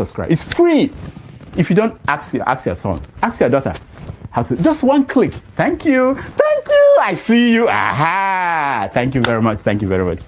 subscribe. It's free. If you don't, ask your son, ask your daughter how to. Just one click. Thank you. Thank you. I see you. Aha. Thank you very much. Thank you very much.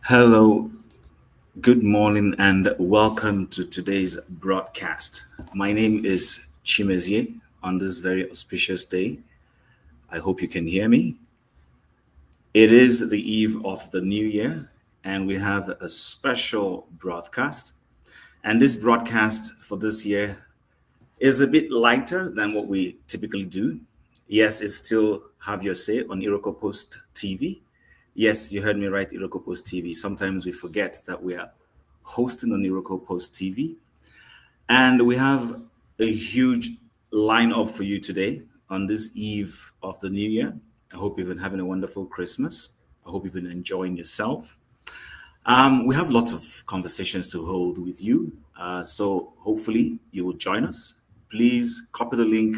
Hello, good morning, and welcome to today's broadcast. My name is Chimezie on this very auspicious day. I hope you can hear me. It is the eve of the new year, and we have a special broadcast. And this broadcast for this year is a bit lighter than what we typically do. Yes, it's still Have Your Say on Irokopost TV. Yes, you heard me right, Irokopost TV. Sometimes we forget that we are hosting on Irokopost TV. And we have a huge lineup for you today on this eve of the new year. I hope you've been having a wonderful Christmas. I hope you've been enjoying yourself. We have lots of conversations to hold with you. So hopefully you will join us. Please copy the link,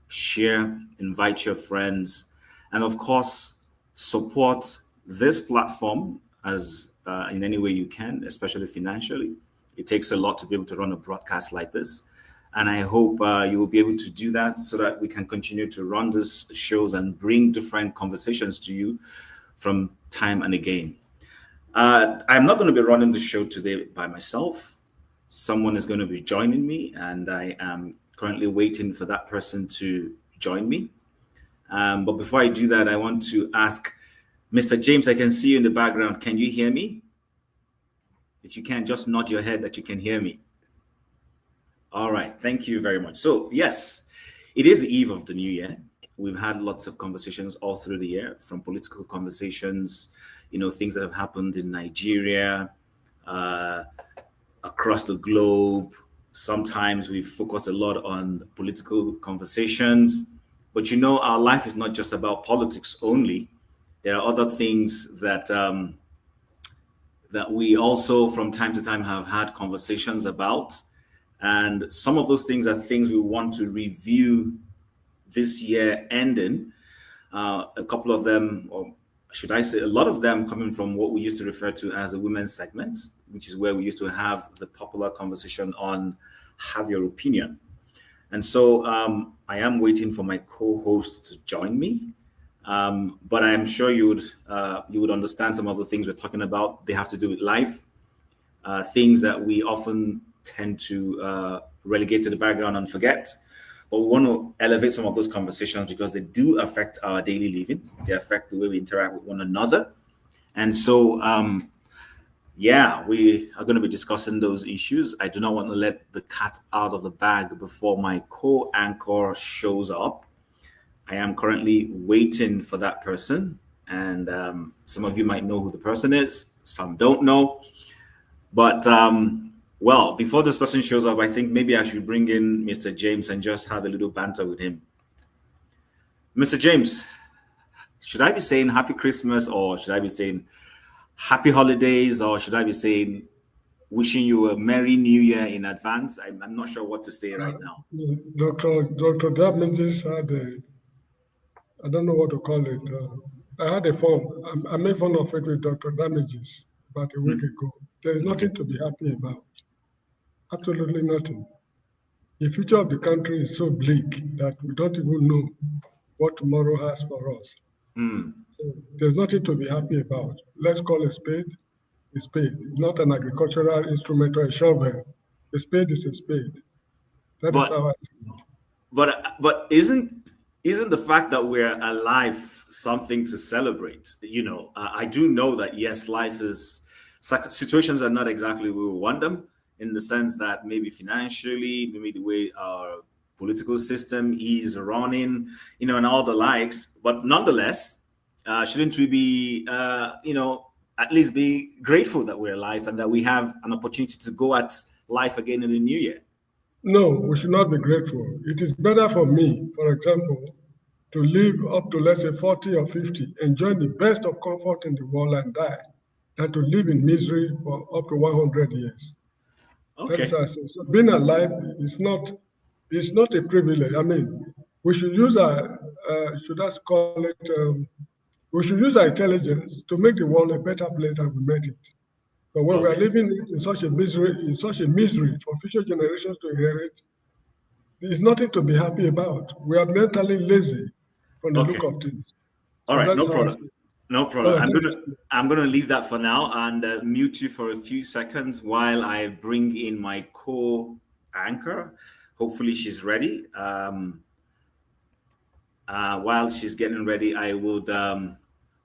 share, invite your friends, and of course, support this platform as in any way you can, especially financially. It takes a lot to be able to run a broadcast like this. And I hope you will be able to do that so that we can continue to run these shows and bring different conversations to you from time and again. I'm not going to be running the show today by myself. Someone is going to be joining me, and I am currently waiting for that person to join me. But before I do that, I want to ask Mr. James, I can see you in the background. Can you hear me? If you can, just nod your head that you can hear me. All right, thank you very much. So yes, it is the eve of the new year. We've had lots of conversations all through the year, from political conversations, things that have happened in Nigeria, across the globe. Sometimes we focus a lot on political conversations. But our life is not just about politics only. There are other things that that we also from time to time have had conversations about. And some of those things are things we want to review this year ending. A couple of them, or should I say a lot of them, coming from what we used to refer to as the women's segments, which is where we used to have the popular conversation on Have Your Opinion. And so I am waiting for my co-host to join me, but I am sure you would understand some of the things we're talking about. They have to do with life, things that we often tend to relegate to the background and forget. But we want to elevate some of those conversations because they do affect our daily living. They affect the way we interact with one another. And so we are going to be discussing those issues. I do not want to let the cat out of the bag before my co-anchor shows up. I am currently waiting for that person. And some of you might know who the person is. Some don't know. But, before this person shows up, I think maybe I should bring in Mr. James and just have a little banter with him. Mr. James, should I be saying Happy Christmas, or should I be saying Happy Holidays, or should I be saying wishing you a Merry New Year in advance? I'm not sure what to say right now. Dr. Damages had I don't know what to call it. I had a form. I made fun of it with Dr. Damages about a week ago. There is nothing to be happy about. Absolutely nothing. The future of the country is so bleak that we don't even know what tomorrow has for us. So there's nothing to be happy about. Let's call a spade, not an agricultural instrument or a shovel. A spade is a spade. That is how I see it. But isn't isn't the fact that we're alive something to celebrate? I do know that, yes, life is, situations are not exactly where we want them, in the sense that maybe financially, maybe the way our political system is running, and all the likes. But nonetheless, shouldn't we be, at least be grateful that we're alive and that we have an opportunity to go at life again in the new year? No, we should not be grateful. It is better for me, for example, to live up to, let's say, 40 or 50, enjoy the best of comfort in the world and die, than to live in misery for up to 100 years. That is Okay. how I say. So being alive is not a privilege. I mean, we should use our, should I call it, we should use our intelligence to make the world a better place than we made it. But when we are Okay. living it in such a misery for future generations to inherit, there is nothing to be happy about. We are mentally lazy from the look Okay. of things. All So right. No that's how I problem. see it. No problem. Oh, I'm gonna leave that for now and mute you for a few seconds while I bring in my co-anchor. Hopefully she's ready. While she's getting ready, I would.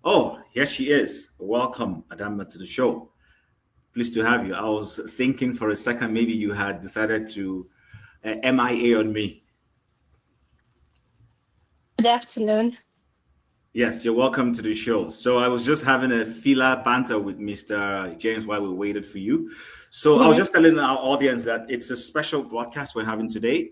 Oh, here she is. Welcome, Adama, to the show. Pleased to have you. I was thinking for a second maybe you had decided to MIA on me. Good afternoon. Yes, you're welcome to the show. So I was just having a filler banter with Mr. James while we waited for you. So I was just telling our audience that it's a special broadcast we're having today.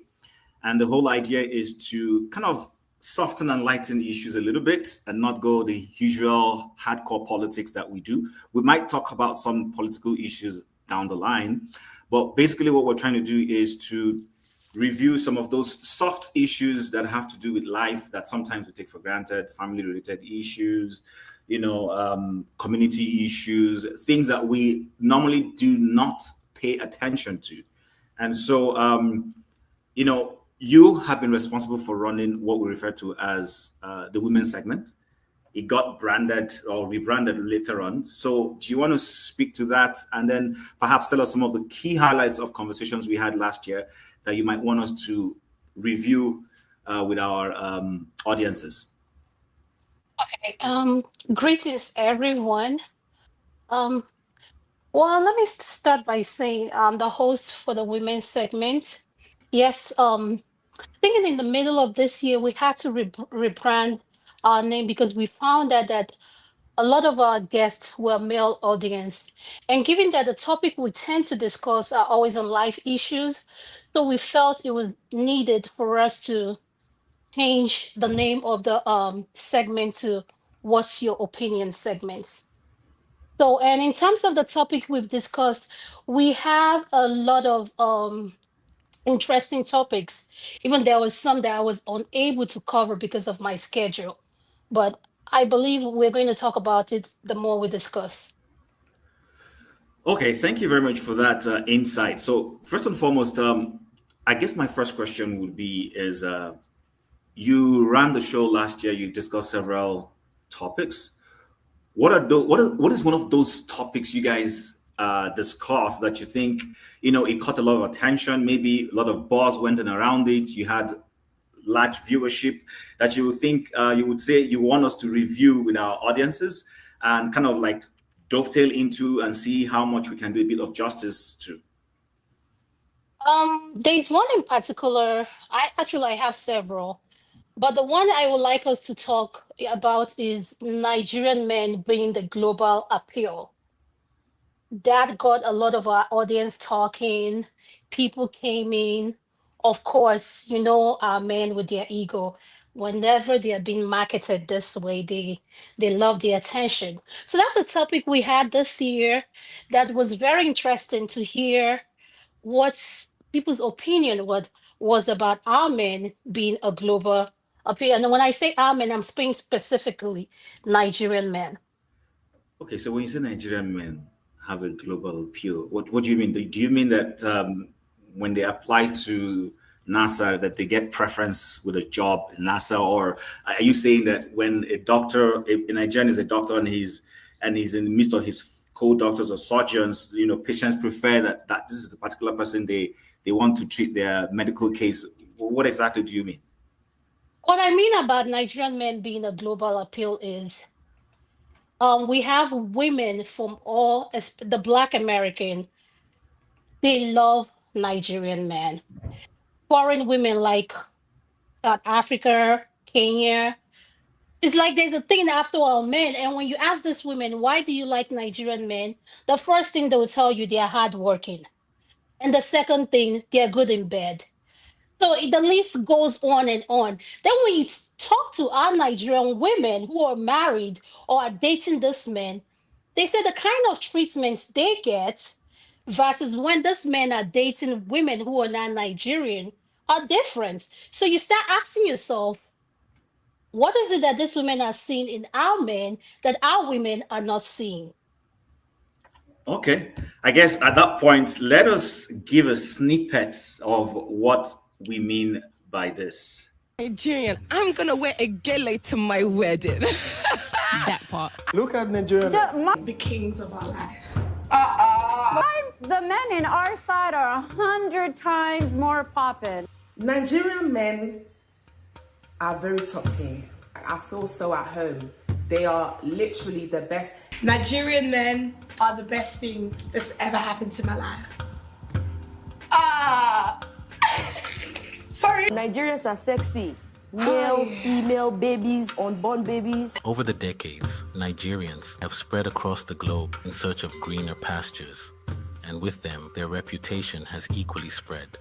And the whole idea is to kind of soften and lighten issues a little bit and not go the usual hardcore politics that we do. We might talk about some political issues down the line, but basically what we're trying to do is to review some of those soft issues that have to do with life that sometimes we take for granted, family-related issues, community issues, things that we normally do not pay attention to. And so, you have been responsible for running what we refer to as the women's segment. It got branded or rebranded later on. So do you want to speak to that and then perhaps tell us some of the key highlights of conversations we had last year that you might want us to review with our audiences? Okay. Greetings, everyone. Well, let me start by saying I'm the host for the women's segment. Yes. Thinking in the middle of this year, we had to rebrand our name because we found out that a lot of our guests were male audience, and given that the topic we tend to discuss are always on life issues, so we felt it was needed for us to change the name of the segment to "What's Your Opinion" segment. So, and in terms of the topic we've discussed, we have a lot of interesting topics. Even there was some that I was unable to cover because of my schedule. But I believe we're going to talk about it the more we discuss. Okay, thank you very much for that insight. So first and foremost, I guess my first question would be is you ran the show last year, you discussed several topics. What is one of those topics you guys discussed that you think, it caught a lot of attention, maybe a lot of buzz went in around it, you had large viewership that you would think you would say you want us to review with our audiences and kind of like dovetail into and see how much we can do a bit of justice to? There's one in particular. I have several, but the one I would like us to talk about is Nigerian men being the global appeal. That got a lot of our audience talking. People came in. Of course, our men with their ego. Whenever they are being marketed this way, they love the attention. So that's a topic we had this year that was very interesting to hear what people's opinion was about our men being a global appeal. And when I say our men, I'm speaking specifically Nigerian men. Okay, so when you say Nigerian men have a global appeal, what do you mean? Do you mean that when they apply to NASA that they get preference with a job in NASA, or are you saying that when a doctor, a Nigerian is a doctor and he's in the midst of his co-doctors or surgeons, patients prefer that this is the particular person they want to treat their medical case? What exactly do you mean? What I mean about Nigerian men being a global appeal is we have women from the Black American, they love Nigerian men. Foreign women like South Africa, Kenya. It's like there's a thing after all men. And when you ask these women, why do you like Nigerian men? The first thing they will tell you, they are hardworking. And the second thing, they're good in bed. So the list goes on and on. Then when you talk to our Nigerian women who are married or are dating this man, they say the kind of treatments they get versus when these men are dating women who are not Nigerian are different. So you start asking yourself, what is it that these women are seeing in our men that our women are not seeing? Okay. I guess at that point, let us give a snippet of what we mean by this. Nigerian, I'm gonna wear a gele to my wedding. That part. Look at Nigeria. The kings of our life. The men in our side are 100 times more poppin'. Nigerian men are very top tier. I feel so at home. They are literally the best. Nigerian men are the best thing that's ever happened to my life. Sorry. Nigerians are sexy. Male, female, babies, unborn babies. Over the decades, Nigerians have spread across the globe in search of greener pastures, and with them, their reputation has equally spread.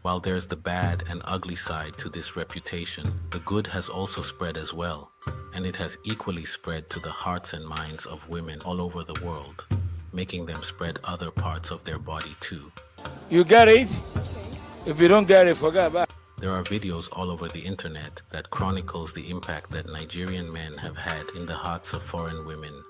While there's the bad and ugly side to this reputation, the good has also spread as well, and it has equally spread to the hearts and minds of women all over the world, making them spread other parts of their body too. You get it? If you don't get it, forget about it. There are videos all over the internet that chronicles the impact that Nigerian men have had in the hearts of foreign women,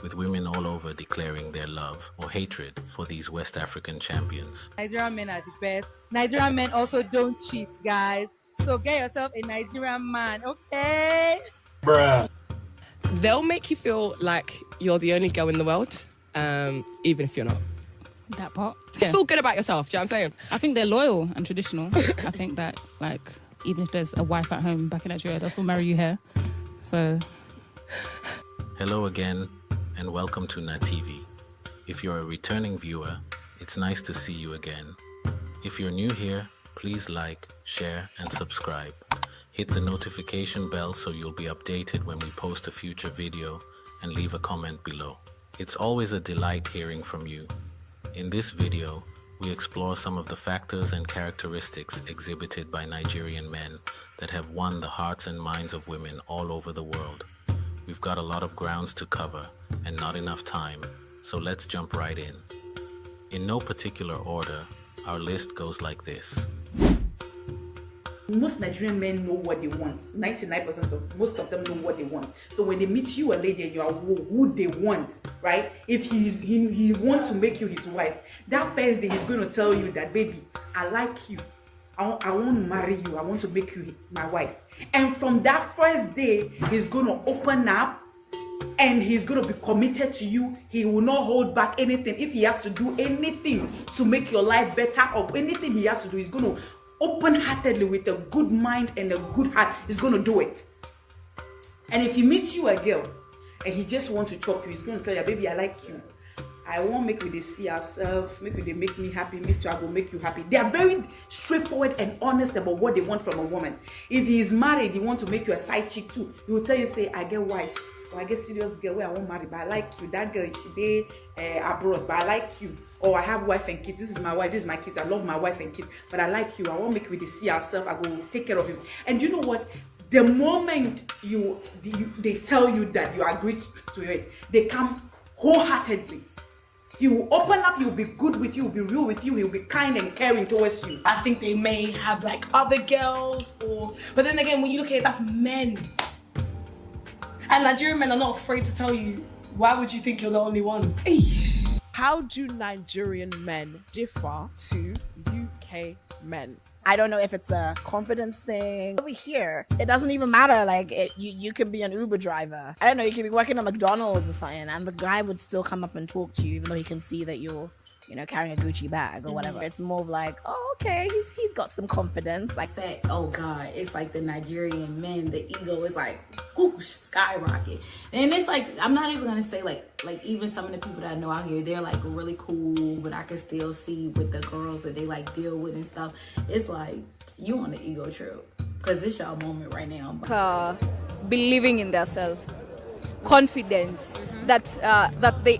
with women all over declaring their love or hatred for these West African champions. Nigerian men are the best. Nigerian men also don't cheat, guys. So get yourself a Nigerian man, okay? Bruh. They'll make you feel like you're the only girl in the world, even if you're not. That part. Yeah. Feel good about yourself, do you know what I'm saying? I think they're loyal and traditional. I think that, like, even if there's a wife at home back in Nigeria, they'll still marry you here. So. Hello again, and welcome to NatTV. If you're a returning viewer, it's nice to see you again. If you're new here, please like, share, and subscribe. Hit the notification bell so you'll be updated when we post a future video, and leave a comment below. It's always a delight hearing from you. In this video, we explore some of the factors and characteristics exhibited by Nigerian men that have won the hearts and minds of women all over the world. We've got a lot of grounds to cover and not enough time, so let's jump right in. In no particular order, our list goes like this. Most Nigerian men know what they want. 99% of most of them know what they want. So when they meet you, a lady, and you are who they want, right? If he wants to make you his wife, that first day he's going to tell you that, baby, I like you. I want to marry you. I want to make you my wife. And from that first day, he's going to open up and he's going to be committed to you. He will not hold back anything. If he has to do anything to make your life better, or anything he has to do, he's going to open-heartedly, with a good mind and a good heart, he's going to do it. And if he meets you a girl and he just wants to chop you, he's going to tell you, baby, I like you. I won't make you see ourselves, make you make me happy, make sure I will make you happy. They are very straightforward and honest about what they want from a woman. If he is married, he wants to make you a side chick too. He will tell you, say, I get wife, or I get serious girl where I won't marry, but I like you. That girl, she abroad, but I like you. Or I have wife and kids. This is my wife, this is my kids. I love my wife and kids, but I like you. I won't make we see ourselves. I will take care of him. And you know what? The moment they tell you that you agree to it, they come wholeheartedly. He will open up. He will be good with you. He will be real with you. He will be kind and caring towards you. I think they may have like other girls, but then again, when you look at it, that's men. And Nigerian men are not afraid to tell you. Why would you think you're the only one? How do Nigerian men differ to UK men? I don't know if it's a confidence thing. Over here, it doesn't even matter. Like, you could be an Uber driver. I don't know, you could be working at McDonald's or something, and the guy would still come up and talk to you, even though he can see that you're carrying a Gucci bag or whatever. It's more of like, oh, okay, he's got some confidence. Like that, oh God, it's like the Nigerian men, the ego is like whoosh, skyrocket. And it's like, I'm not even gonna say like even some of the people that I know out here, they're like really cool, but I can still see with the girls that they like deal with and stuff. It's like you on the ego trip. Cause this y'all moment right now. Believing in themselves. Confidence that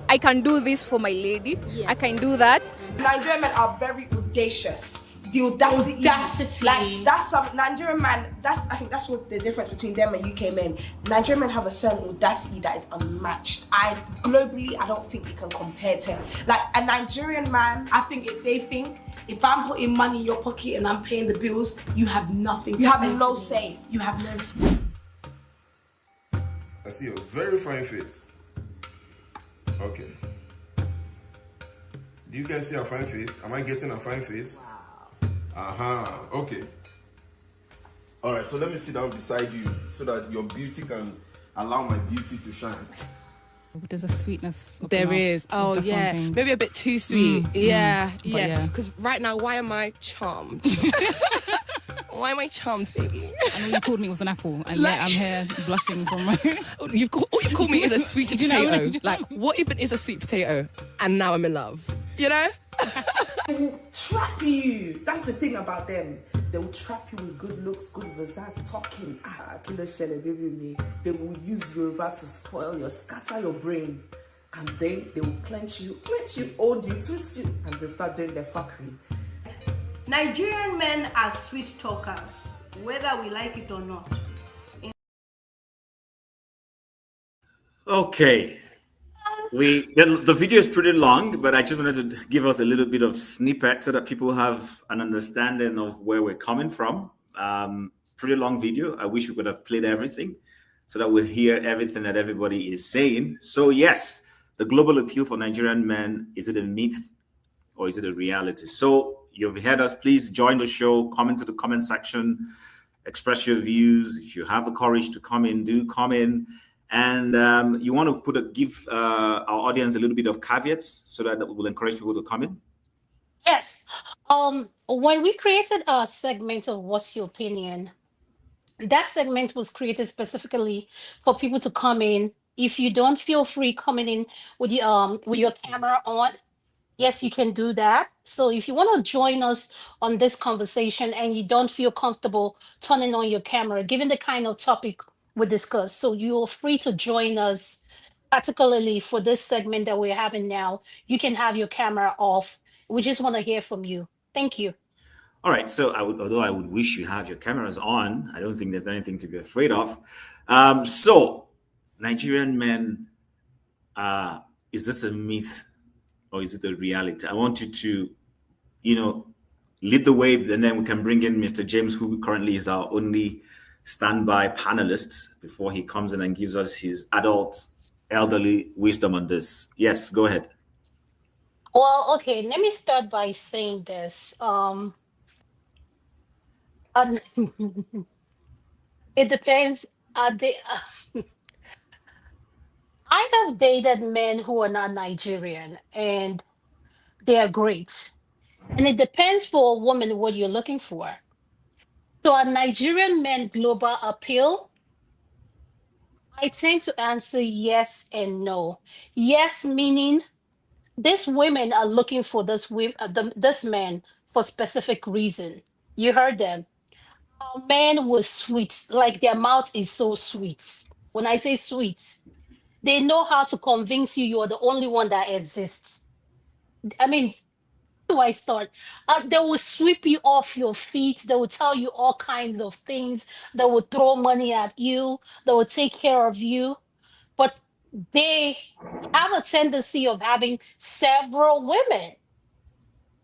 I can do this for my lady. Yes. I can do that. Nigerian men are very audacious. The audacity. Like that's some Nigerian man. I think that's what the difference between them and UK men. Nigerian men have a certain audacity that is unmatched. Globally, I don't think we can compare to like a Nigerian man. I think they think if I'm putting money in your pocket and I'm paying the bills, you have nothing. You have no say. You have no say. I see a very fine face. Okay. Do you guys see a fine face? Am I getting a fine face? Wow. Okay. All right, so let me sit down beside you so that your beauty can allow my beauty to shine. There's a sweetness. There is. Oh, yeah. Maybe a bit too sweet. Yeah. Because right now, why am I charmed? Why am I charmed, baby? I know you called me it was an apple, and yet I'm here blushing from my... all you've called me is a sweet potato. Like, what even is a sweet potato? And now I'm in love. You know? They will trap you. That's the thing about them. They will trap you with good looks, good versace, talking. They will use Yoruba to scatter your brain. And then they will clench you, hold you, twist you, and they start doing their fuckery. Nigerian men are sweet talkers, whether we like it or not. Okay. The video is pretty long, but I just wanted to give us a little bit of snippet so that people have an understanding of where we're coming from. Pretty long video. I wish we could have played everything so that we hear everything that everybody is saying. So yes, the global appeal for Nigerian men, is it a myth or is it a reality? So you've heard us. Please join the show, comment to the comment section, express your views. If you have the courage to come in, do come in. And you want to give our audience a little bit of caveats so that will encourage people to come in? Yes. When we created a segment of What's Your Opinion, that segment was created specifically for people to come in. If you don't feel free coming in with your camera on, yes, you can do that. So if you want to join us on this conversation and you don't feel comfortable turning on your camera, given the kind of topic we discuss, so you're free to join us, particularly for this segment that we're having now. You can have your camera off. We just want to hear from you. Thank you. All right. So although I would wish you have your cameras on, I don't think there's anything to be afraid of. So Nigerian men, is this a myth or is it a reality? I want you to, lead the way, and then we can bring in Mr. James, who currently is our only standby panelist before he comes in and gives us his adult, elderly wisdom on this. Yes, go ahead. Well, okay, let me start by saying this. It depends. I have dated men who are not Nigerian, and they are great. And it depends for a woman what you're looking for. So a Nigerian men global appeal, I tend to answer yes and no. Yes, meaning these women are looking for this man for specific reason. You heard them. A man was sweet, like their mouth is so sweet. When I say sweet, they know how to convince you are the only one that exists. I mean, do I start? They will sweep you off your feet. They will tell you all kinds of things. They will throw money at you. They will take care of you. But they have a tendency of having several women.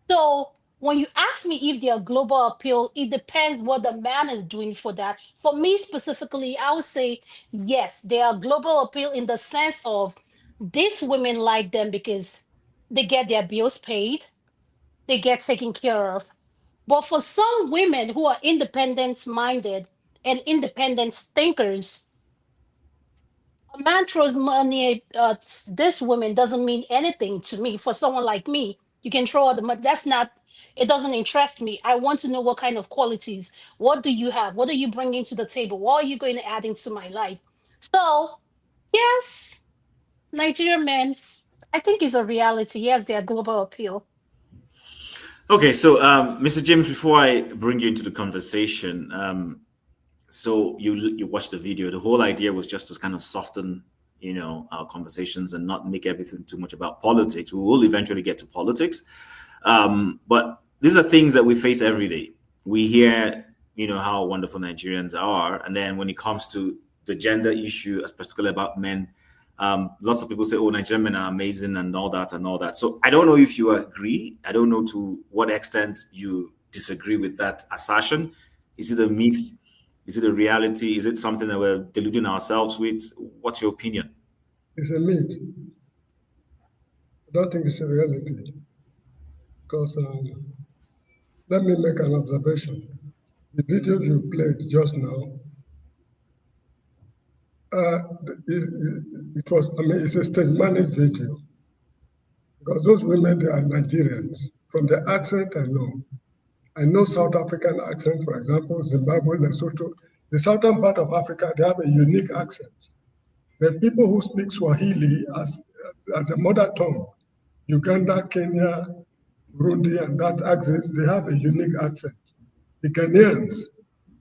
So when you ask me if they are global appeal, it depends what the man is doing for that. For me specifically, I would say yes, they are global appeal in the sense of these women like them because they get their bills paid, they get taken care of. But for some women who are independent minded and independent thinkers, a man throws money at this woman doesn't mean anything to me. For someone like me, You can throw all the money. That's not, it doesn't interest me. I want to know what kind of qualities. What do you have? What are you bringing to the table? What are you going to add into my life? So, yes, Nigerian men, I think it's a reality. Yes, they are global appeal. Okay, so Mr. James, before I bring you into the conversation, so you watched the video. The whole idea was just to kind of soften, our conversations and not make everything too much about politics. We will eventually get to politics, but these are things that we face every day. We hear, how wonderful Nigerians are, and then when it comes to the gender issue, particularly about men, lots of people say, "Oh, Nigerian men are amazing," and all that and all that. So I don't know if you agree. I don't know to what extent you disagree with that assertion. Is it a myth? Is it a reality? Is it something that we're deluding ourselves with? What's your opinion? It's a myth. I don't think it's a reality. Because let me make an observation. The video you played just now, it was, it's a stage managed video. Because those women, they are Nigerians. From the accent, I know. I know South African accent, for example, Zimbabwe, Lesotho. The southern part of Africa, they have a unique accent. The people who speak Swahili as a mother tongue, Uganda, Kenya, Burundi, and that accent, they have a unique accent. The Ghanaians,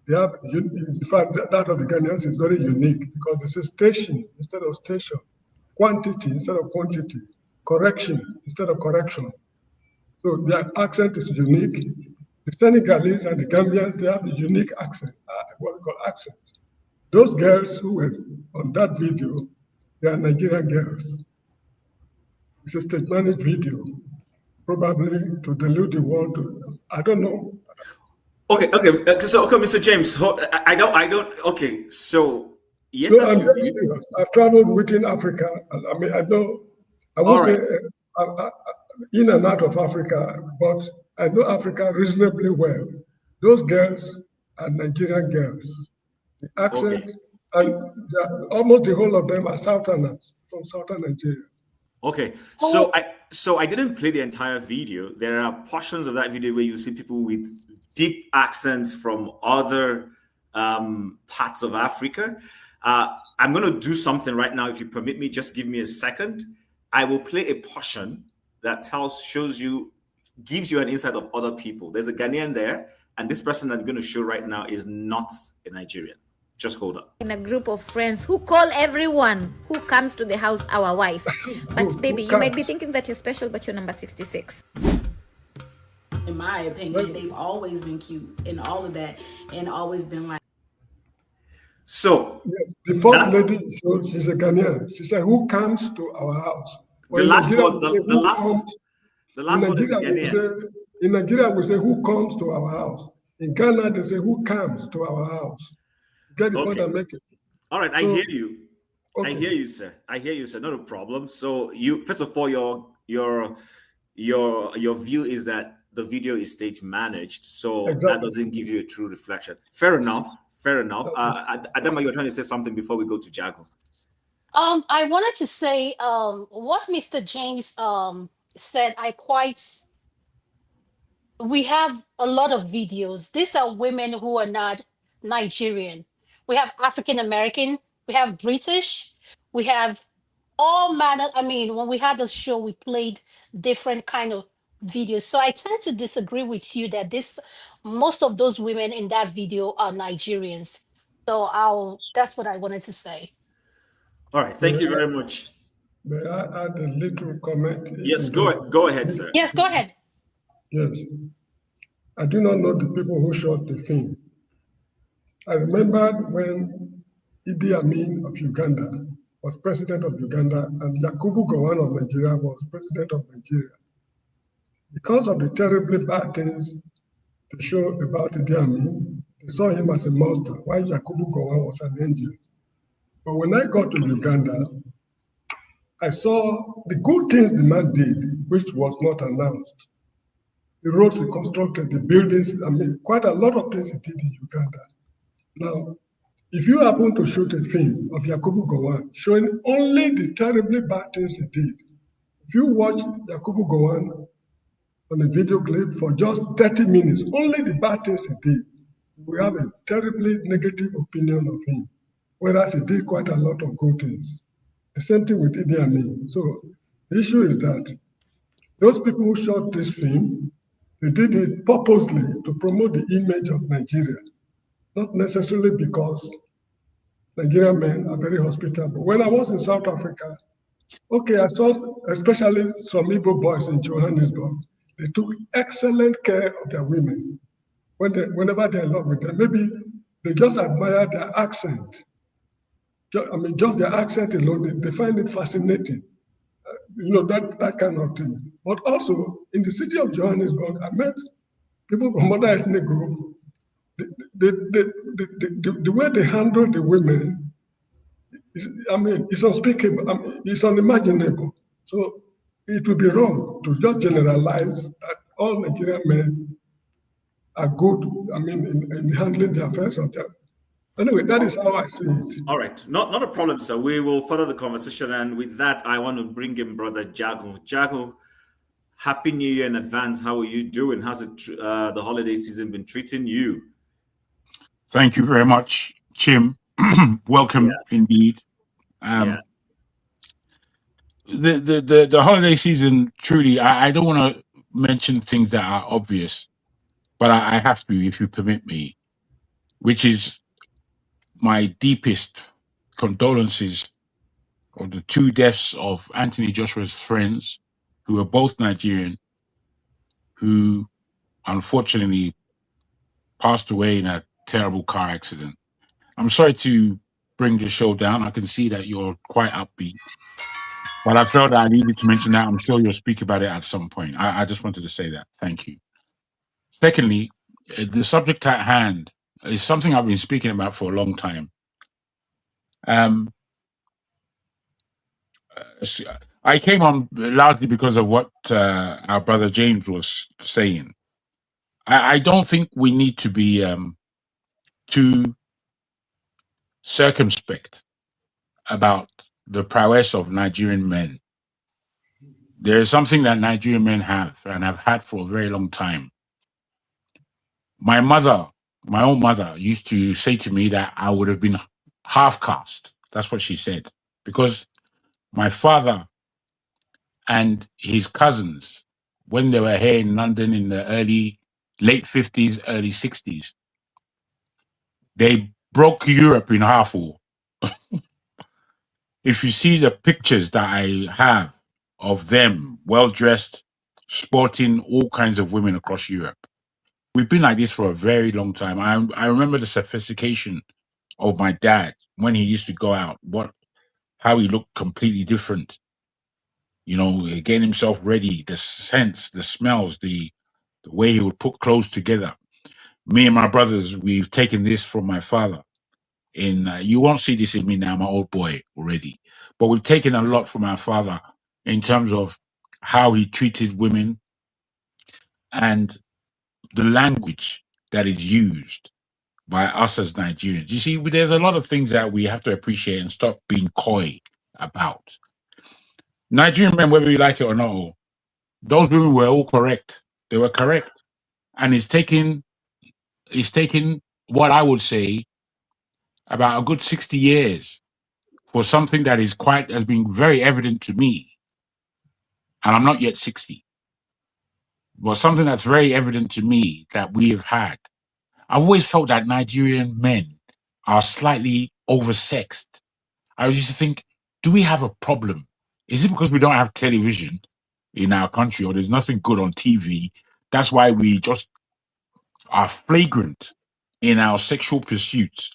they have, in fact, that of the Ghanaians is very unique because it's a station instead of station, quantity instead of quantity, correction instead of correction. So their accent is unique. The Senegalese and the Gambians, they have a unique accent, what we call accent. Those girls who were on that video, they are Nigerian girls. It's a stage managed video, probably to delude the world. I don't know. Okay. So, Mr. James, I don't. Okay, so yes, No, I'm very serious. I've traveled within Africa. I know. I won't say in and out of Africa, but I know Africa reasonably well. Those girls are Nigerian girls. The accent, and almost the whole of them are Southerners from Southern Nigeria. Okay, so I didn't play the entire video. There are portions of that video where you see people with deep accents from other parts of Africa. I'm going to do something right now. If you permit me, just give me a second. I will play a portion that gives you an insight of other people. There's a Ghanaian there, and this person I'm going to show right now is not a Nigerian. Just hold up. In a group of friends who call everyone who comes to the house our wife. But baby, you might be thinking that you're special, but you're number 66. In my opinion, they've always been cute and all of that, and always been like. So yes, the first lady showed, she's a Ghanaian. She said, "Who comes to our house?" The last one is Ghanaian. In Nigeria, we say, "Who comes to our house?" In Ghana, they say, "Who comes to our house?" Get the point I'm making. All right, I hear you. Okay. I hear you, sir. Not a problem. So you, first of all, your view is that the video is stage managed, so that doesn't give you a true reflection. Fair enough. Adama, you were trying to say something before we go to Jago. I wanted to say what Mr. James said. We have a lot of videos. These are women who are not Nigerian. We have African American, we have British, we have all manner. I mean, when we had the show, we played different kind of videos. So I tend to disagree with you that most of those women in that video are Nigerians. So that's what I wanted to say. All right, thank you very much. May I add a little comment? Yes, go ahead, sir. Yes, go ahead. Yes. I do not know the people who shot the film. I remembered when Idi Amin of Uganda was president of Uganda and Yakubu Gowon of Nigeria was president of Nigeria. Because of the terribly bad things they show about Idi Amin, they saw him as a monster, while Yakubu Gowon was an angel. But when I got to Uganda, I saw the good things the man did, which was not announced. The roads he constructed, the buildings, quite a lot of things he did in Uganda. Now, if you happen to shoot a film of Yakubu Gowon showing only the terribly bad things he did, if you watch Yakubu Gowon on a video clip for just 30 minutes, only the bad things he did, we have a terribly negative opinion of him, whereas he did quite a lot of good things. The same thing with Idi Amin. So the issue is that those people who shot this film, they did it purposely to promote the image of Nigeria, not necessarily because Nigerian men are very hospitable. When I was in South Africa, okay, I saw especially some Igbo boys in Johannesburg. They took excellent care of their women. Whenever they're in love with them, maybe they just admire their accent. I mean, just their accent alone, they find it fascinating. That kind of thing. But also, in the city of Johannesburg, I met people from other ethnic groups. The way they handle the women, it's unspeakable. It's unimaginable. So it would be wrong to just generalize that all Nigerian men are good, in handling the affairs of them. Anyway, that is how I see it. All right. Not a problem, sir. We will further the conversation. And with that, I want to bring in Brother Jago. Jago, Happy New Year in advance. How are you doing? How's the holiday season been treating you? Thank you very much, Chim. Welcome indeed. The holiday season, truly, I don't want to mention things that are obvious, but I have to, if you permit me, which is my deepest condolences of the two deaths of Anthony Joshua's friends, who are both Nigerian, who unfortunately passed away in a terrible car accident. I'm sorry to bring the show down. I can see that you're quite upbeat, but I felt that I needed to mention that. I'm sure you'll speak about it at some point. I just wanted to say that. Thank you. Secondly, the subject at hand is something I've been speaking about for a long time. I came on largely because of what our brother James was saying. I don't think we need to be too circumspect about the prowess of Nigerian men. There is something that Nigerian men have and have had for a very long time. My mother, my own mother, used to say to me that I would have been half caste. That's what she said. Because my father and his cousins, when they were here in London in the late 50s, early 60s, they broke Europe in half. If you see the pictures that I have of them, well-dressed, sporting all kinds of women across Europe, we've been like this for a very long time. I remember the sophistication of my dad when he used to go out, how he looked completely different. Getting himself ready, the scents, the smells, the way he would put clothes together. Me and my brothers, we've taken this from my father. You won't see this in me now, I'm an old boy already. But we've taken a lot from our father in terms of how he treated women and the language that is used by us as Nigerians. You see, there's a lot of things that we have to appreciate and stop being coy about. Nigerian men, whether you like it or not, those women were all correct. They were correct. And it's taken what I would say about a good 60 years for something that has been very evident to me. And I'm not yet 60. But something that's very evident to me that we have had. I've always felt that Nigerian men are slightly oversexed. I used to think, do we have a problem? Is it because we don't have television in our country or there's nothing good on TV? That's why we just are flagrant in our sexual pursuits.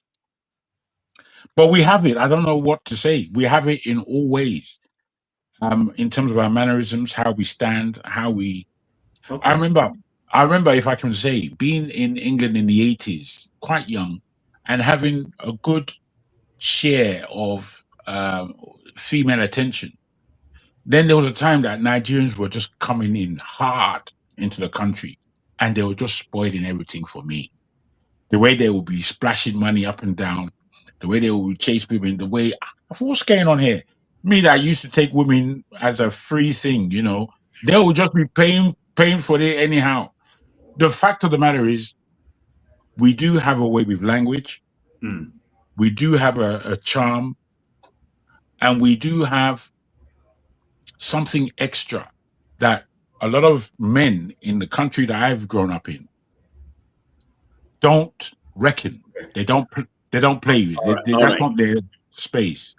But we have it. I don't know what to say. We have it in all ways. In terms of our mannerisms, how we stand, how we... Okay. I remember, if I can say, being in England in the 80s, quite young, and having a good share of female attention. Then there was a time that Nigerians were just coming in hard into the country, and they were just spoiling everything for me. The way they would be splashing money up and down, the way they would chase women, the way... What's going on here? Me that used to take women as a free thing, they would just be paying paying for it anyhow. The fact of the matter is, we do have a way with language. We do have a charm, and we do have something extra that a lot of men in the country that I've grown up in don't reckon. They don't play with. That's not their space.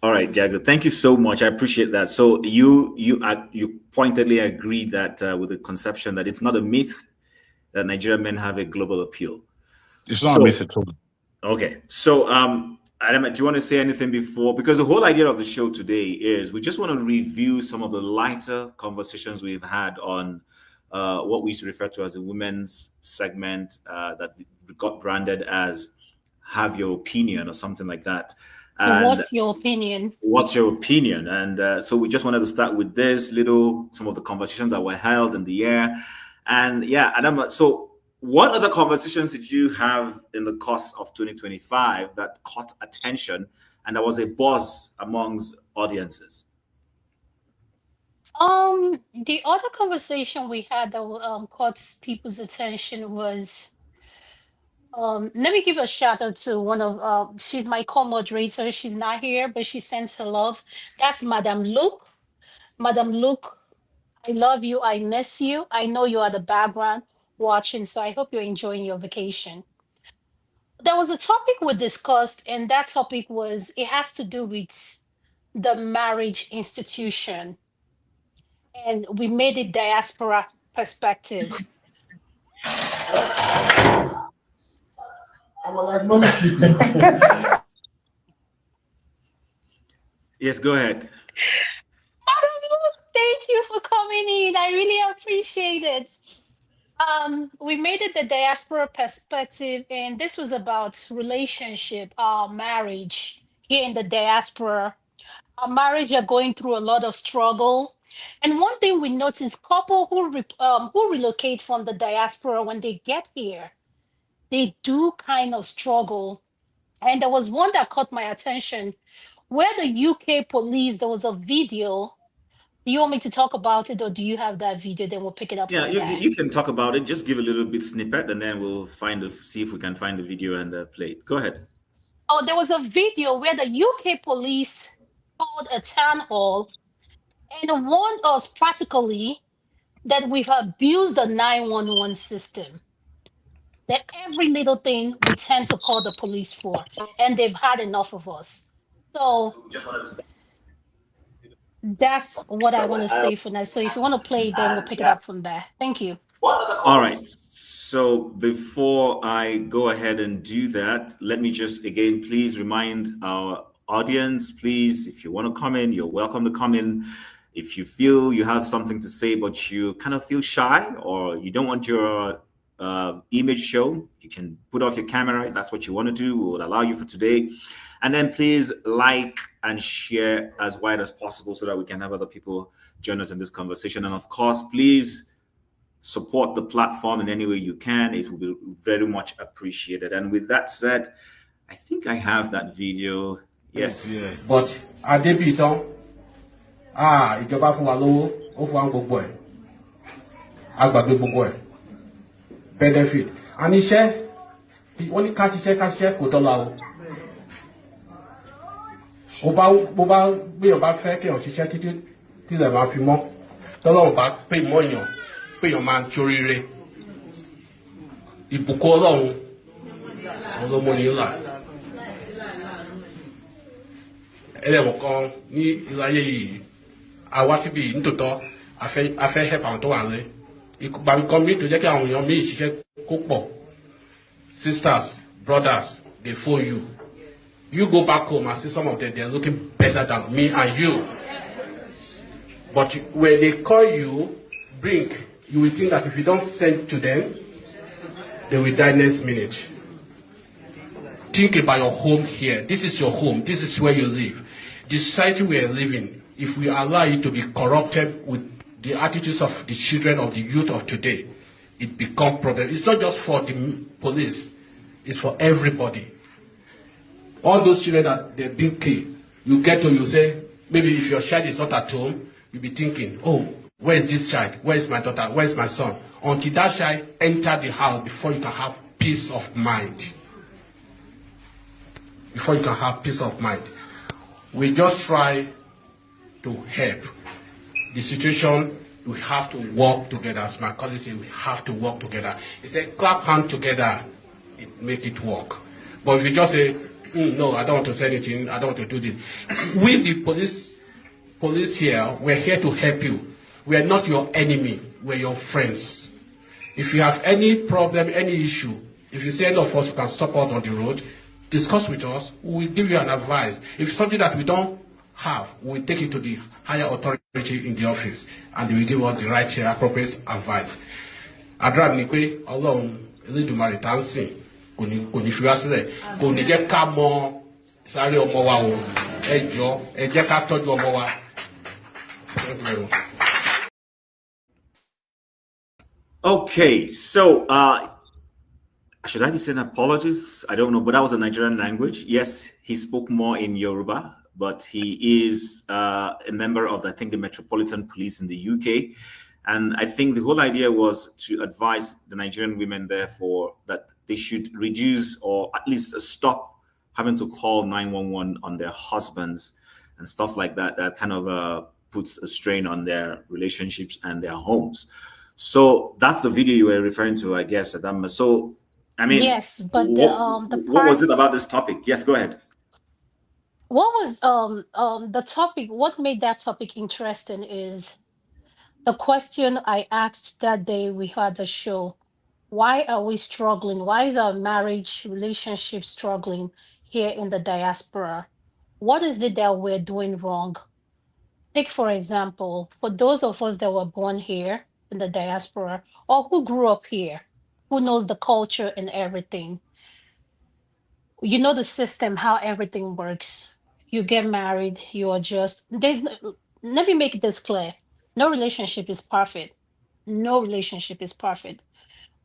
All right, Jago. Thank you so much. I appreciate that. So you pointedly agree that with the conception that it's not a myth that Nigerian men have a global appeal. It's not a myth at all. Okay. So Adam, do you want to say anything before? Because the whole idea of the show today is we just want to review some of the lighter conversations we've had on what we used to refer to as a women's segment that got branded as "Have Your Opinion" or something like that. And what's your opinion? What's your opinion? And so we just wanted to start with some of the conversations that were held in the air. And yeah, Adam, so what other conversations did you have in the course of 2025 that caught attention and there was a buzz amongst audiences? The other conversation we had that caught people's attention was, let me give a shout out to one of, she's my co-moderator. She's not here, but she sends her love. That's Madam Luke. Madam Luke, I love you. I miss you. I know you are the background watching, so I hope you're enjoying your vacation. There was a topic we discussed, and that topic was, it has to do with the marriage institution. And we made it diaspora perspective. Yes, go ahead. Thank you for coming in. I really appreciate it. We made it the diaspora perspective, and this was about relationship, marriage here in the diaspora. Our marriage are going through a lot of struggle. And one thing we noticed, couple who relocate from the diaspora, when they get here, they do kind of struggle. And there was one that caught my attention where the UK police, there was a video. Do you want me to talk about it, or do you have that video? Then we'll pick it up. Yeah, you can talk about it. Just give a little bit snippet, and then we'll see if we can find the video and play it. Go ahead. Oh, there was a video where the UK police called a town hall and warned us practically that we've abused the 911 system. That every little thing we tend to call the police for, and they've had enough of us. So that's what I want to say for now. So if you want to play, then we'll pick it up from there. Thank you. All right. So before I go ahead and do that, let me just again, please remind our audience, please, if you want to come in, you're welcome to come in. If you feel you have something to say, but you kind of feel shy or you don't want your image shown, you can put off your camera if that's what you want to do. We'll allow you for today. And then please like and share as wide as possible so that we can have other people join us in this conversation. And of course, please support the platform in any way you can. It will be very much appreciated. And with that said, I think I have that video. Yes. Yeah. But Adébíyìtán, ìjọba fún wa lówó, ó fún wa gbogbo ẹ̀. Àgbàgbé gbogbo ẹ̀. Benefit. And iṣẹ́, wọ́n ní ká ṣiṣẹ́ kò dọ́là o. Bó bá gbé ọba fẹ́ kí ọ̀ ṣiṣẹ́ títí tí ilẹ̀ máa fi mọ́. Tọ́lọ́run bá pè mọ́ èèyàn, pé èèyàn máa ń ṣoríire. Ìbùkún Ọlọ́run, ọlọ́mọ ní ńlá. Ẹlẹ́wọ̀n kan ní ìláyé yìí, àwa síbi nítòótọ́ afẹ́ help àwọn tó wà lé. Ìgbàgbọ́ kan mi tó jẹ́ kí àwọn èèyàn mi ṣiṣẹ́ kó pọ̀. Sisters, brothers, they phone you. You go back home and see some of them, they're looking better than me and you. But when they call you, you will think that if you don't send to them, they will die next minute. Think about your home here. This is your home. This is where you live. The society we are living, if we allow it to be corrupted with the attitudes of the children of the youth of today, it becomes problem. It's not just for the police. It's for everybody. All those children that they've been killed, you get to, you say, maybe if your child is not at home, you'll be thinking, oh, where is this child? Where is my daughter? Where is my son? Until that child enter the house before you can have peace of mind. Before you can have peace of mind. We just try to help. The situation, we have to work together. As my colleague said, we have to work together. He said, clap hands together, make it work. But if you just say, no, I don't want to say anything, I don't want to do this. We, the police here, we're here to help you. We are not your enemy, we're your friends. If you have any problem, any issue, if you say any of us can stop out on the road, discuss with us, we will give you an advice. If it's something that we don't have, we'll take it to the higher authority in the office, and they will give us the right appropriate advice. Àdúrà mi ni pé Ọlọ́run Elédùmarè tá ń sìn kò ní fi wá sílẹ̀, kò ní jẹ́ ká mọ sáré ọmọ wa o, ẹ jọ̀ọ́ ẹ jẹ́ ká tọ́jú ọmọ wa. Okay, so should I be saying apologies? I don't know, but that was a Nigerian language. Yes, he spoke more in Yoruba, but he is a member of, I think, the Metropolitan Police in the UK. And I think the whole idea was to advise the Nigerian women, therefore, that they should reduce or at least stop having to call 911 on their husbands and stuff like that. That kind of puts a strain on their relationships and their homes. So that's the video you were referring to, I guess, Adama. So, I mean, yes, but what was it about this topic? Yes, go ahead. What was the topic? What made that topic interesting is the question I asked that day we had the show. Why are we struggling? Why is our marriage relationship struggling here in the diaspora? What is it that we're doing wrong? Take, for example, for those of us that were born here in the diaspora or who grew up here, who knows the culture and everything, you know the system, how everything works. You get married, you are just, let me make this clear. No relationship is perfect. No relationship is perfect.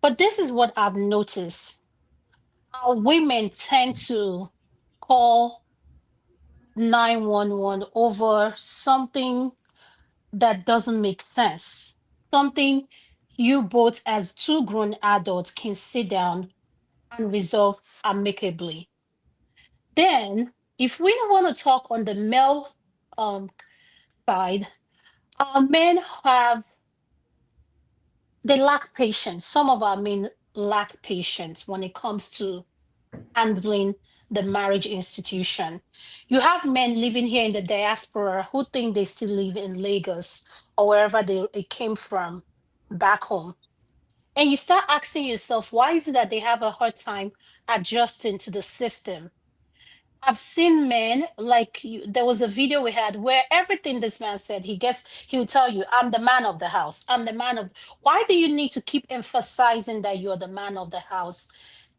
But this is what I've noticed. Our women tend to call 911 over something that doesn't make sense. Something you both as two grown adults can sit down and resolve amicably. Then, if we want to talk on the male side, our men they lack patience. Some of our men lack patience when it comes to handling the marriage institution. You have men living here in the diaspora who think they still live in Lagos or wherever they came from back home. And you start asking yourself, why is it that they have a hard time adjusting to the system? I've seen men like there was a video we had where everything this man said, he would tell you, I'm the man of the house. I'm the man of. Why do you need to keep emphasizing that you're the man of the house?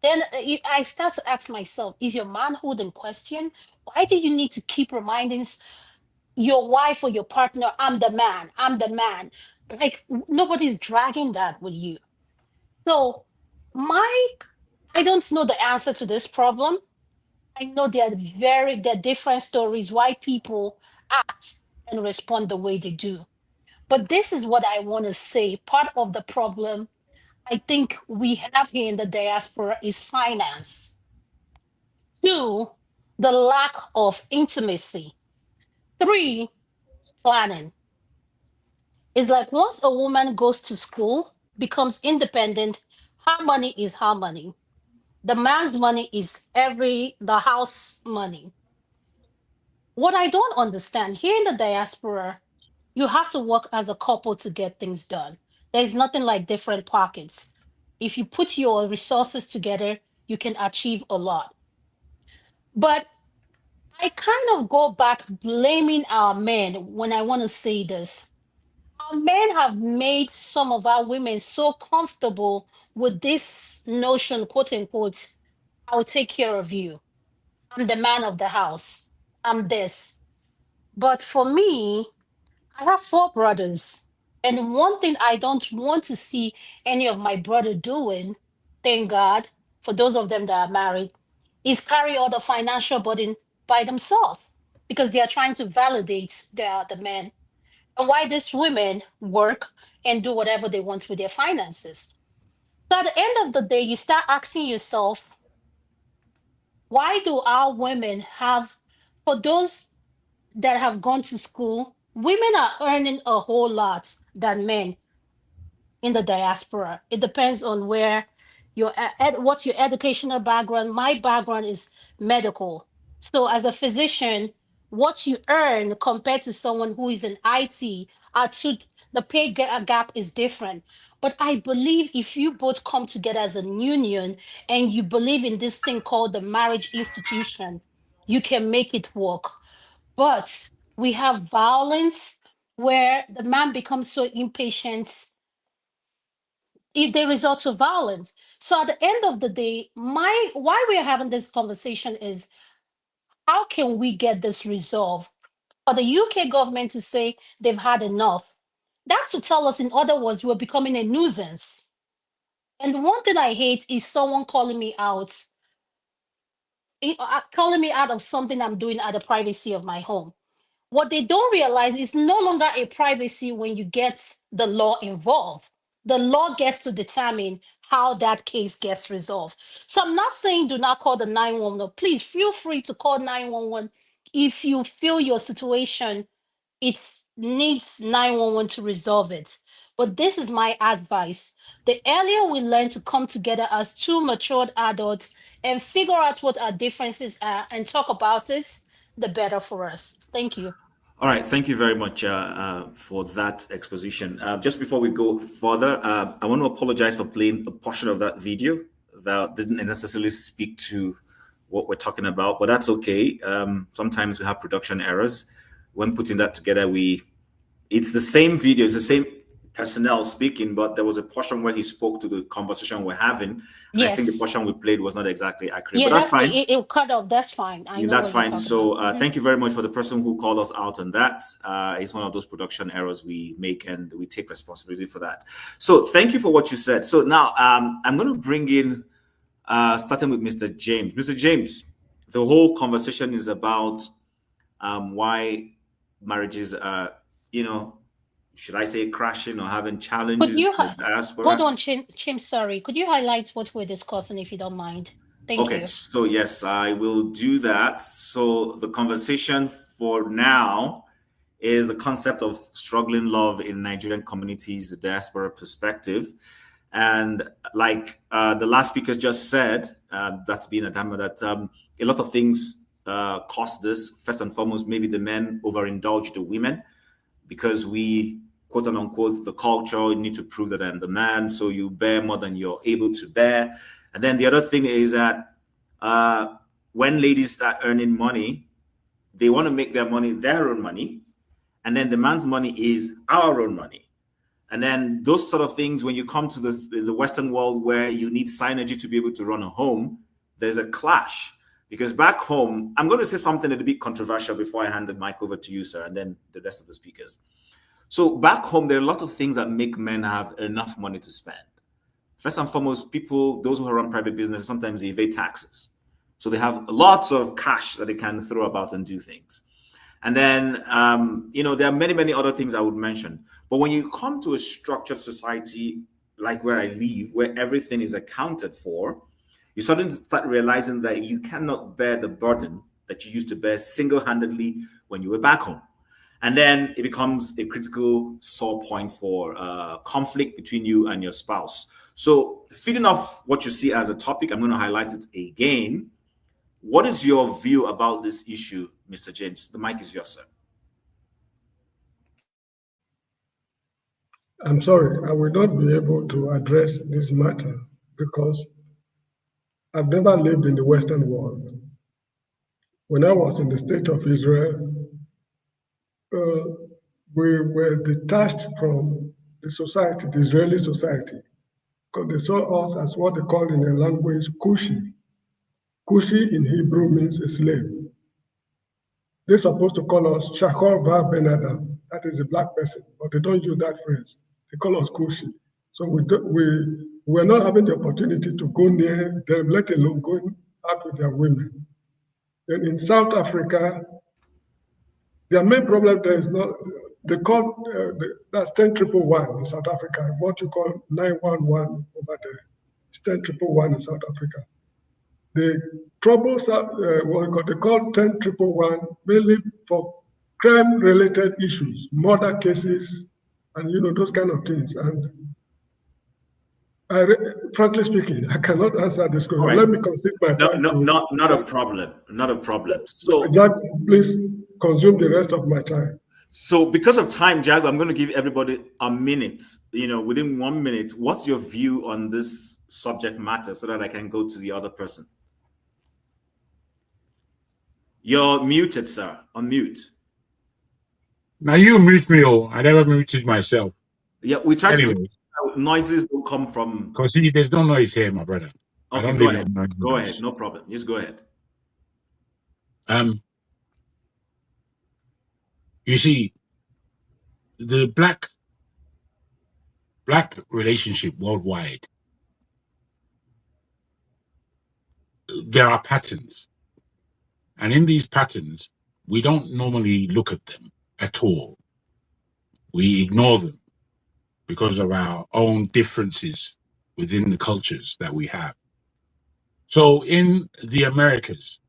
Then I start to ask myself, is your manhood in question? Why do you need to keep reminding your wife or your partner, I'm the man, I'm the man? Like nobody's dragging that with you. So I don't know the answer to this problem. I know there are different stories why people act and respond the way they do. But this is what I want to say. Part of the problem I think we have here in the diaspora is finance. 2, the lack of intimacy. 3, planning. It's like once a woman goes to school, becomes independent, her money is her money. The man's money is the house money. What I don't understand here in the diaspora, you have to work as a couple to get things done. There's nothing like different pockets. If you put your resources together, you can achieve a lot. But I kind of go back blaming our men when I want to say this. Our men have made some of our women so comfortable with this notion, quote unquote, I will take care of you. I'm the man of the house. I'm this. But for me, I have 4 brothers. And one thing I don't want to see any of my brother doing, thank God, for those of them that are married, is carry all the financial burden by themselves because they are trying to validate the man. and why these women work and do whatever they want with their finances. So at the end of the day, you start asking yourself, why do our women have, for those that have gone to school, women are earning a whole lot than men in the diaspora. It depends on where what's your educational background. My background is medical. So as a physician, what you earn compared to someone who is in IT, the gap is different. But I believe if you both come together as a union and you believe in this thing called the marriage institution, you can make it work. But we have violence where the man becomes so impatient if they resort to violence. So at the end of the day, why we're having this conversation is, how can we get this resolved? For the UK government to say they've had enough, that's to tell us, in other words, we're becoming a nuisance. And one thing I hate is someone calling me out of something I'm doing at the privacy of my home. What they don't realize is no longer a privacy when you get the law involved. The law gets to determine how that case gets resolved. So I'm not saying do not call the 911. No, please feel free to call 911 if you feel your situation, it needs 911 to resolve it. But this is my advice. The earlier we learn to come together as two matured adults and figure out what our differences are and talk about it, the better for us. Thank you. All right, thank you very much for that exposition. Just before we go further, I want to apologize for playing a portion of that video that didn't necessarily speak to what we're talking about, but that's okay. Sometimes we have production errors. When putting that together, it's the same video, it's the same personnel speaking, but there was a portion where he spoke to the conversation we're having. And I think the portion we played was not exactly accurate, but that's fine. It cut off. That's fine. I know that's fine. So about. Thank you very much for the person who called us out on that. It's one of those production errors we make, and we take responsibility for that. So thank you for what you said. So now I'm going to bring in, starting with Mr. James. Mr. James, the whole conversation is about why marriages are, should I say crashing or having challenges in the diaspora? Hold on, Chim, sorry. Could you highlight what we're discussing if you don't mind? Thank you. Okay, so yes, I will do that. So the conversation for now is the concept of struggling love in Nigerian communities, the diaspora perspective. And like the last speaker just said, that's been a dilemma that a lot of things cause this. First and foremost, maybe the men overindulge the women because we, quote unquote, the culture, you need to prove that I'm the man, so you bear more than you're able to bear. And then the other thing is that when ladies start earning money, they want to make their money their own money. And then the man's money is our own money. And then those sort of things, when you come to the Western world where you need synergy to be able to run a home, there's a clash. Because back home, I'm going to say something a little bit controversial before I hand the mic over to you, sir, and then the rest of the speakers. So back home, there are a lot of things that make men have enough money to spend. First and foremost, people, those who run private businesses, sometimes they evade taxes. So they have lots of cash that they can throw about and do things. And then, there are many, many other things I would mention. But when you come to a structured society like where I live, where everything is accounted for, you suddenly start realizing that you cannot bear the burden that you used to bear single-handedly when you were back home. And then it becomes a critical sore point for conflict between you and your spouse. So feeding off what you see as a topic, I'm going to highlight it again. What is your view about this issue, Mr. James? The mic is yours, sir. I'm sorry, I will not be able to address this matter because I've never lived in the Western world. When I was in the state of Israel, we were detached from the society, the Israeli society, because they saw us as what they call in their language Kushi. Kushi in Hebrew means a slave. They're supposed to call us Shachor Bar Ben Adam, that is a black person, but they don't use that phrase. They call us Kushi. So we're not having the opportunity to go near them, let alone going out with their women. And in South Africa, their main problem there is not they call that's 10,111 in South Africa. What you call 911 over there. It's 10,111 in South Africa. The troubles are they call 10,111 mainly for crime-related issues, murder cases, and those kind of things. And frankly speaking, I cannot answer this question. Right. Let me concede my time. Not a problem. Not a problem. So, Jack, please consume the rest of my time. So, because of time, Jago, I'm going to give everybody a minute. Within 1 minute, what's your view on this subject matter, so that I can go to the other person? You're muted, sir. Unmute. Now you mute me, I never muted myself. Yeah, we try to do noises don't come from. Because there's no noise here, my brother. Okay, go ahead. Go ahead. No problem. Just go ahead. You see, the black relationship worldwide, there are patterns. And in these patterns, we don't normally look at them at all. We ignore them because of our own differences within the cultures that we have. So in the Americas,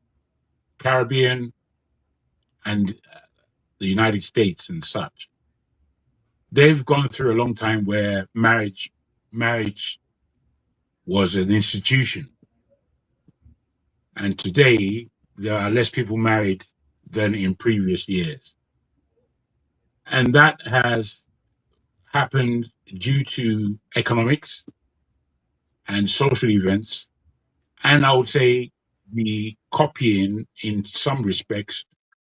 Caribbean, and the United States and such, they've gone through a long time where marriage was an institution. And today, there are less people married than in previous years. And that has happened due to economics and social events. And I would say the copying, in some respects,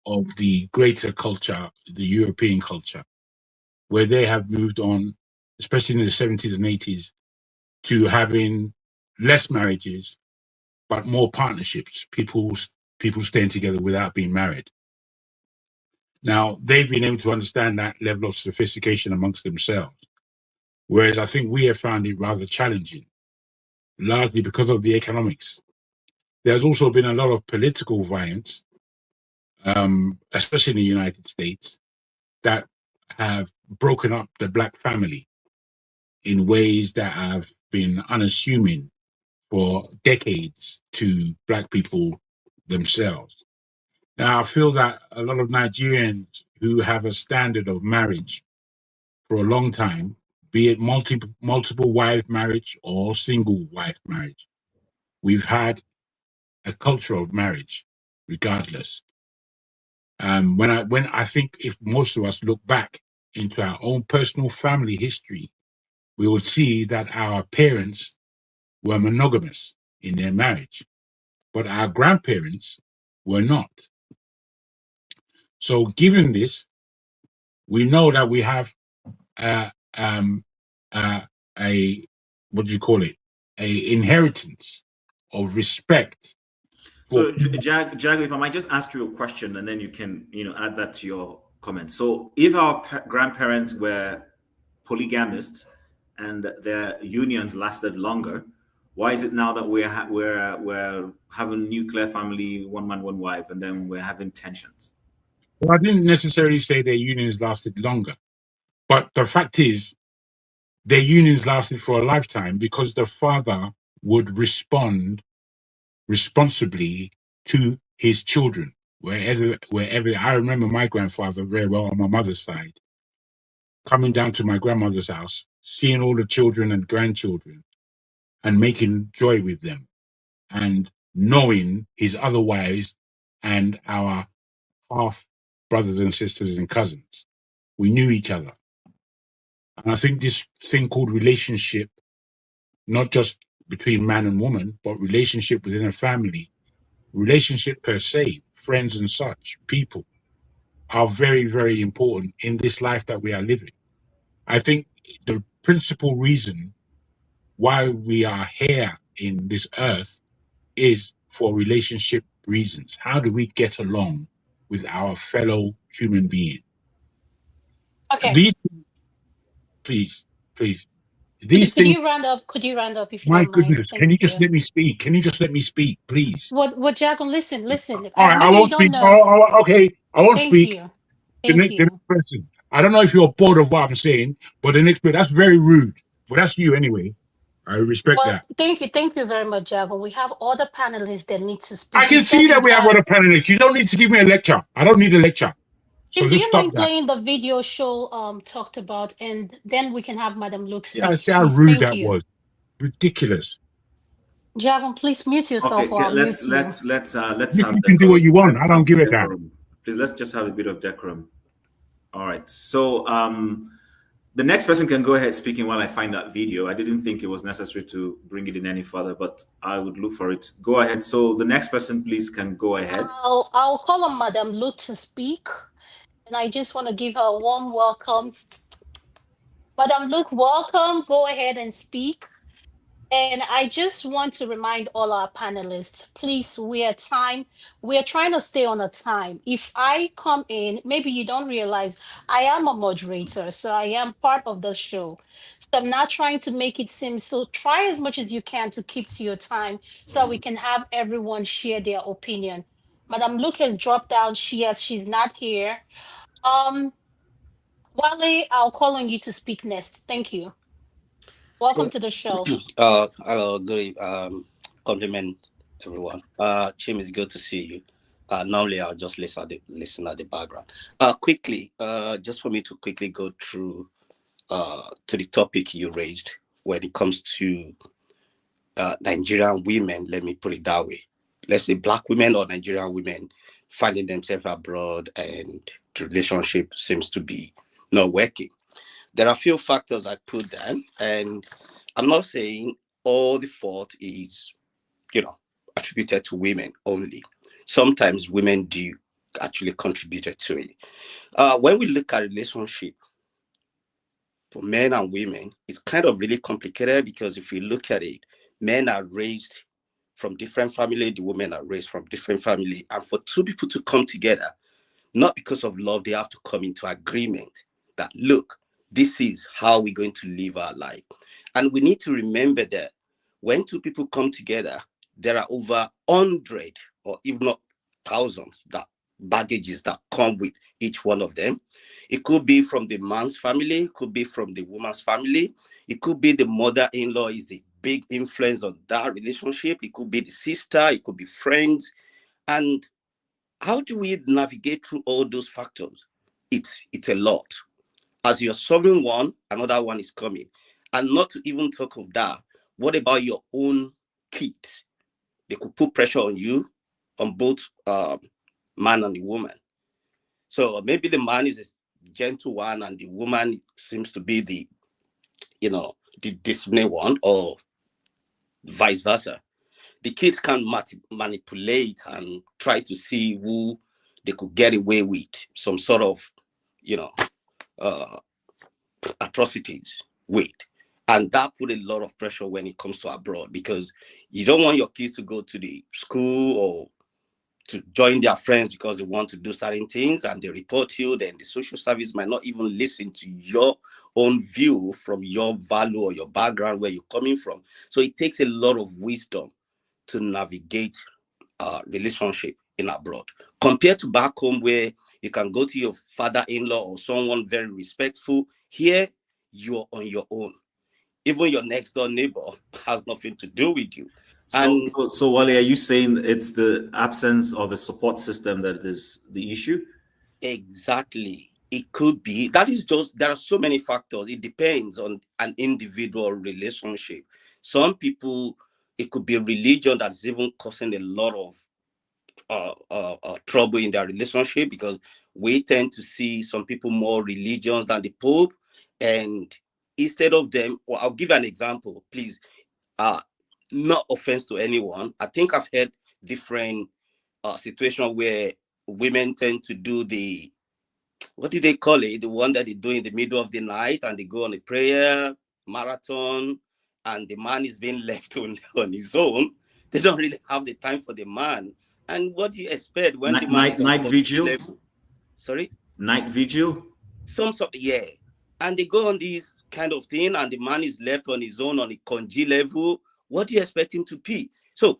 of the greater culture, the European culture, where they have moved on, especially in the 70s and 80s, to having less marriages, but more partnerships, people staying together without being married. Now, they've been able to understand that level of sophistication amongst themselves, whereas I think we have found it rather challenging, largely because of the economics. There's also been a lot of political violence, especially in the United States, that have broken up the black family in ways that have been unassuming for decades to black people themselves. Now, I feel that a lot of Nigerians who have a standard of marriage for a long time, be it multiple wife marriage or single wife marriage, we've had a culture of marriage regardless. When I think if most of us look back into our own personal family history, we would see that our parents were monogamous in their marriage, but our grandparents were not. So given this, we know that we have a what do you call it? A inheritance of respect. So, Jago, if I might just ask you a question, and then you can, add that to your comment. So, if our grandparents were polygamists and their unions lasted longer, why is it now that we're having nuclear family, one man, one wife, and then we're having tensions? Well, I didn't necessarily say their unions lasted longer, but the fact is, their unions lasted for a lifetime because the father would respond responsibly to his children wherever. I remember my grandfather very well on my mother's side, coming down to my grandmother's house, seeing all the children and grandchildren and making joy with them, and knowing his other wives and our half brothers and sisters and cousins. We knew each other. And I think this thing called relationship, not just between man and woman, but relationship within a family, relationship per se, friends and such, people, are very, very important in this life that we are living. I think the principal reason why we are here in this earth is for relationship reasons. How do we get along with our fellow human being? Okay. These, please. Could you round up if you my don't mind? goodness, can you just let me speak? Can you just let me speak, please? What, Jago, listen. All right, I won't speak. Okay, I won't Thank speak. you. The Thank you. next person. I don't know if you're bored of what I'm saying, but the next bit, that's very rude. But that's you anyway. I respect Well, that. thank you very much, Jago. We have other panelists that need to I speak. You can said see that you we have have. other panelists. You don't need to give me a lecture. I don't need a lecture. So Do just you stop mind that. playing the video show talked about, and then we can have Madam Luke Yeah, speak, see how please? rude Thank that you. was. Ridiculous. Jago, please mute yourself, Okay, or I'll let's mute you. let's You have can do what you decorum. want. Let's I have don't give a damn. decorum. Please, let's just have a bit of decorum. All right. So the next person can go ahead speaking while I find that video. I didn't think it was necessary to bring it in any further, but I would look for it. Go ahead. So the next person, please, can go ahead. I'll call on Madam Luke to speak, and I just want to give her a warm welcome. Madam Luke, welcome. Go ahead and speak. And I just want to remind all our panelists, please, we're trying to stay on a time. If I come in, maybe you don't realize I am a moderator, so I am part of the show. So I'm not trying to make it seem, so try as much as you can to keep to your time so we can have everyone share their opinion. Madam Luke has dropped out. She's not here. Wale, I'll call on you to speak next. Thank you. Welcome to the show. Hello, good compliment everyone. Chim, it's good to see you. Normally I'll just listen at the background. Quickly, just for me to quickly go through to the topic you raised when it comes to Nigerian women, let me put it that way. Let's say Black women or Nigerian women finding themselves abroad and the relationship seems to be not working. There are a few factors I put down, and I'm not saying all the fault is, attributed to women only. Sometimes women do actually contribute to it. When we look at relationship for men and women, it's kind of really complicated because if you look at it, men are raised from different family, the women are raised from different family, and for two people to come together, not because of love, they have to come into agreement that, look, this is how we're going to live our life. And we need to remember that when two people come together, there are over 100 or even not thousands that baggages that come with each one of them. It could be from the man's family, it could be from the woman's family, it could be the mother-in-law is the big influence on that relationship, it could be the sister, it could be friends. And how do we navigate through all those factors? It's a lot. As you're solving one, another one is coming. And not to even talk of that, what about your own kids? They could put pressure on you, on both man and the woman. So maybe the man is a gentle one and the woman seems to be the disciplined one, or vice versa. The kids can manipulate and try to see who they could get away with some sort of, atrocities with. And that put a lot of pressure when it comes to abroad, because you don't want your kids to go to the school or to join their friends because they want to do certain things and they report you. Then the social service might not even listen to your own view from your value or your background, where you're coming from. So it takes a lot of wisdom to navigate relationship in abroad, compared to back home, where you can go to your father-in-law or someone very respectful. Here, you're on your own. Even your next door neighbor has nothing to do with you. So Wale, are you saying it's the absence of a support system that is the issue? Exactly. It could be. That is just, there are so many factors. It depends on an individual relationship. Some people, it could be religion that's even causing a lot of trouble in their relationship, because we tend to see some people more religious than the Pope, and instead of them, or I'll give you an example, please, not offense to anyone. I think I've had different situations where women tend to do the, what do they call it? The one that they do in the middle of the night and they go on a prayer marathon and the man is being left on his own. They don't really have the time for the man. And what do you expect when the man is night vigil? Level? Sorry? Night vigil? Some sort, yeah. And they go on this kind of thing and the man is left on his own on a congee level. What do you expect him to be? So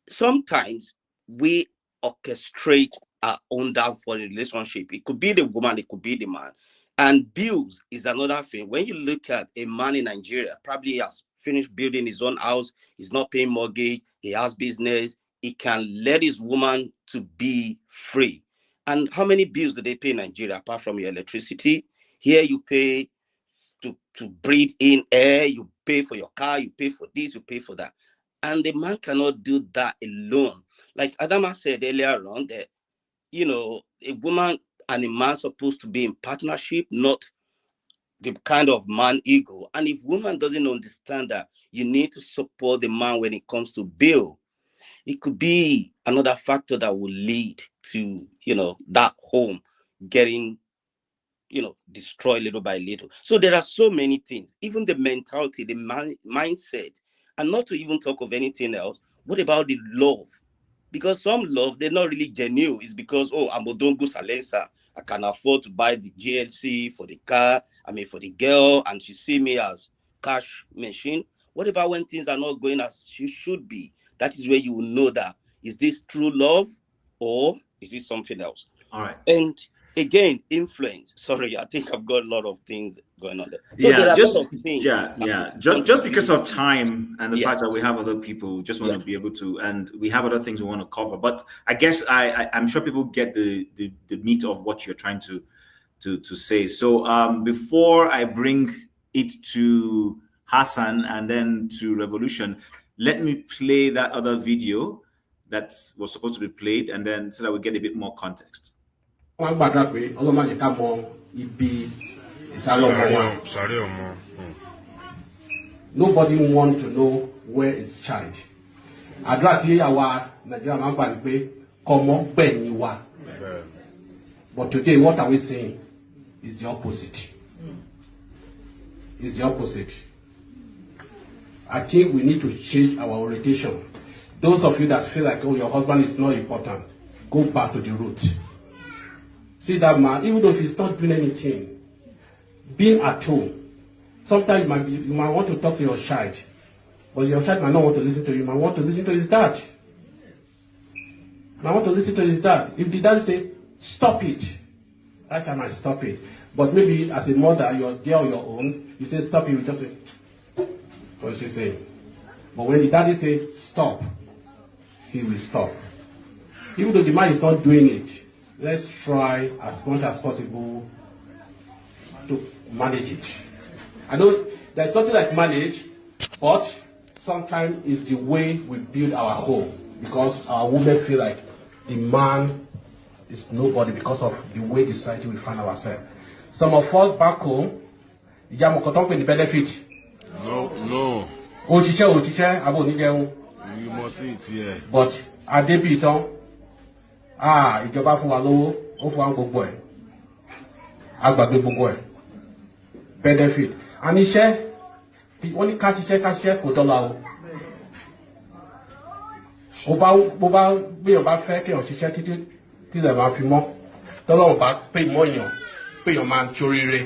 sometimes we orchestrate our own downfall in relationship. It could be the woman, it could be the man. And bills is another thing. When you look at a man in Nigeria, probably he has finished building his own house, he's not paying mortgage, he has business, he can let his woman to be free. And how many bills do they pay in Nigeria apart from your electricity? Here you pay to breathe in air, you pay for your car, you pay for this, you pay for that. And the man cannot do that alone. Like Adama said earlier on, that, you know, a woman and a man supposed to be in partnership, not the kind of man ego. And if woman doesn't understand that you need to support the man when it comes to bill, it could be another factor that will lead to, you know, that home getting, you know, destroyed little by little. So there are so many things, even the mentality, the mindset, and not to even talk of anything else. What about the love? Because some love, they're not really genuine. It's because, oh, I'm Odongo Salensa. I can afford to buy the GLC for the car, I mean, for the girl, and she see me as cash machine. What about when things are not going as you should be? That is where you will know that, is this true love or is it something else? All right. And again, influence. Sorry, I think I've got a lot of things going on there. So Yeah, there are just a lot of things. just because of time and the fact that we have other people, just want to be able to, and we have other things we want to cover. But I guess I'm sure people get the meat of what you're trying to say. So before I bring it to Hassan and then to Revolution, let me play that other video that was supposed to be played, and then so that we get a bit more context. Nobody wants to know where is child. But today, what are we saying? Is the opposite. It's the opposite. I think we need to change our orientation. Those of you that feel like, oh, your husband is not important, go back to the root. See that man, even though he's not doing anything, being at home. Sometimes you might want to talk to your child, but your child might not want to listen to you. You might want to listen to his dad. Might want to listen to his dad. If the dad say, stop it, that child might stop it. But maybe as a mother, you're there on your own, you say stop it, you just say, what is she saying? But when the daddy says stop, he will stop. Even though the man is not doing it, let's try as much as possible to manage it. I know there's nothing like manage, but sometimes it's the way we build our home, because our women feel like the man is nobody because of the way the society we find ourselves. Some of us back home, the benefit. No. You must see it here. But Adebiton, ìjọba fún wa lówó, ó fún wa gbogbo ẹ̀. Agbàgbé gbogbo ẹ̀. Benefit. And iṣẹ́, wọ́n ní ká ṣiṣẹ́ kò dọ́là o. Bó bá gbé ọba fẹ́ kí ọ̀ ṣiṣẹ́ títí tí ilẹ̀ máa fi mọ́. Tọ́lọ́run bá pè mọ́ èèyàn, pé èèyàn máa ń ṣoríire.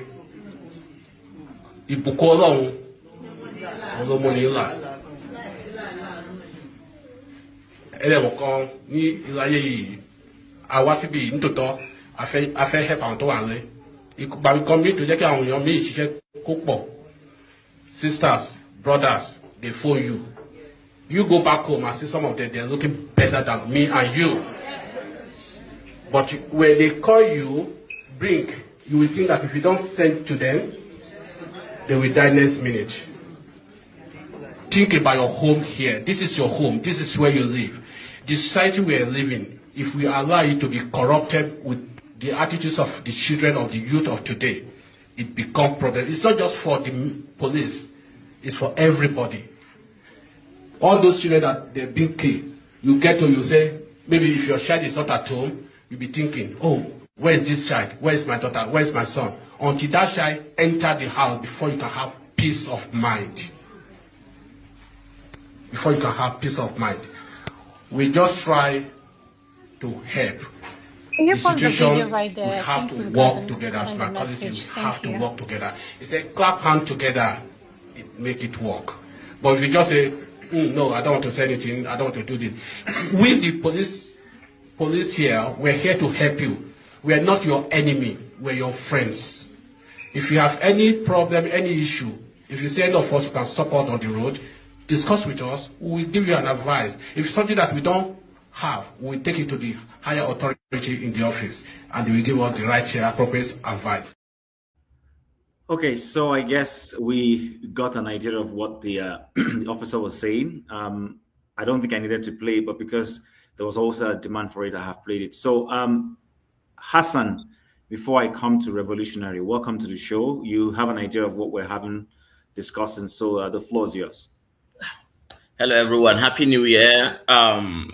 Ìbùkún Ọlọ́run, ọlọ́mọ ní ìlà. Ẹlẹ́wọ̀n kan ní ìláyé yìí, àwa síbi nítòótọ́ afẹ́ help àwọn tó wà lé. Ìgbàgbọ́ mi tó jẹ́ kí àwọn èèyàn mi ṣiṣẹ́ kó pọ̀. Sisters, brothers, they phone you. You go back home and see some of them, they're looking better than me and you. But when they call you, you will think that if you don't send to them, they will die next minute. Think about your home here. This is your home. This is where you live. The society we are living, if we allow it to be corrupted with the attitudes of the children of the youth of today, it becomes problem. It's not just for the police. It's for everybody. All those children that they're being killed, you get to, you say, maybe if your child is not at home, you'll be thinking, oh, where is this child? Where is my daughter? Where is my son? Until that child enter the house before you can have peace of mind. Before you can have peace of mind. We just try to help. Can you pause the video right there? We have to work together. As my colleague, we have to work together. It's a clap hand together, make it work. But if you just say, no, I don't want to say anything, I don't want to do this. We, the police here, we're here to help you. We are not your enemy, we're your friends. If you have any problem, any issue, if you say any of us can stop out on the road, discuss with us, we will give you an advice. If it's something that we don't have, we will take it to the higher authority in the office, and they will give us the right, appropriate advice. Okay, so I guess we got an idea of what the officer was saying. I don't think I needed to play it, but because there was also a demand for it, I have played it. So Hassan, before I come to Revolutionary, welcome to the show. You have an idea of what we're having discussing, so the floor is yours. Hello, everyone. Happy New Year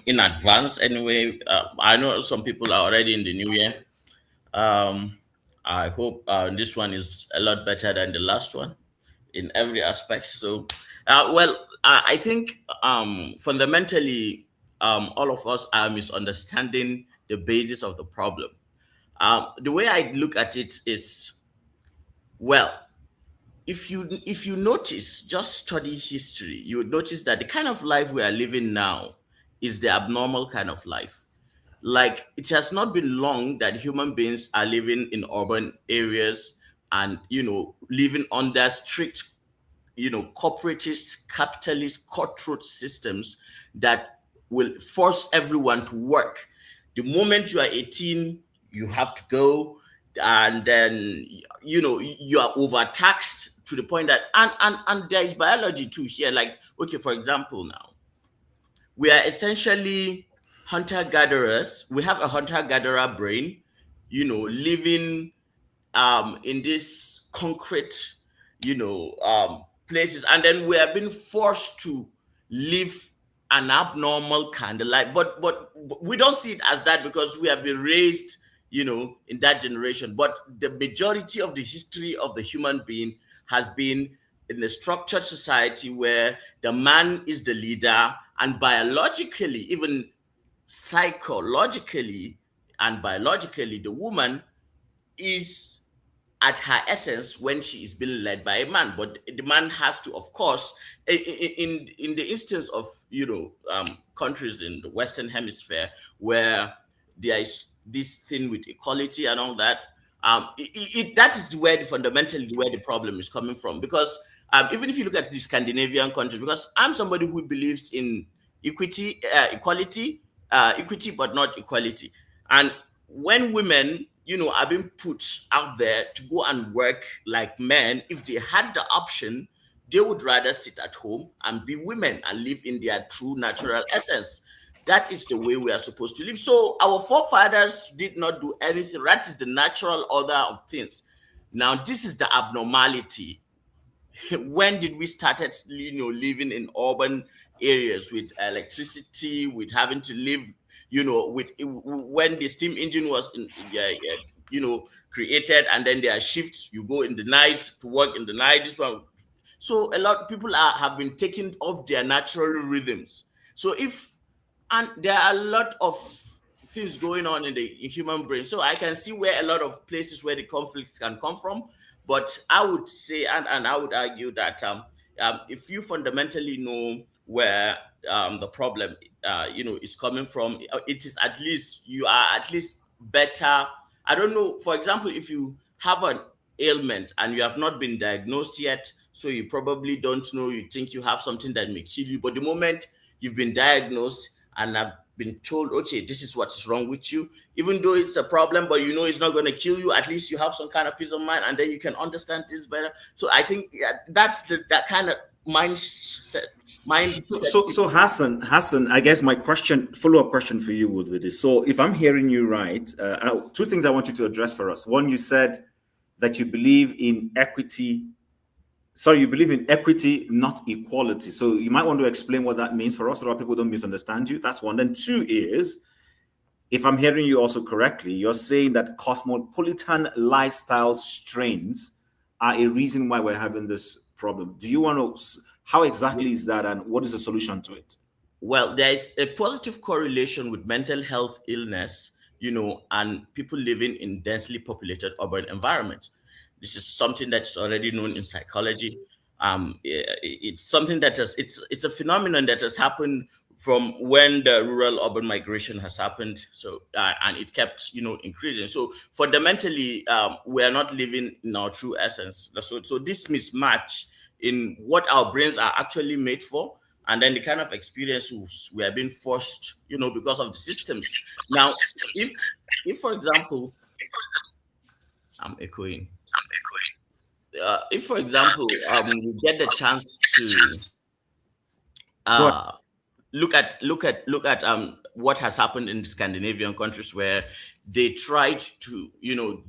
in advance. Anyway, I know some people are already in the new year. I hope this one is a lot better than the last one in every aspect. So, I think fundamentally, all of us are misunderstanding the basis of the problem. The way I look at it is, well, if you notice, just study history, you would notice that the kind of life we are living now is the abnormal kind of life. Like, it has not been long that human beings are living in urban areas and, living under strict, corporatist, capitalist, cutthroat systems that will force everyone to work. The moment you are 18, you have to go, and then, you are overtaxed to the point that, and there is biology too here. Like, okay, for example, now, we are essentially hunter-gatherers. We have a hunter-gatherer brain, living in this concrete, places. And then we have been forced to live an abnormal kind of life. But we don't see it as that because we have been raised, in that generation. But the majority of the history of the human being has been in a structured society where the man is the leader, and biologically, even psychologically and biologically, the woman is at her essence when she is being led by a man. But the man has to, of course, in the instance of countries in the Western Hemisphere where there is this thing with equality and all that, that is where fundamentally where the problem is coming from. Because even if you look at the Scandinavian countries, because I'm somebody who believes in equity, equality, but not equality. And when women, are being put out there to go and work like men, if they had the option, they would rather sit at home and be women and live in their true natural essence. That is the way we are supposed to live. So our forefathers did not do anything. That is the natural order of things. Now, this is the abnormality. When did we started, living in urban areas with electricity, with having to live, with when the steam engine was, created, and then there are shifts. You go in the night to work in the night. This one. So a lot of people have been taken off their natural rhythms. So and there are a lot of things going on in the human brain. So I can see where a lot of places where the conflicts can come from. But I would say, and I would argue that if you fundamentally know where the problem, is coming from, it is at least, you are at least better. I don't know, for example, if you have an ailment and you have not been diagnosed yet, so you probably don't know, you think you have something that may kill you. But the moment you've been diagnosed and have been told, okay, this is what is wrong with you, even though it's a problem, but it's not going to kill you, at least you have some kind of peace of mind, and then you can understand this better. So I think that's that kind of mindset. So Hassan, I guess my follow-up question for you would be this. So if I'm hearing you right, two things I want you to address for us. One, you said that you believe in equity. Sorry, you believe in equity, not equality. So you might want to explain what that means for us so that people don't misunderstand you. That's one. Then two is, if I'm hearing you also correctly, you're saying that cosmopolitan lifestyle strains are a reason why we're having this problem. Do you want to, how exactly is that, and what is the solution to it? Well, there is a positive correlation with mental health illness, and people living in densely populated urban environments. This is something that's already known in psychology. It's something that it's a phenomenon that has happened from when the rural-urban migration has happened. So and it kept, increasing. So fundamentally, we are not living in our true essence. So this mismatch in what our brains are actually made for, and then the kind of experiences we are being forced, because of the systems. Now, if for example, I'm echoing. If for example, we get the chance to look at what has happened in the Scandinavian countries, where they tried to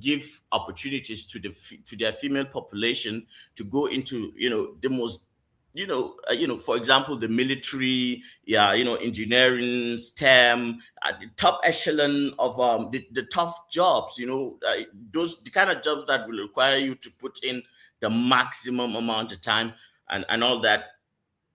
give opportunities to their female population to go into the most for example, the military, engineering, STEM, the top echelon of the tough jobs, those the kind of jobs that will require you to put in the maximum amount of time and all that.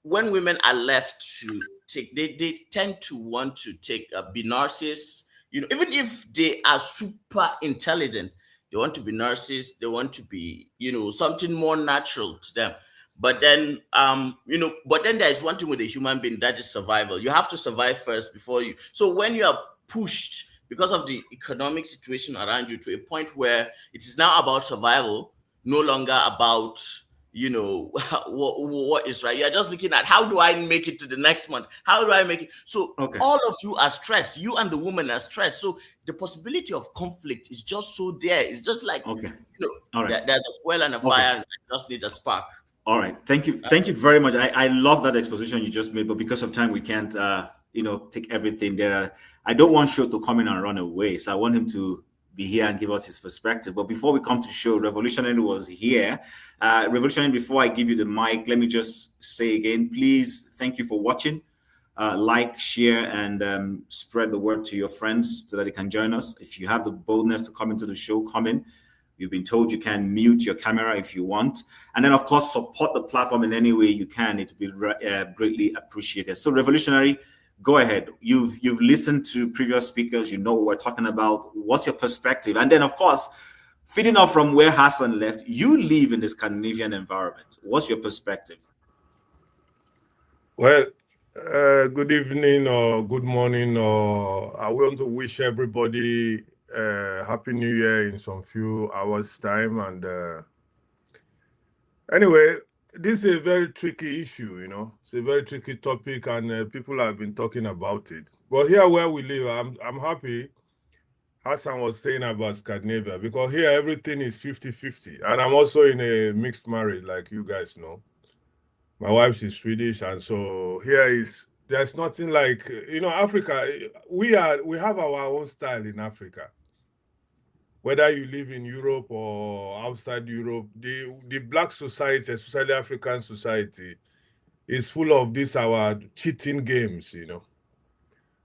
When women are left to take, they tend to want to take be nurses, even if they are super intelligent, they want to be nurses, they want to be, something more natural to them. But then, but then there is one thing with a human being, that is survival. You have to survive first before you. So when you are pushed because of the economic situation around you to a point where it is now about survival, no longer about, what is right. You're just looking at, how do I make it to the next month? How do I make it? So all of you are stressed. You and the woman are stressed. So the possibility of conflict is just so there. It's just like, All right. there's a fuel and a fire, and I just need a spark. All right. Thank you very much. I love that exposition you just made, but because of time, we can't, take everything there. I don't want Show to come in and run away, so I want him to be here and give us his perspective. But before we come to Show, Revolutionary was here. Revolutionary, before I give you the mic, let me just say again, please, thank you for watching. Like, share, and spread the word to your friends so that they can join us. If you have the boldness to come into the show, come in. You've been told you can mute your camera if you want. And then, of course, support the platform in any way you can. It will be greatly appreciated. So, Revolutionary, go ahead. You've listened to previous speakers. You know what we're talking about. What's your perspective? And then, of course, feeding off from where Hassan left, you live in the Scandinavian environment. What's your perspective? Well, good evening or good morning, or I want to wish everybody Happy New Year in some few hours' time. And anyway, this is a very tricky issue, It's a very tricky topic, and people have been talking about it. But here where we live, I'm happy Hassan was saying about Scandinavia, because here everything is 50-50. And I'm also in a mixed marriage, like you guys know. My wife is Swedish, and so there's nothing like, Africa. We have our own style in Africa. Whether you live in Europe or outside Europe, the black society, especially African society, is full of our cheating games,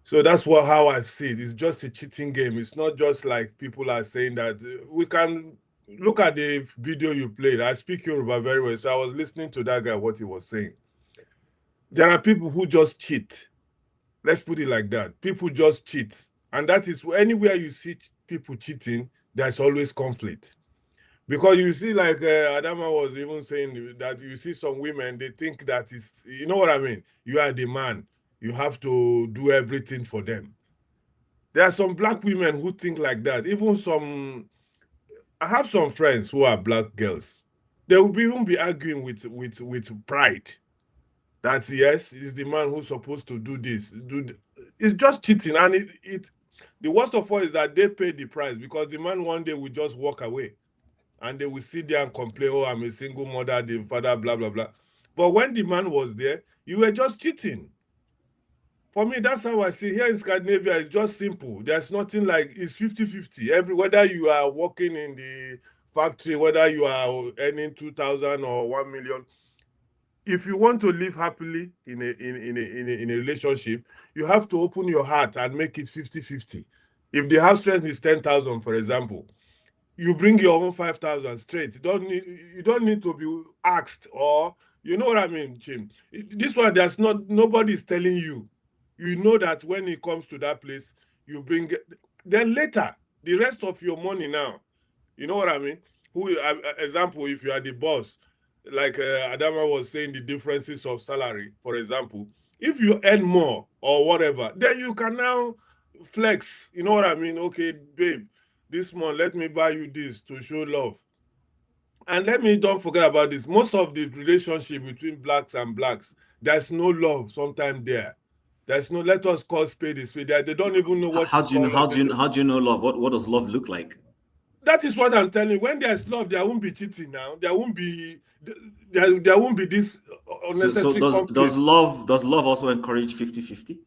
So that's how I see it. It's just a cheating game. It's not just like people are saying that. We can look at the video you played. I speak Yoruba very well, so I was listening to that guy, what he was saying. There are people who just cheat. Let's put it like that. People just cheat. And that is anywhere you see people cheating, there's always conflict. Because you see, like Adama was even saying, that you see some women, they think that is, you know what I mean? You are the man. You have to do everything for them. There are some black women who think like that. I have some friends who are black girls. They will even be arguing with pride. That yes, it's the man who's supposed to do this. It's just cheating. And the worst of all is that they pay the price, because the man one day will just walk away. And they will sit there and complain, oh, I'm a single mother, the father, blah, blah, blah. But when the man was there, you were just cheating. For me, that's how I see. Here in Scandinavia, it's just simple. There's nothing like, it's 50-50. Whether you are working in the factory, whether you are earning 2,000 or 1 million, if you want to live happily in a relationship, you have to open your heart and make it 50-50. If the house rent is 10,000, for example, you bring your own 5,000 straight. You don't need to be asked, or you know what I mean, Jim. This one, nobody's telling you. You know that when it comes to that place, you bring it. Then later, the rest of your money now, you know what I mean? Example, if you are the boss, like Adama was saying, the differences of salary, for example, If you earn more or whatever, then you can now flex. You know what I mean? Okay, babe, this month, let me buy you this to show love. And don't forget about this. Most of the relationship between blacks and blacks, there's no love sometimes there. There's no, let us call spade a spade. They don't even know what How is do you know? called love. How do you know love? What does love look like? That is what I'm telling you. When there's love, there won't be cheating now. There won't be this unnecessary conflict. Does love also encourage 50-50?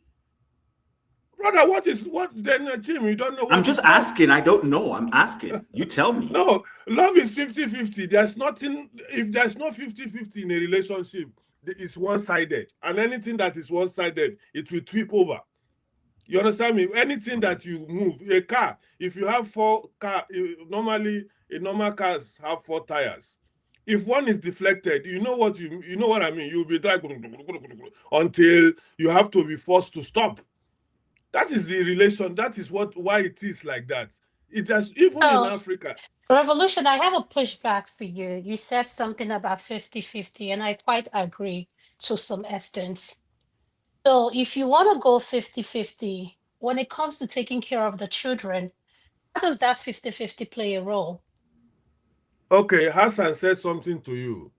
Brother, what then, Jim? You don't know what I'm just asking. I don't know. I'm asking. You tell me. No, love is 50-50. There's nothing, if there's no 50-50 in a relationship, it's one-sided. And anything that is one-sided, it will trip over. You understand me? Anything that you move, a car, if you have normally a normal cars have 4 tires. If one is deflected, you know what I mean. You'll be driving until you have to be forced to stop. That is the relation. That is why it is like that. It has even in Africa. Revolution, I have a pushback for you. You said something about 50-50, and I quite agree to some extent. So if you want to go 50-50, when it comes to taking care of the children, how does that 50-50 play a role? Okay, Hassan said something to you.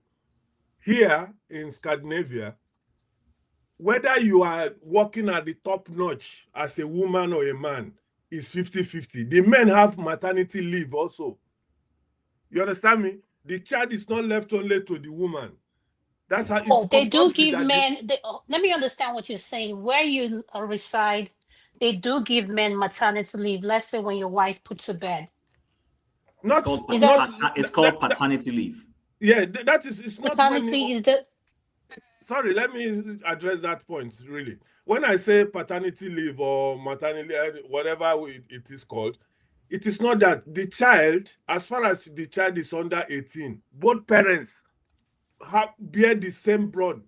Here in Scandinavia, whether you are working at the top notch as a woman or a man, is 50-50. The men have maternity leave also. You understand me? The child is not left only to the woman. That's how it's they do give men. Let me understand what you're saying. Where you reside, they do give men maternity leave. Let's say when your wife puts to bed. It's called paternity leave. Yeah, that is. It's not paternity. Sorry, let me address that point. Really, when I say paternity leave or maternity, whatever it is called, it is not that the child, as far as the child is under 18, both parents bear the same blood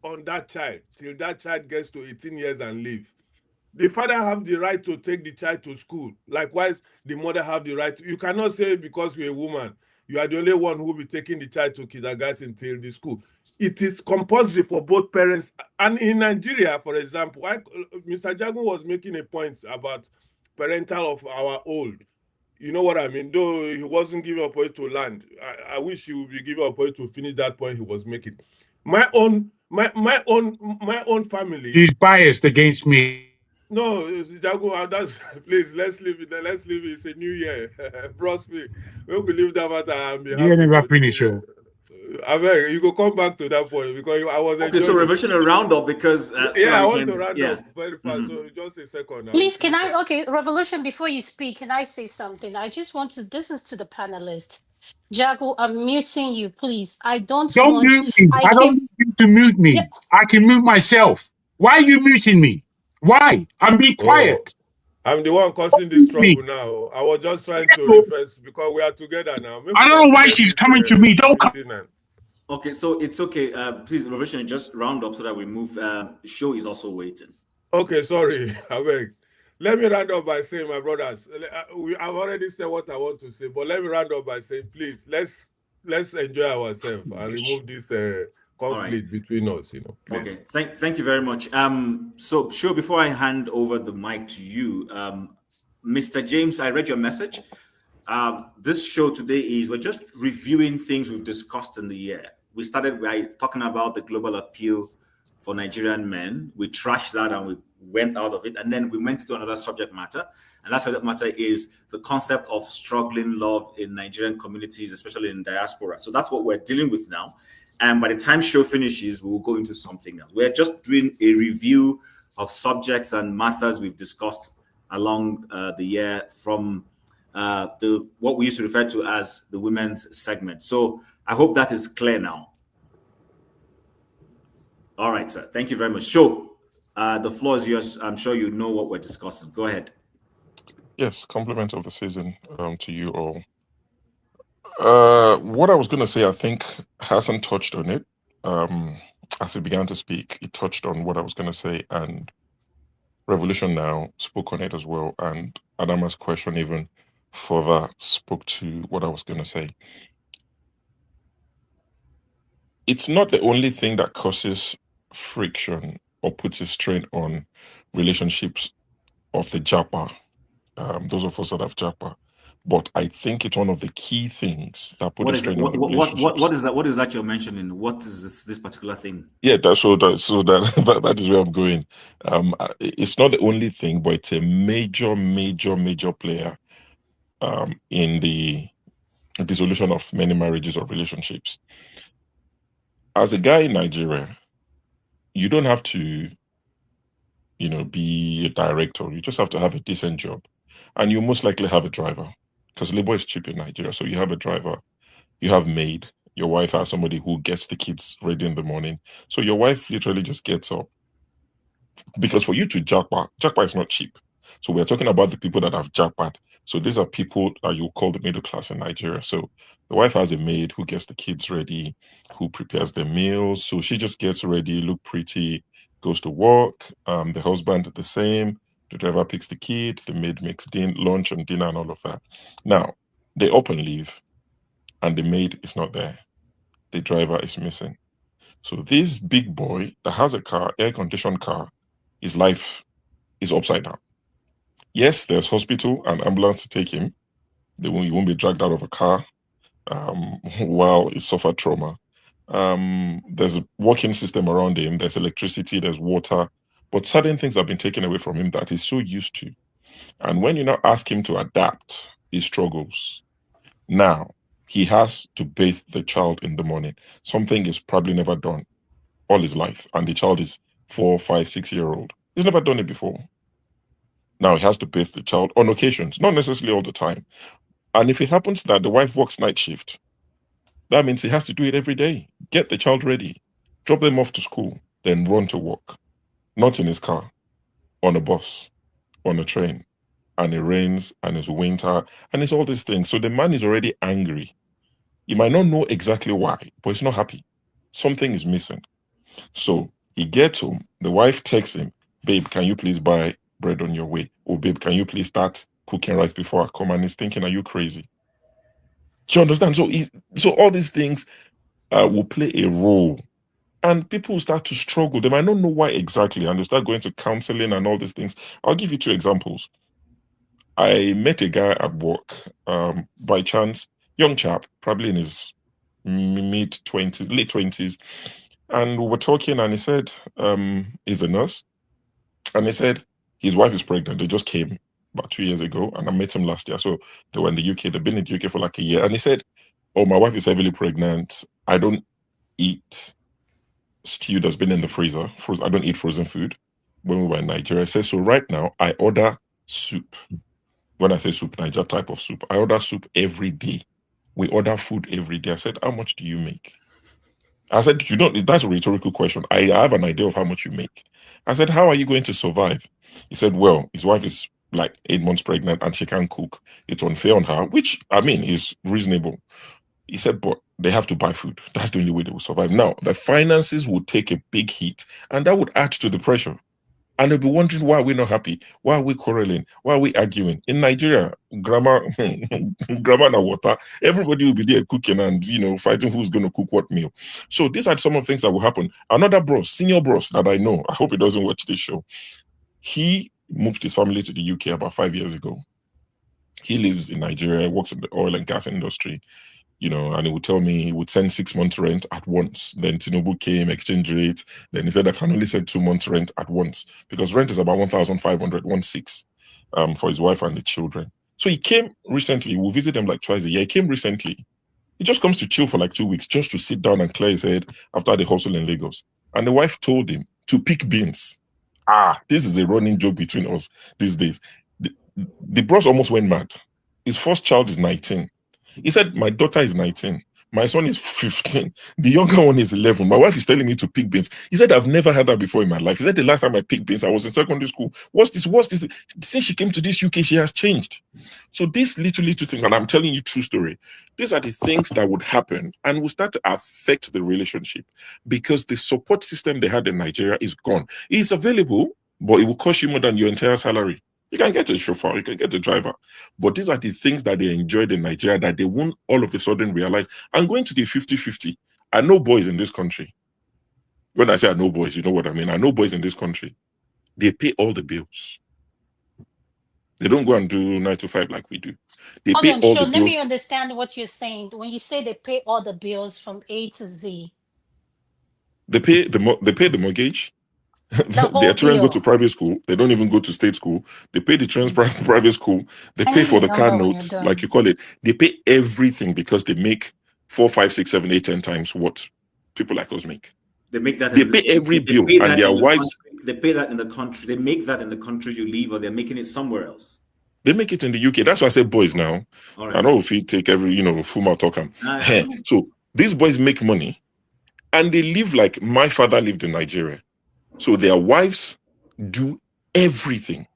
on that child till that child gets to 18 years and leave. The father have the right to take the child to school. Likewise, the mother have the right. You cannot say because you're a woman, you are the only one who will be taking the child to kindergarten till the school. It is compulsory for both parents. And in Nigeria, for example, Mr. Jagun was making a point about parental of our old. You know what I mean? Though he wasn't giving a point to land, I wish he would be giving a point to finish that point he was making. My own family. He's biased against me. No, Jago, please, let's leave it. Let's leave it. It's a new year. Trust me. We will leave that matter and be happy. You never finish. I mean, you go come back to that point because I was. Okay, so revolutionary roundup because I want to round up very fast. So just a second now. Please, can I? Okay, Revolution. Before you speak, can I say something? I just want to. This is to the panelists. Jago, I'm muting you, please. Don't mute me. I don't need you to mute me. I can mute myself. Why are you muting me? Why? I'm being quiet. I'm the one causing this trouble now. I was just trying to reference because we are together now. Maybe I don't know why she's coming to me. Don't come. Okay, so it's okay. Please, Revolution, just round up so that we move. Show is also waiting. Okay, sorry. I beg. Let me round up by saying, my brothers, I've already said what I want to say, but let me round up by saying, please, let's enjoy ourselves and remove this conflict between us, please. Okay, thank you very much. So sure, before I hand over the mic to you, Mr. James, I read your message. This show today we're just reviewing things we've discussed in the year. We started by talking about the global appeal for Nigerian men. We trashed that and we went out of it, and then we went into another subject matter, and that subject matter is the concept of struggling love in Nigerian communities, especially in diaspora. So that's what we're dealing with now, and by the time show finishes, we will go into something else. We're just doing a review of subjects and matters we've discussed along the year from what we used to refer to as the women's segment. So I hope that is clear now. All right, sir. Thank you very much. So the floor is yours. I'm sure you know what we're discussing. Go ahead. Yes, compliment of the season to you all. What I was going to say, I think Hassan touched on it. As he began to speak, he touched on what I was going to say, and Revolution Now spoke on it as well, and Adama's question even further spoke to what I was going to say. It's not the only thing that causes friction or puts a strain on relationships of the Japa, those of us that have Japa. But I think it's one of the key things that put a strain on the relationships. What is that? What is that you're mentioning? What is this particular thing? Yeah, that is where I'm going. It's not the only thing, but it's a major player in the dissolution of many marriages or relationships. As a guy in Nigeria, you don't have to, be a director. You just have to have a decent job, and you most likely have a driver because labor is cheap in Nigeria. So you have a driver, you have maid. Your wife has somebody who gets the kids ready in the morning. So your wife literally just gets up. Because for you to jackpot is not cheap. So we're talking about the people that have jackpot. So these are people that you call the middle class in Nigeria. So the wife has a maid who gets the kids ready, who prepares the meals. So she just gets ready, look pretty, goes to work. The husband the same. The driver picks the kid. The maid makes lunch and dinner and all of that. Now, they up and leave, and the maid is not there. The driver is missing. So this big boy that has a car, air-conditioned car, his life is upside down. Yes, there's hospital and ambulance to take him. He won't be dragged out of a car while he suffered trauma. There's a working system around him. There's electricity, there's water. But certain things have been taken away from him that he's so used to. And when you now ask him to adapt, he struggles. Now, he has to bathe the child in the morning. Something he's probably never done all his life. And the child is 4, 5, 6-year-old. He's never done it before. Now he has to bathe the child on occasions, not necessarily all the time. And if it happens that the wife works night shift, that means he has to do it every day. Get the child ready, drop them off to school, then run to work. Not in his car, on a bus, on a train. And it rains, and it's winter, and it's all these things. So the man is already angry. He might not know exactly why, but he's not happy. Something is missing. So he gets home, the wife texts him, babe, can you please buy bread on your way? Or babe, can you please start cooking rice before I come? And he's thinking, are you crazy? Do you understand? So all these things will play a role. And people will start to struggle. They might not know why exactly, and they start going to counseling and all these things. I'll give you 2 examples. I met a guy at work, by chance, young chap, probably in his mid-20s, late 20s. And we were talking, and he said he's a nurse. And he said his wife is pregnant. They just came about 2 years ago, and I met him last year. So they were in the UK. They've been in the UK for like a year. And he said, oh, my wife is heavily pregnant. I don't eat stew that's been in the freezer. I don't eat frozen food. When we were in Nigeria, I said, so right now I order soup. When I say soup, Niger type of soup, I order soup every day. We order food every day. I said, how much do you make? I said, that's a rhetorical question. I have an idea of how much you make. I said, how are you going to survive? He said, well, his wife is like 8 months pregnant and she can't cook. It's unfair on her, which, I mean, is reasonable. He said, but they have to buy food. That's the only way they will survive. Now, the finances would take a big hit, and that would add to the pressure. And they'll be wondering, why are we not happy? Why are we quarreling? Why are we arguing? In Nigeria, grammar and water, everybody will be there cooking and, fighting who's going to cook what meal. So these are some of the things that will happen. Another bros, senior bros that I know, I hope he doesn't watch this show. He moved his family to the UK about 5 years ago. He lives in Nigeria, works in the oil and gas industry. And he would tell me he would send 6 months rent at once. Then Tinubu came, exchange rate. Then he said, I can only send 2 months rent at once because rent is about 1,500, 1,600 for his wife and the children. So he came recently. We'll visit them like twice a year. He came recently. He just comes to chill for like 2 weeks just to sit down and clear his head after the hustle in Lagos. And the wife told him to pick beans. This is a running joke between us these days. The bros almost went mad. His first child is 19. He said, my daughter is 19. My son is 15. The younger one is 11. My wife is telling me to pick beans. He said, I've never had that before in my life. He said, the last time I picked beans, I was in secondary school. What's this? Since she came to this UK, she has changed. So these little things, and I'm telling you true story, these are the things that would happen and will start to affect the relationship because the support system they had in Nigeria is gone. It's available, but it will cost you more than your entire salary. You can get a chauffeur, you can get a driver. But these are the things that they enjoyed in Nigeria that they won't all of a sudden realize. I'm going to the 50-50. I know boys in this country. When I say I know boys, you know what I mean. I know boys in this country. They pay all the bills. They don't go and do 9 to 5 like we do. They Hold pay on, all sure. the Let bills. me understand what you're saying. When you say they pay all the bills from A to Z, They pay the mortgage. the Their whole children go to bill. private school. They don't even go to state school. They pay the children's private school. They I pay need for a the car number when you're notes, like done. you call it. They pay everything because they make 4, 5, 6, 7, 8, 10 times what people like us make. They make that. They pay every bill, pay and that their in the wives. country. They pay that in the country. They make that in the country you live, or they're making it somewhere else. They make it in the UK. That's why I say boys now. All right. I know if you take every, full talk. I So these boys make money and they live like my father lived in Nigeria. So their wives do everything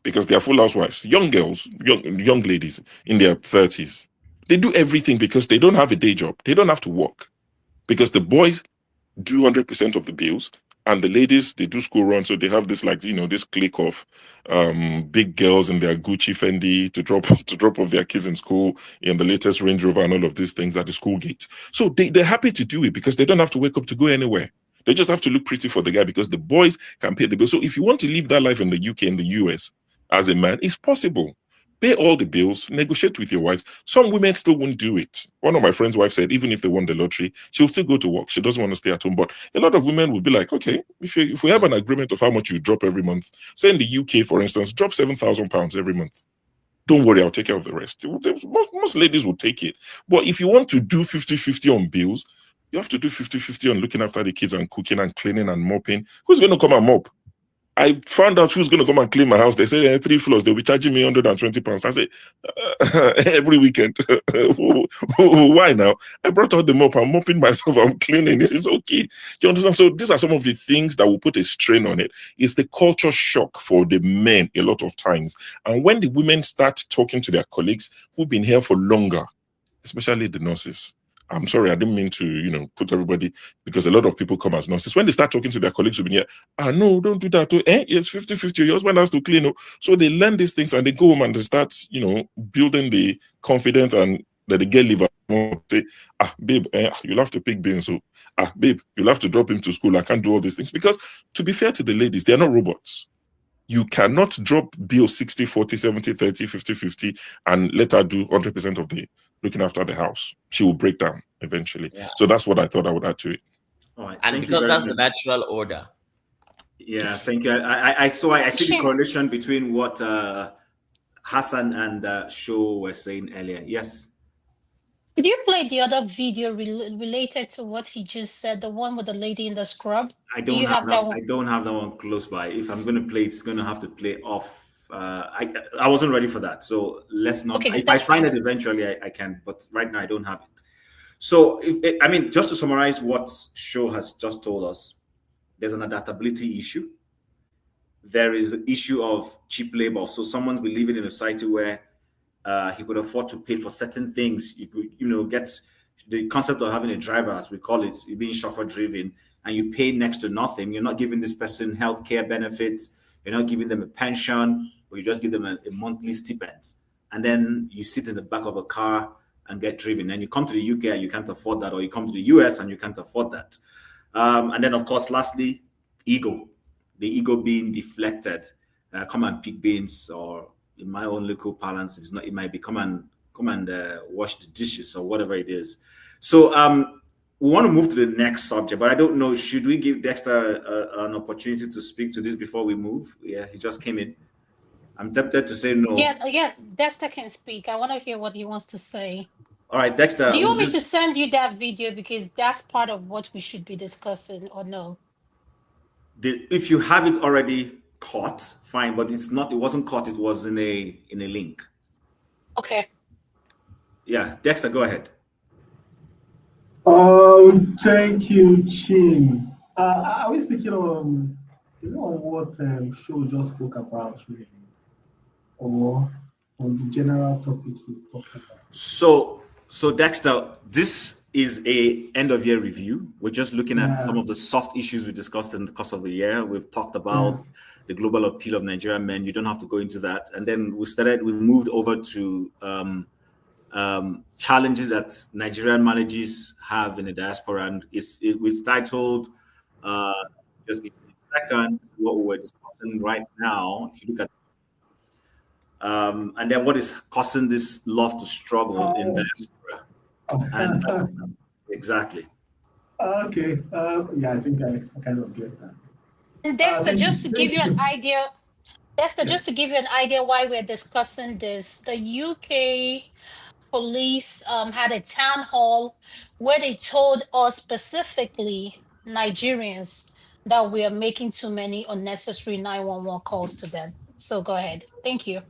because they are full housewives, young girls, young ladies in their 30s. They do everything because they don't have a day job. They don't have to work because the boys do 100% of the bills. And the ladies, they do school run, so they have this this clique of big girls in their Gucci Fendi to drop off their kids in school in the latest Range Rover and all of these things at the school gate. So they're happy to do it because they don't have to wake up to go anywhere. They just have to look pretty for the guy because the boys can pay the bill. So if you want to live that life in the UK and the US as a man, it's possible. Pay all the bills, negotiate with your wives. Some women still won't do it. One of my friend's wife said, even if they won the lottery, she'll still go to work. She doesn't want to stay at home. But a lot of women will be like, okay, if we have an agreement of how much you drop every month, say in the UK, for instance, drop £7,000 every month. Don't worry, I'll take care of the rest. Most ladies will take it. But if you want to do 50-50 on bills, you have to do 50-50 on looking after the kids and cooking and cleaning and mopping. Who's going to come and mop? I found out who's going to come and clean my house. They said 3 floors. They'll be charging me £120. I said, every weekend. Why now? I brought out the mop. I'm mopping myself. I'm cleaning. This is okay. You understand? So these are some of the things that will put a strain on it. It's the culture shock for the men a lot of times. And when the women start talking to their colleagues who've been here for longer, especially the nurses, I'm sorry, I didn't mean to, put everybody, because a lot of people come as nurses. When they start talking to their colleagues who've been here, no, don't do that. It's 50-50. Your husband has to clean. So they learn these things and they go home and they start, building the confidence and that they get liver. Say, babe, you'll have to pick beans. So, babe, you'll have to drop him to school. I can't do all these things. Because to be fair to the ladies, they're not robots. You cannot drop bill 60, 40, 70, 30, 50, 50 and let her do 100% of the looking after the house. She will break down eventually. Yeah. So that's what I thought I would add to it. All right. And because that's the natural order. Yeah, yes. Thank you. I see the correlation between what Hassan and Sho were saying earlier. Yes. Did you play the other video related to what he just said, the one with the lady in the scrub? I don't have that one. I don't have that one close by. If I'm going to play, it's going to have to play off. I wasn't ready for that, so let's not. Okay, if I find it eventually, I can. But right now, I don't have it. So, just to summarize what Sho has just told us, there's an adaptability issue. There is an issue of cheap labor. So, someone's been living in a society where he could afford to pay for certain things. You could, get the concept of having a driver, as we call it, you're being chauffeur driven, and you pay next to nothing. You're not giving this person healthcare benefits. You're not giving them a pension, but you just give them a monthly stipend. And then you sit in the back of a car and get driven. And you come to the UK and you can't afford that, or you come to the US and you can't afford that. And then, of course, lastly, ego. The ego being deflected. Come and pick beans, or in my own local parlance, if it's not, it might be come and wash the dishes or whatever it is. So we want to move to the next subject, but I don't know, should we give Dexter an opportunity to speak to this before we move? Yeah, he just came in. I'm tempted to say no. Yeah, Dexter can speak. I want to hear what he wants to say. All right, Dexter. Do you want me to send you that video, because that's part of what we should be discussing, or no? If you have it already caught, fine, but it's not. It wasn't caught. It was in a link. Okay. Yeah, Dexter, go ahead. Thank you, Chin. Are we speaking on? Is it on what Sho just spoke about, really, or on the general topic he's talking about? So Dexter, this is a end of year review. We're just looking at some of the soft issues we discussed in the course of the year. We've talked about the global appeal of Nigerian men. You don't have to go into that. And then we've moved over to challenges that Nigerian marriages have in the diaspora. And it's titled Just give me a second. This is what we're discussing right now. If you look at and then what is causing this love to struggle in diaspora? And exactly. Okay. Yeah, I think I kind of get that. And Dexter, just to give you an idea, just to give you an idea why we're discussing this, the UK police had a town hall where they told us specifically, Nigerians, that we are making too many unnecessary 911 calls to them. So go ahead. Thank you.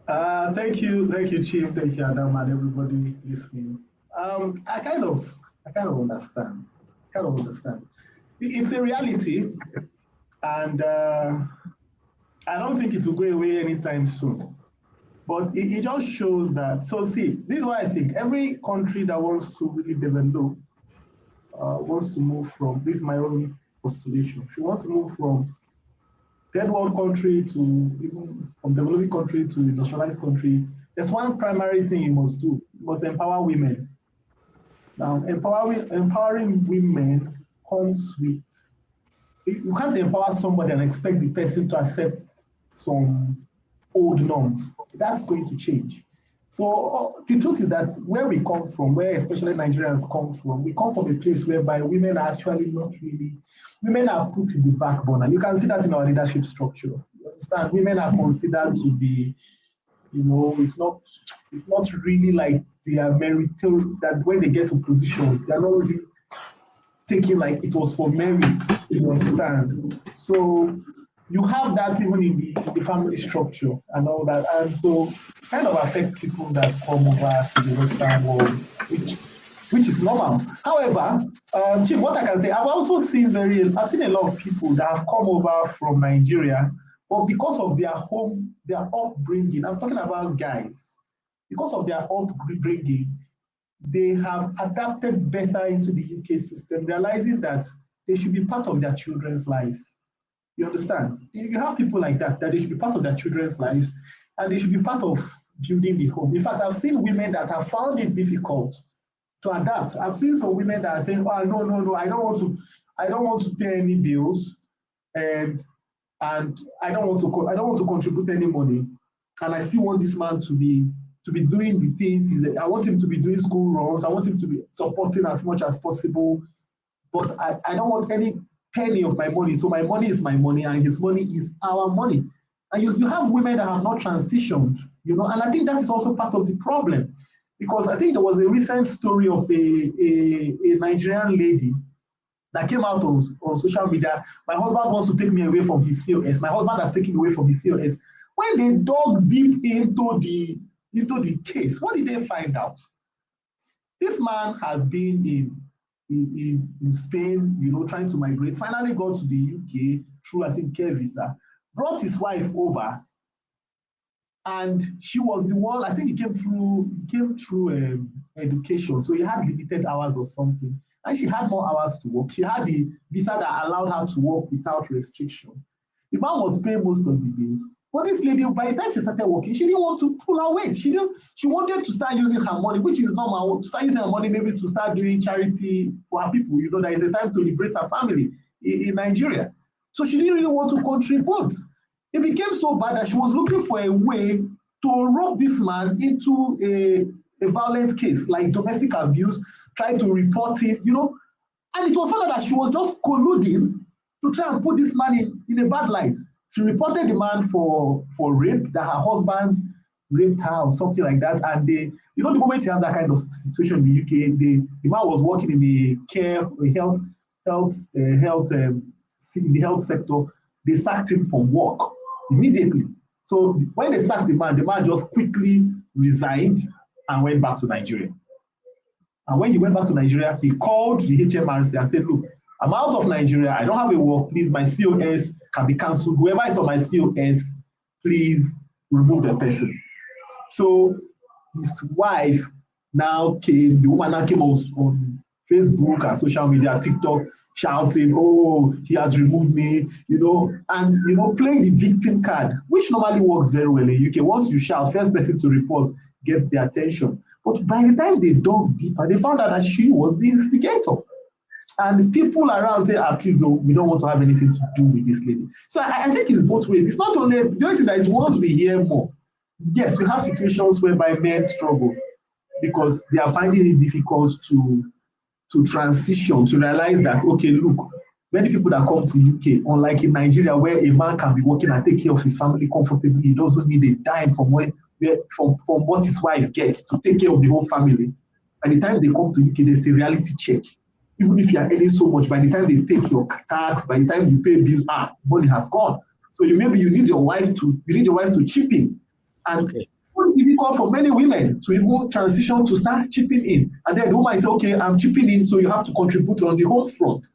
Thank you, Chief. Thank you, Adam, and everybody listening. I kind of understand. It's a reality, and I don't think it will go away anytime soon. But it just shows that. So see, this is why I think every country that wants to really develop wants to move from, this is my own postulation, if you want to move from third world country to even from developing country to industrialized country, there's one primary thing you must do. You must empower women. Now, empowering women comes with, you can't empower somebody and expect the person to accept some old norms. That's going to change. So the truth is that where we come from, where especially Nigerians come from, we come from a place whereby women are actually not really, women are put in the back burner. You can see that in our leadership structure. You understand? Women are considered to be, you know, it's not really like they are meritorious, that when they get to positions, they're not really taking like it was for merit, you understand? So you have that even in the family structure and all that. And so it kind of affects people that come over to the Western world, which is normal. However, Chief, what I can say, I've seen a lot of people that have come over from Nigeria, but because of their upbringing, I'm talking about guys, because of their upbringing, they have adapted better into the UK system, realizing that they should be part of their children's lives. You understand? You have people like that they should be part of their children's lives, and they should be part of building the home. In fact, I've seen women that have found it difficult to adapt. I've seen some women that are saying, "Oh, no, I don't want to pay any bills, and I don't want to contribute any money, and I still want this man to be doing the things. I want him to be doing school runs. I want him to be supporting as much as possible, but I don't want any penny of my money. So my money is my money, and his money is our money." And you have women that have not transitioned, you know, and I think that is also part of the problem, because I think there was a recent story of a Nigerian lady that came out on social media. "My husband wants to take me away from his COS. My husband has taken me away from his COS." When they dug deep into the case, what did they find out? This man has been in Spain, you know, trying to migrate, finally got to the UK through, I think, care visa, brought his wife over, and she was the one, I think he came through education, so he had limited hours or something, and she had more hours to work. She had the visa that allowed her to work without restriction. The man was paying most of the bills. But this lady, by the time she started working, she didn't want to pull her weight. She wanted to start using her money, which is normal, to start using her money maybe to start doing charity for her people. You know, there is a time to liberate her family in Nigeria. So she didn't really want to contribute. It became so bad that she was looking for a way to rope this man into a violent case, like domestic abuse, try to report him, you know. And it was found that she was just colluding to try and put this man in a bad light. She reported the man for rape, that her husband raped her or something like that. And the moment you have that kind of situation in the UK, the man was working in the in the health sector. They sacked him from work immediately. So when they sacked the man just quickly resigned and went back to Nigeria. And when he went back to Nigeria, he called the HMRC and said, "Look, I'm out of Nigeria. I don't have a work. Please, my COS can be cancelled. Whoever is on my COS, please remove the person." So his wife now came, the woman now came on Facebook and social media, TikTok, shouting, "Oh, he has removed me," you know, and, you know, playing the victim card, which normally works very well in UK. Once you shout, first person to report gets the attention. But by the time they dug deeper, they found out that she was the instigator. And people around say, please, we don't want to have anything to do with this lady. So I think it's both ways. It's not only, the only thing that is once we hear more. Yes, we have situations whereby men struggle because they are finding it difficult to transition, to realize that, okay, look, many people that come to UK, unlike in Nigeria, where a man can be working and take care of his family comfortably, he doesn't need a dime from what his wife gets to take care of the whole family. By the time they come to UK, there's a reality check. Even if you are earning so much, by the time they take your tax, by the time you pay bills, money has gone. So you need your wife to chip in. And it's difficult for many women to even transition to start chipping in. And then the woman say, okay, I'm chipping in, so you have to contribute on the home front.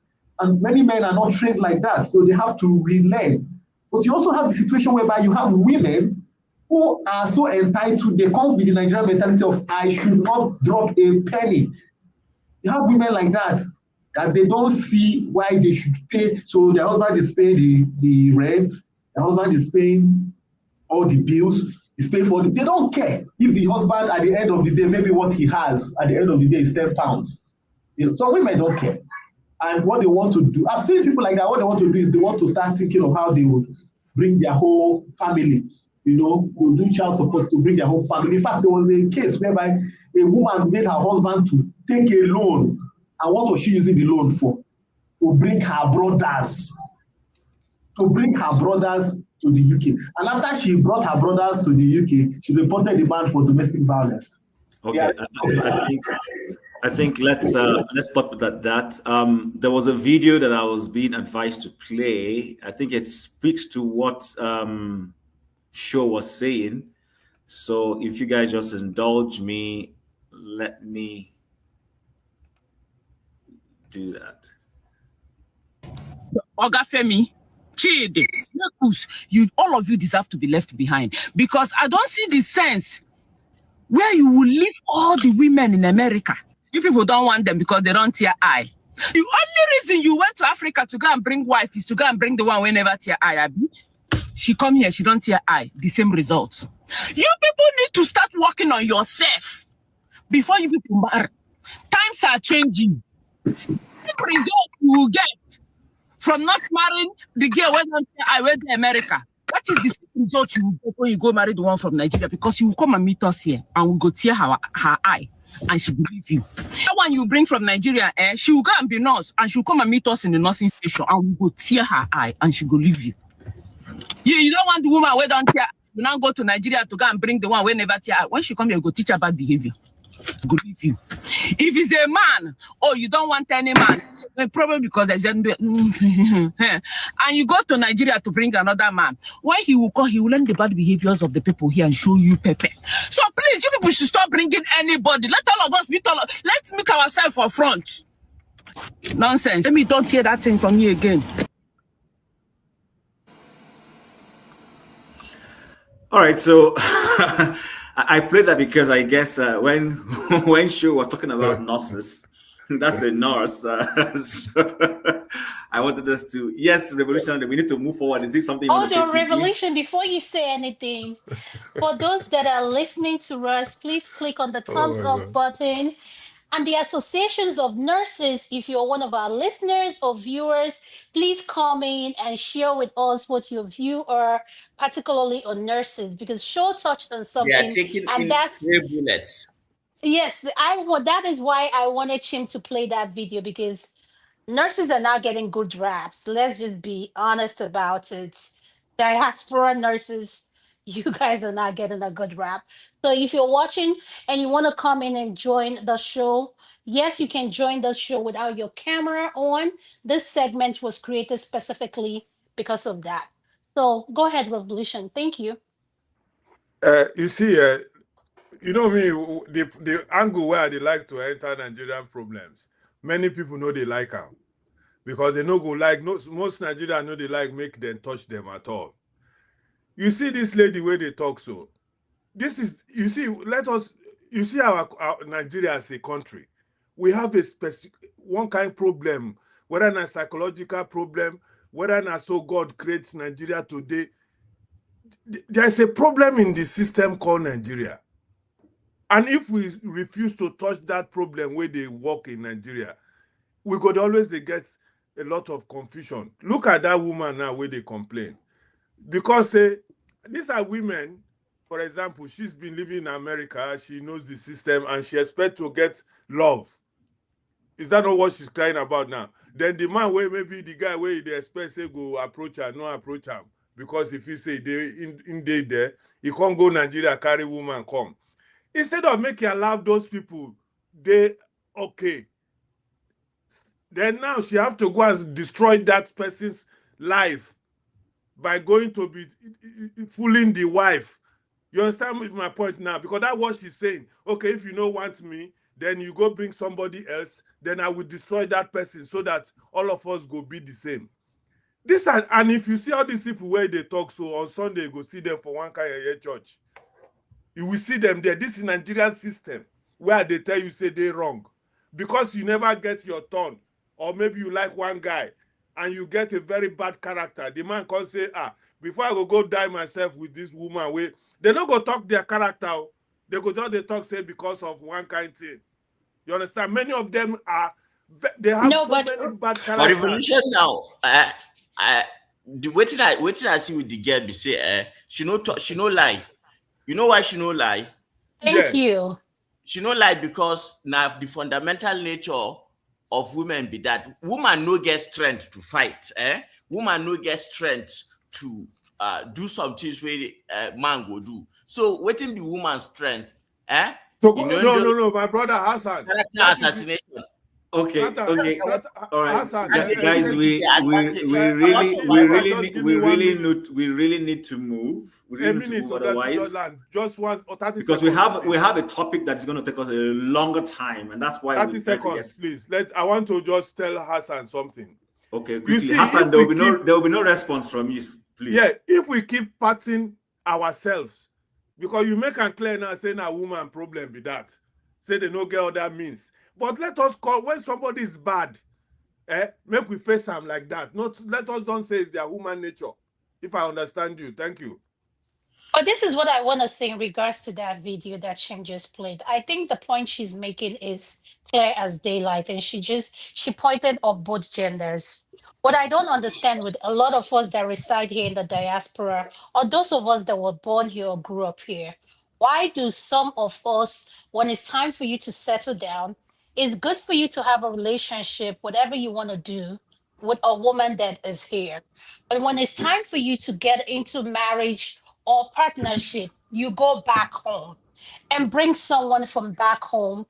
And many men are not trained like that, so they have to relearn. But you also have the situation whereby you have women who are so entitled, they come with the Nigerian mentality of, I should not drop a penny. You have women like that they don't see why they should pay. So their husband is paying the rent, their husband is paying all the bills, he's paying for it. They don't care if the husband at the end of the day, maybe what he has at the end of the day is £10. So women don't care. And what they want to do, I've seen people like that, what they want to do is they want to start thinking of how they would bring their whole family, will do child support to bring their whole family. In fact, there was a case whereby a woman made her husband to take a loan. And what was she using the loan for? To bring her brothers to the UK. And after she brought her brothers to the UK, she reported the man for domestic violence. Okay, yeah. I think let's stop at that. There was a video that I was being advised to play. I think it speaks to what Show was saying. So if you guys just indulge me, let me do that. Ogafemi, Chidi, all of you deserve to be left behind because I don't see the sense where you will leave all the women in America. You people don't want them because they don't tear eye. The only reason you went to Africa to go and bring wife is to go and bring the one who never tear eye. She come here, she don't tear eye. The same results. You people need to start working on yourself before you people marry. Times are changing. The result you will get from not marrying the girl when I went to America. What is the result you will get when you go marry the one from Nigeria? Because you will come and meet us here and we go tear her eye and she will leave you. That one you bring from Nigeria, she will go and be nurse and she will come and meet us in the nursing station and we go tear her eye and she will leave you. You don't want the woman who don't tear. You now go to Nigeria to go and bring the one who never tear. When she come here, you go teach her bad behavior. Go leave you. If it's a man, you don't want any man, probably because there's and you go to Nigeria to bring another man. When he will come, he will learn the bad behaviors of the people here and show you pepper. So please, you people should stop bringing anybody. Let all of us meet let's meet ourselves for front. Nonsense. Let me don't hear that thing from you again. All right, so I played that because I guess when Show was talking about nurses, that's a nurse. So I wanted us to, revolution. We need to move forward. Is it something? Revolution! Before you say anything, for those that are listening to us, please click on the thumbs up button. And the associations of nurses, if you're one of our listeners or viewers, please comment and share with us what your view are, particularly on nurses, because Show touched on something. They are taking and in that's stray bullets. Yes, that is why I wanted him to play that video, because nurses are not getting good raps. Let's just be honest about it. Diaspora nurses, you guys are not getting a good rap. So if you're watching and you want to come in and join the show, yes, you can join the show without your camera on. This segment was created specifically because of that. So go ahead, Revolution. Thank you. You see, you know me, the angle where they like to enter Nigerian problems, many people know they like them. Because they know go like, most Nigerians know they like make them touch them at all. You see this lady where they talk so. This is, you see, you see our Nigeria as a country. We have a specific, one kind of problem, whether it's a psychological problem, whether it's so God creates Nigeria today. There's a problem in the system called Nigeria. And if we refuse to touch that problem where they work in Nigeria, we could always they get a lot of confusion. Look at that woman now where they complain. Because these are women, for example, she's been living in America, she knows the system, and she expects to get love. Is that not what she's crying about now? Then the man where maybe the guy where they expect say go approach her, no approach him. Because if he say they in day there, he can't go Nigeria, carry woman, come. Instead of making allow those people, they okay. Then now she have to go and destroy that person's life by going to be fooling the wife. You understand my point now? Because that's what she's saying. Okay, if you don't want me, then you go bring somebody else, then I will destroy that person so that all of us go be the same. This and if you see all these people where they talk, so on Sunday you go see them for one kind of church. You will see them there. This is Nigerian system where they tell you say they're wrong. Because you never get your turn, or maybe you like one guy and you get a very bad character. The man can say, before I go die myself with this woman, they don't go talk their character. They go just they talk say because of one kind thing. You understand? Many of them they have many bad characters. But revolution now, the waiting I see with the girl be say, she no lie. You know why she no lie? Thank you. She no lie because now the fundamental nature of women be that woman no get strength to fight. Woman no get strength to do some things where man go do. So waiting the woman's strength, So no, my brother Hassan. Character assassination. Okay. All right, Hassan, guys. We really need to move. We really need to move, otherwise, just 1 or 30 because seconds. we have a topic that's going to take us a longer time, and that's why 30 seconds, please. I want to just tell Hassan something. Okay, quickly, Hassan. There will be no response from you, please. Yeah, if we keep patting ourselves, because you make and clear now saying a woman problem be that, say they no get all that means. But let us call when somebody is bad, make we face them like that. Not let us don't say it's their human nature. If I understand you, thank you. But this is what I want to say in regards to that video that Shem just played. I think the point she's making is clear as daylight, and she pointed up both genders. What I don't understand with a lot of us that reside here in the diaspora, or those of us that were born here or grew up here, why do some of us, when it's time for you to settle down, it's good for you to have a relationship, whatever you want to do, with a woman that is here. But when it's time for you to get into marriage or partnership, you go back home and bring someone from back home,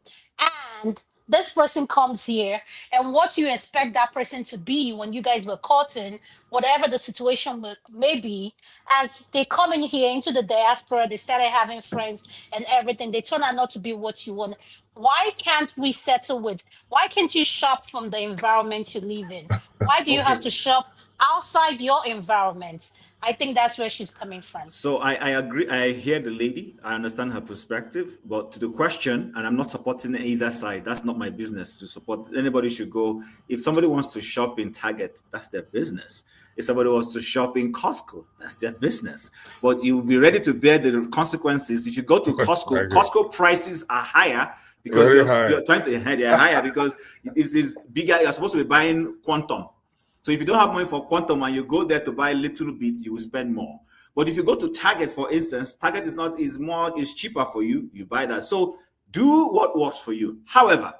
and this person comes here, and what you expect that person to be when you guys were courting, whatever the situation may be, as they come in here into the diaspora, they started having friends and everything, they turn out not to be what you want. Why can't we settle with, why can't you shop from the environment you live in? Why do you have to shop outside your environment? I think that's where she's coming from. So I agree. I hear the lady. I understand her perspective. But to the question, and I'm not supporting either side. That's not my business to support. Anybody should go. If somebody wants to shop in Target, that's their business. If somebody wants to shop in Costco, that's their business. But you'll be ready to bear the consequences. If you go to Costco, Costco prices are higher because you're trying to they're higher because it is bigger. You're supposed to be buying quantum. So if you don't have money for quantum and you go there to buy little bits, you will spend more. But if you go to Target, for instance, Target is cheaper for you. You buy that. So do what works for you. However,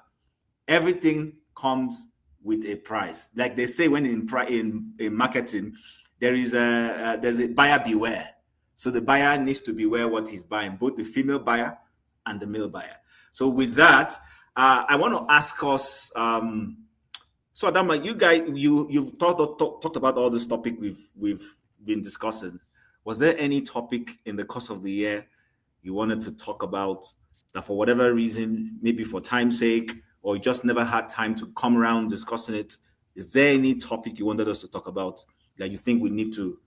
everything comes with a price. Like they say when in marketing, there's a buyer beware. So the buyer needs to beware what he's buying, both the female buyer and the male buyer. So with that, I want to ask us. So Adama, you guys, you've talked about all this topic we've been discussing. Was there any topic in the course of the year you wanted to talk about that for whatever reason, maybe for time's sake, or you just never had time to come around discussing it? Is there any topic you wanted us to talk about that you think we need to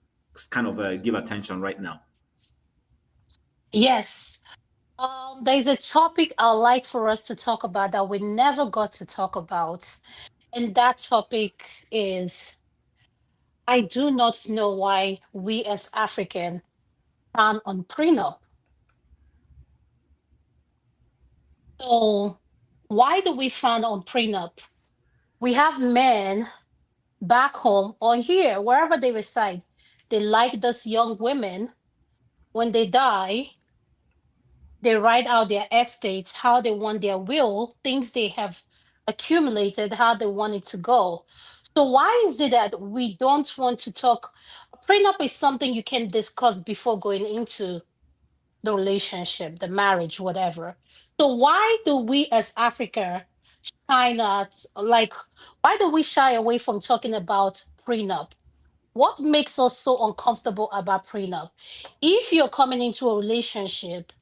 kind of give attention right now? Yes. There's a topic I'd like for us to talk about that we never got to talk about. And that topic is, I do not know why we as African frown on prenup. So why do we frown on prenup? We have men back home or here, wherever they reside. They like those young women. When they die, they write out their estates, how they want their will, things they have accumulated, how they want it to go. So why is it that we don't want to talk? A prenup is something you can discuss before going into the relationship, the marriage, whatever. So why do we as Africa why do we shy away from talking about prenup? What makes us so uncomfortable about prenup? If you're coming into a relationship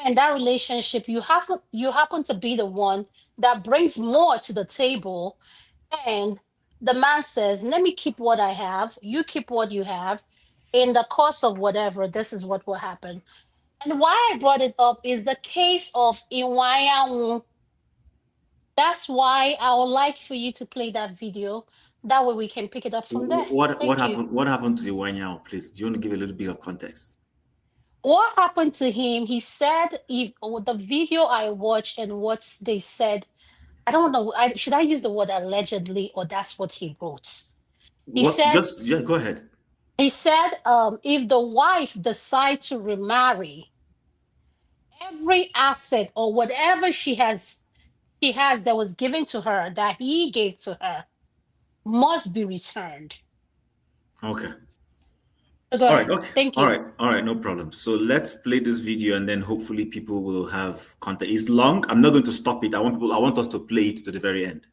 and that relationship you happen to be the one that brings more to the table, and the man says, let me keep what I have, you keep what you have, in the course of whatever, this is what will happen. And why I brought it up is the case of Iwayawu. That's why I would like for you to play that video. That way we can pick it up from there. What Thank you. happened? What happened to Iwanyao, please? Do you want to give a little bit of context? What happened to him? He said, the video I watched and what they said, I don't know. Should I use the word allegedly, or that's what he wrote? He said, go ahead. He said, if the wife decides to remarry, every asset or whatever she has that was given to her, that he gave to her, must be returned. Okay. So all right. Okay. Thank you. All right. No problem. So let's play this video, and then hopefully people will have context. It's long. I'm not going to stop it. I want us to play it to the very end.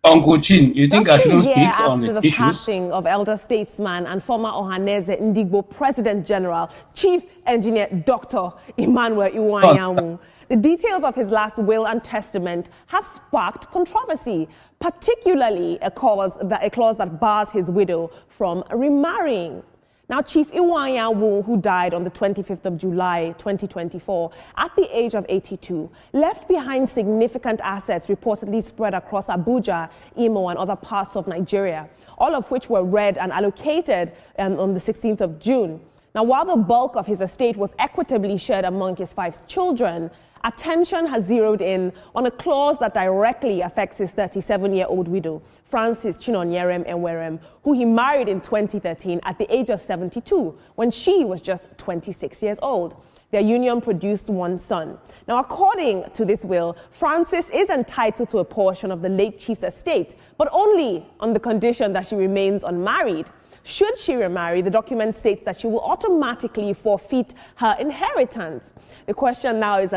Uncle Chin, you think I shouldn't speak on the issues? Passing of elder statesman and former Ohaneze Ndigbo President General, Chief Engineer Dr. Emmanuel Iwanyao. The details of his last will and testament have sparked controversy, particularly a clause that bars his widow from remarrying. Now, Chief Iwanyao, who died on the 25th of July, 2024, at the age of 82, left behind significant assets reportedly spread across Abuja, Imo, and other parts of Nigeria, all of which were read and allocated on the 16th of June. Now, while the bulk of his estate was equitably shared among his 5 children, attention has zeroed in on a clause that directly affects his 37-year-old widow, Frances Chinonyerem Enwerem, who he married in 2013 at the age of 72, when she was just 26 years old. Their union produced 1 son. Now, according to this will, Frances is entitled to a portion of the late chief's estate, but only on the condition that she remains unmarried. Should she remarry, the document states that she will automatically forfeit her inheritance. The question now is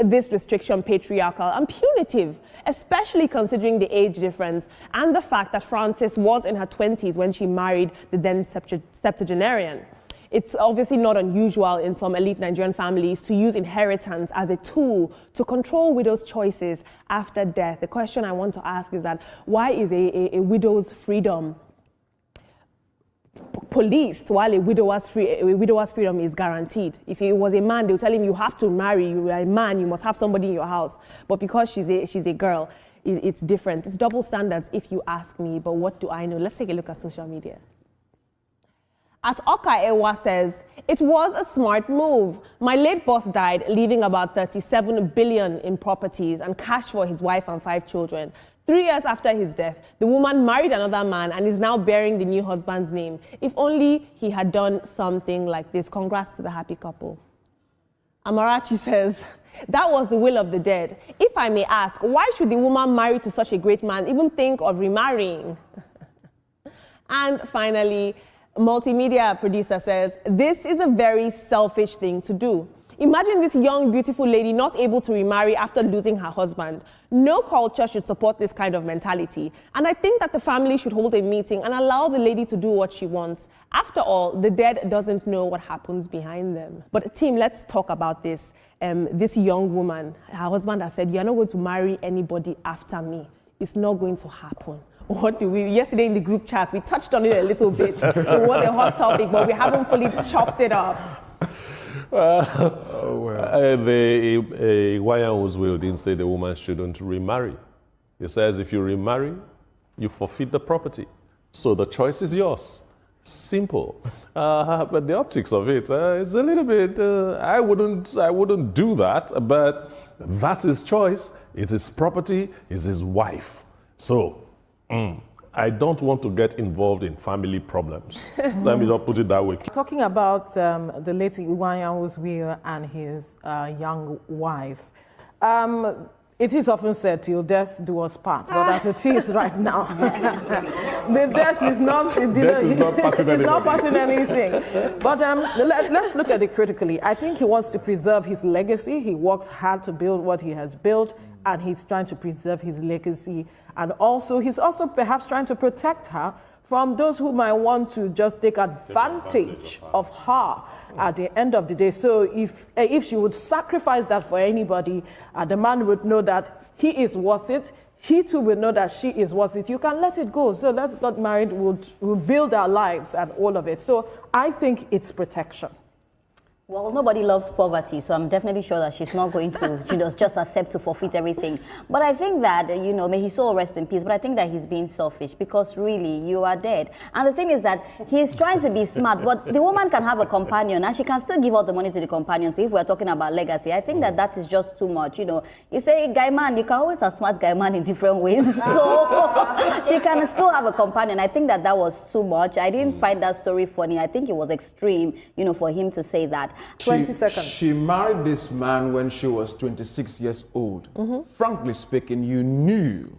this restriction patriarchal and punitive, especially considering the age difference and the fact that Frances was in her 20s when she married the then septuagenarian? It's obviously not unusual in some elite Nigerian families to use inheritance as a tool to control widows' choices after death. The question I want to ask is that why is a widow's freedom policed while a widower's freedom is guaranteed? If it was a man, they would tell him, you have to marry, you are a man, you must have somebody in your house. But because she's a girl, it's different. It's double standards if you ask me, but what do I know? Let's take a look at social media. At Oka Ewa says, it was a smart move. My late boss died, leaving about 37 billion in properties and cash for his wife and 5 children. 3 years after his death, the woman married another man and is now bearing the new husband's name. If only he had done something like this. Congrats to the happy couple. Amarachi says, that was the will of the dead. If I may ask, why should the woman married to such a great man even think of remarrying? And finally, multimedia producer says, this is a very selfish thing to do. Imagine this young, beautiful lady not able to remarry after losing her husband. No culture should support this kind of mentality. And I think that the family should hold a meeting and allow the lady to do what she wants. After all, the dead doesn't know what happens behind them. But team, let's talk about this. This young woman, her husband has said, you're not going to marry anybody after me. It's not going to happen. Yesterday in the group chat, we touched on it a little bit. It was a hot topic, but we haven't fully chopped it up. The Iwayanu's will didn't say the woman shouldn't remarry. It says if you remarry, you forfeit the property. So the choice is yours. Simple. But the optics of it is a little bit, I wouldn't do that, but that's his choice. It's his property, it's his wife. So I don't want to get involved in family problems. Let me just put it that way. Talking about the late Iwanyanwu's will and his young wife, it is often said, till death do us part, but as it is right now, the death is not, parting anything. But let's look at it critically. I think he wants to preserve his legacy. He works hard to build what he has built, and he's trying to preserve his legacy. And also, he's also perhaps trying to protect her from those who might want to just take advantage of her at the end of the day. So if she would sacrifice that for anybody, the man would know that he is worth it. He too will know that she is worth it. You can let it go. So let's get married. We'll build our lives and all of it. So I think it's protection. Well, nobody loves poverty, so I'm definitely sure that she's not going to just accept to forfeit everything. But I think that, may his soul rest in peace, but I think that he's being selfish because really, you are dead. And the thing is that he's trying to be smart, but the woman can have a companion and she can still give all the money to the companion. So if we're talking about legacy, I think that is just too much. You say, guy man, you can always have smart guy man in different ways. So she can still have a companion. I think that was too much. I didn't find that story funny. I think it was extreme, for him to say that. 20 seconds. She married this man when she was 26 years old. Frankly speaking, you knew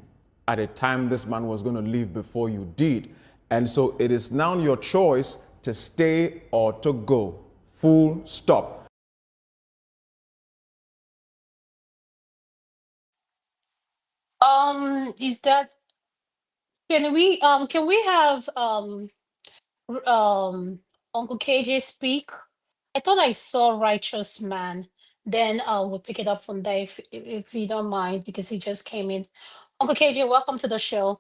at the time this man was going to leave before you did. And so it is now your choice to stay or to go. Full stop. Is that, can we have Uncle KJ speak? I thought I saw Righteous Man. Then we'll pick it up from there if you don't mind, because he just came in. Uncle KJ, welcome to the show.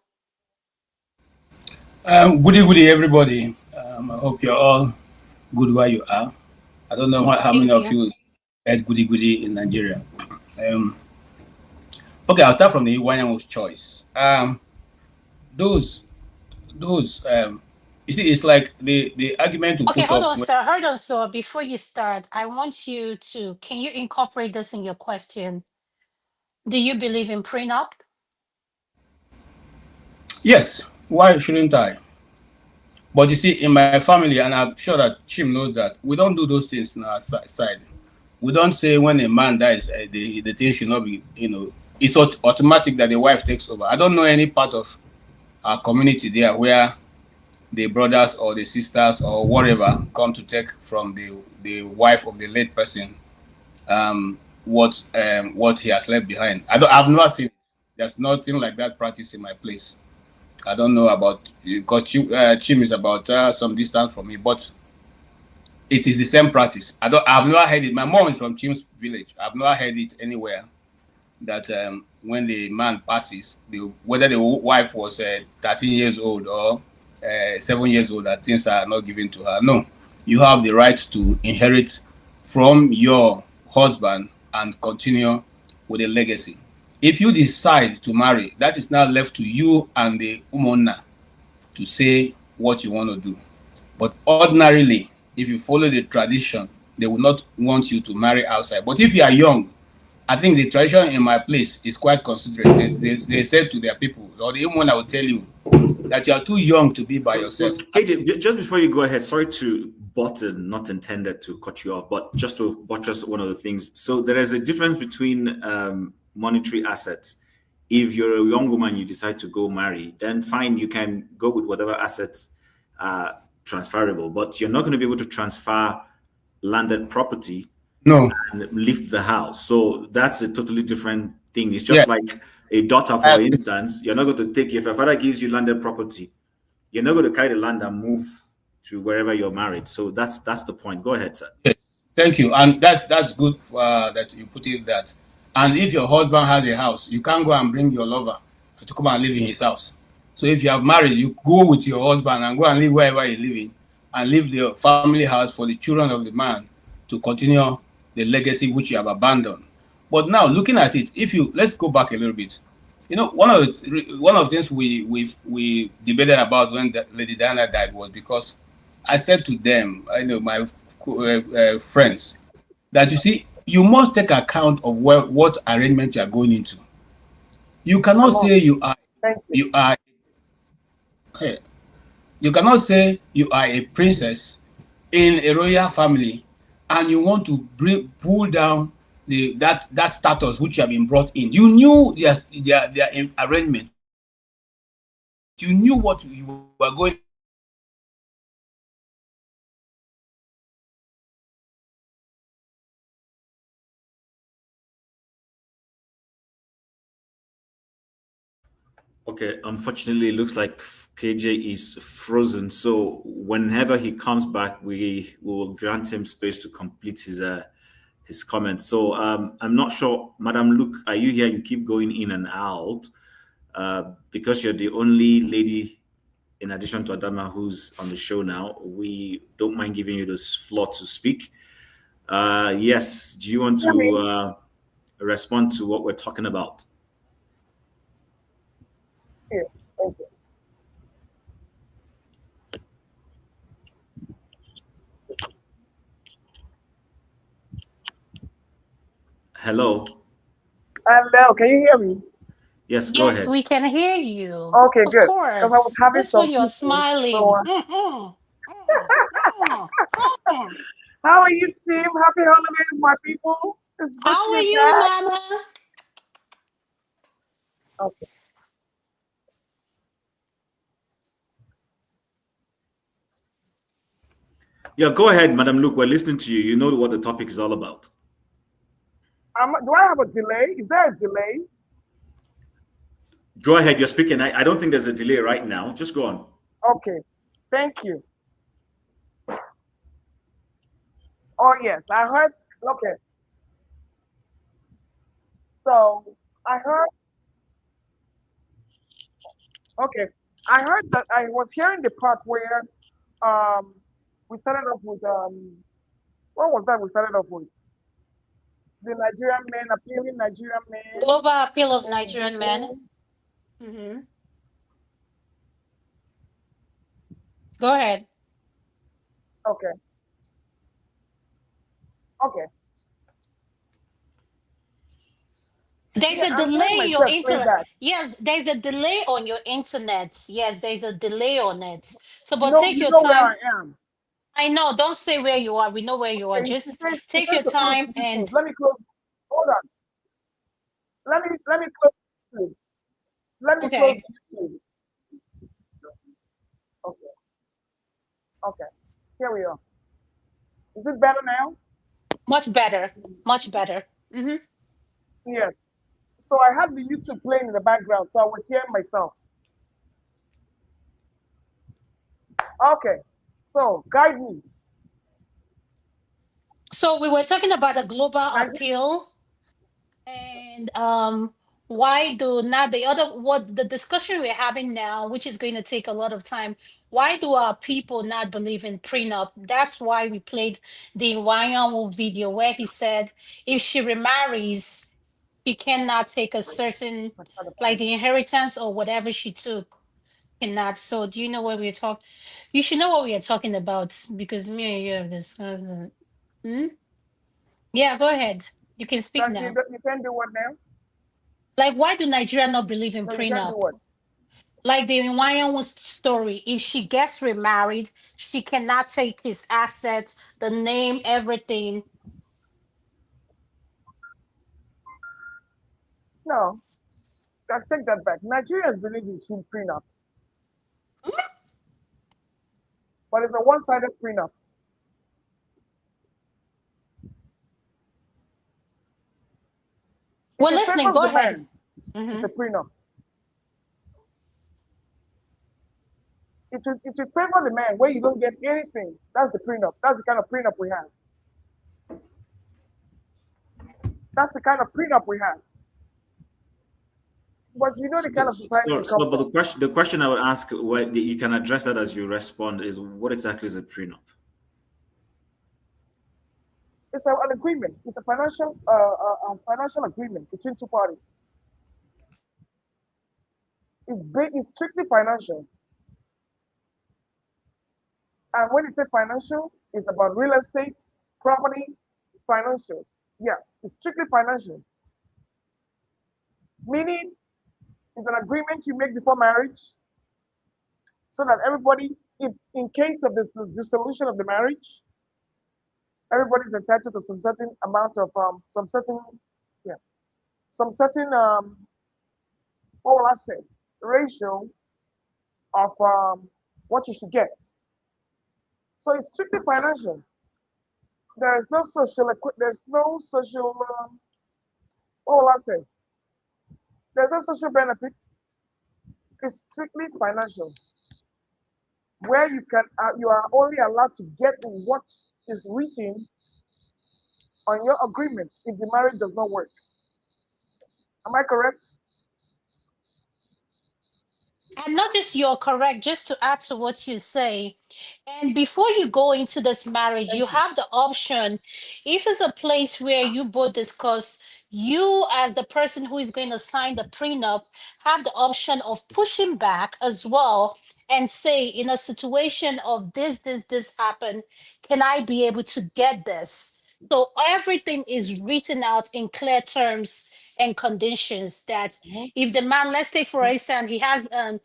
Goody everybody. I hope you're all good where you are. I don't know how many of you had goody in Nigeria. Okay, I'll start from the Iwanyanwu's choice. You see, it's like the argument to Okay, put hold up. on, sir. Hold on, sir. Before you start, I want you to, can you incorporate this in your question? Do you believe in prenup? Yes, why shouldn't I? But you see, in my family, and I'm sure that Chim knows that, we don't do those things on our side. We don't say when a man dies, the thing should not be, it's automatic that the wife takes over. I don't know any part of our community there where the brothers or the sisters or whatever come to take from the wife of the late person what he has left behind. I've never seen it. There's nothing like that practice in my place. I don't know about, because Chim is about some distance from me, but it is the same practice. I've never heard it. My mom is from Chim's village. I've never heard it anywhere that when the man passes, whether the wife was 13 years old or 7 years old, that things are not given to her. No, you have the right to inherit from your husband and continue with a legacy. If you decide to marry, that is now left to you and the umonna to say what you want to do. But ordinarily, if you follow the tradition, they will not want you to marry outside. But if you are young, I think the tradition in my place is quite considerate. They said to their people, or the umonna will tell you that you are too young to be by yourself. KJ, just before you go ahead, sorry to button, not intended to cut you off, but just to buttress one of the things. So there is a difference between monetary assets. If you're a young woman, you decide to go marry, then fine, you can go with whatever assets are transferable, but you're not going to be able to transfer landed property and lift the house. So that's a totally different thing. It's just like a daughter, for instance. You're not going to take, if your father gives you landed property, you're not going to carry the land and move to wherever you're married. So that's the point. Go ahead, sir. Yes. Thank you. And that's good that you put it that. And if your husband has a house, you can't go and bring your lover to come and live in his house. So if you have married, you go with your husband and go and live wherever you're living and leave the family house for the children of the man to continue the legacy which you have abandoned. But now looking at it, let's go back a little bit. One of the things we debated about when Lady Diana died was because I said to them, my friends, that you see, you must take account of what arrangement you are going into. You cannot say you are Hey, you cannot say you are a princess in a royal family and you want to pull down that status which you have been brought in. You knew their arrangement. You knew what you were going. Okay, unfortunately, it looks like KJ is frozen. So whenever he comes back, we will grant him space to complete his comments. So I'm not sure, Madam Luke, are you here? You keep going in and out because you're the only lady, in addition to Adama, who's on the show now. We don't mind giving you this floor to speak. Yes, do you want to respond to what we're talking about? Yeah, okay. Hello. Hello, can you hear me? Yes, go Yes, ahead. we can hear you. Okay, Of good. Because I was course. having This one some you're issues. smiling. So, how are you, team? Happy holidays, my people. It's good to How are be you, back. Mama? Okay. Yeah, go ahead, Madam Luke. We're listening to you. You know what the topic is all about. Do I have a delay? Is there a delay? Go ahead. You're speaking. I don't think there's a delay right now. Just go on. Okay. Thank you. Oh, yes. I heard. Okay. So, I heard. Okay. I heard that I was hearing the part where um we started off with what was that we started off with? The Nigerian men, appealing Nigerian men. Global appeal of Nigerian men. Mm-hmm. Go ahead. Okay. Okay. There's Yeah, a I'm hearing delay in your myself say internet. that. Yes, there's a delay on your internet. Yes, there's a delay on it. So, You but know, take you your know where time. I am. I know. Don't say where you are. We know where you are. Okay, Just she take says your to close time YouTube. and Let me close. Hold on. Let me close YouTube. Let me close okay. YouTube. Okay. Okay. Here we are. Is it better now? Much better. Much better. Mm-hmm. Yes. So I had the YouTube playing in the background, so I was hearing myself. Okay. So guide me. So we were talking about the global Nigeria. appeal and why do not the other what the discussion we're having now, which is going to take a lot of time, why do our people not believe in prenup? That's why we played the Wanyanwu video where he said if she remarries, she cannot take a certain like the inheritance or whatever she took cannot. So do you know what we're talking? You should know what we are talking about because me and you have this. Hmm? Yeah, go ahead. You can speak That now. you can do what now? Like, why do Nigeria not believe in No, you can't do prenup? what? Like the Nwayanwu story, if she gets remarried, she cannot take his assets, the name, everything. No, I take that back. Nigerians believe in true prenup, but it's a one-sided prenup. If We're it listening. favors Go the ahead. man, it's Hmm. a prenup. It will favor the man where you don't get anything. That's the prenup. That's the kind of prenup we have. That's the kind of prenup we have. But you know the kind of society we come But from. the question I would ask, where you can address that as you respond, is what exactly is a prenup? It's an agreement. It's a financial agreement between two parties. It's strictly financial. And when it's financial, it's about real estate, property, financial. Yes, it's strictly financial. Meaning, it's an agreement you make before marriage so that everybody, if in case of the dissolution of the marriage, everybody's entitled to some certain amount of some certain what will I say, ratio of what you should get. So it's strictly financial. There is no social what will I say? There's no social benefit. It's strictly financial, where you are only allowed to get what is written on your agreement if the marriage does not work. Am I correct? And not just you're correct, just to add to what you say. And before you go into this marriage, you have the option, if it's a place where you both discuss, you as the person who is going to sign the prenup have the option of pushing back as well and say, in a situation of this happened, can I be able to get this? So everything is written out in clear terms and conditions that if the man, let's say for instance, he has an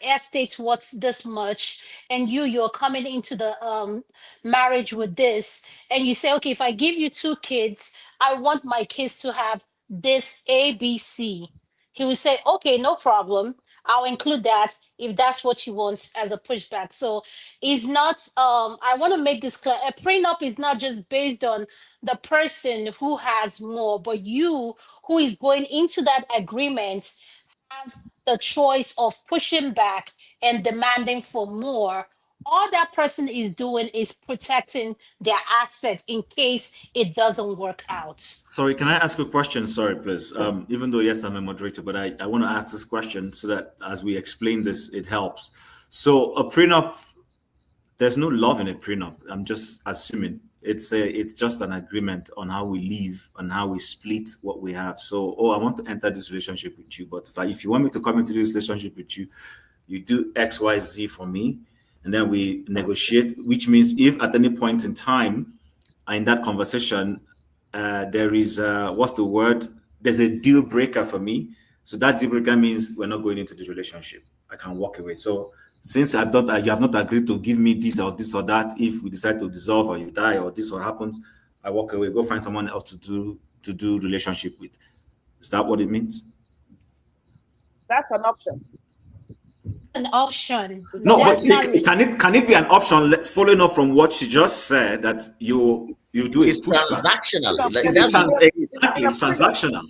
estate worth this much, and you're coming into the marriage with this, and you say, okay, if I give you 2 kids, I want my kids to have this ABC. He will say, okay, no problem. I'll include that if that's what you want as a pushback. So it's not, I want to make this clear. A prenup is not just based on the person who has more, but you who is going into that agreement have the choice of pushing back and demanding for more. All that person is doing is protecting their assets in case it doesn't work out. Sorry, can I ask a question? Sorry, please. Even though, yes, I'm a moderator, but I want to ask this question so that as we explain this, it helps. So a prenup, there's no love in a prenup. I'm just assuming it's just an agreement on how we live and how we split what we have. So, I want to enter this relationship with you, but if you want me to come into this relationship with you, you do X, Y, Z for me, and then we negotiate, which means if at any point in time in that conversation, there is what's the word? There's a deal breaker for me. So that deal breaker means we're not going into the relationship. I can walk away. So since you have not agreed to give me this or that, if we decide to dissolve or you die or this or happens, I walk away. Go find someone else to do relationship with. Is that what it means? That's an option. An option. No, but can it be an option? Let's following up from what she just said that you do it's transactional. Like, it's transactional.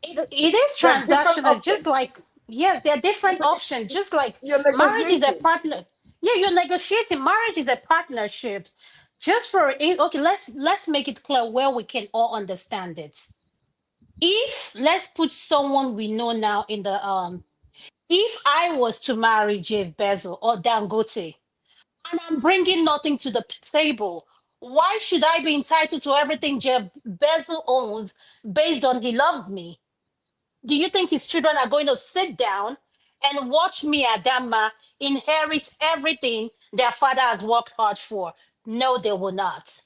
It is transactional, just like, yes, there are different options, just like marriage is a partner. Yeah, you're negotiating. Marriage is a partnership. Just for it, okay, let's make it clear where we can all understand it. If let's put someone we know now in the if I was to marry Jeff Bezos or Dangote, and I'm bringing nothing to the table, why should I be entitled to everything Jeff Bezos owns based on he loves me? Do you think his children are going to sit down and watch me, Adama, inherit everything their father has worked hard for? No, they will not.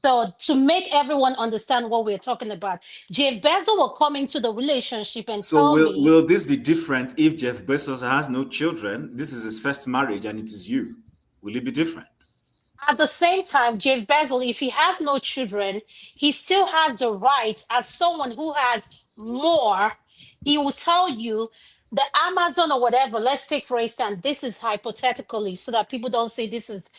So to make everyone understand what we're talking about, Jeff Bezos will come into the relationship and tell me. Will this be different if Jeff Bezos has no children? This is his first marriage and it is you. Will it be different? At the same time, Jeff Bezos, if he has no children, he still has the right, as someone who has more, he will tell you the Amazon or whatever, let's take for instance, this is hypothetically so that people don't say this is,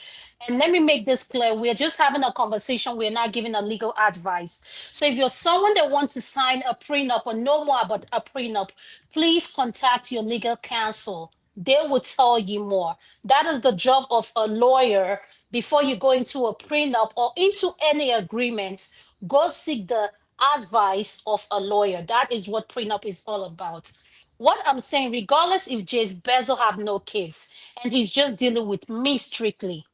and let me make this clear, we're just having a conversation, we're not giving a legal advice. So if you're someone that wants to sign a prenup or know more about a prenup, please contact your legal counsel. They will tell you more. That is the job of a lawyer. Before you go into a prenup or into any agreements, go seek the advice of a lawyer. That is what prenup is all about. What I'm saying, regardless if Jeff Bezos have no kids and he's just dealing with me strictly,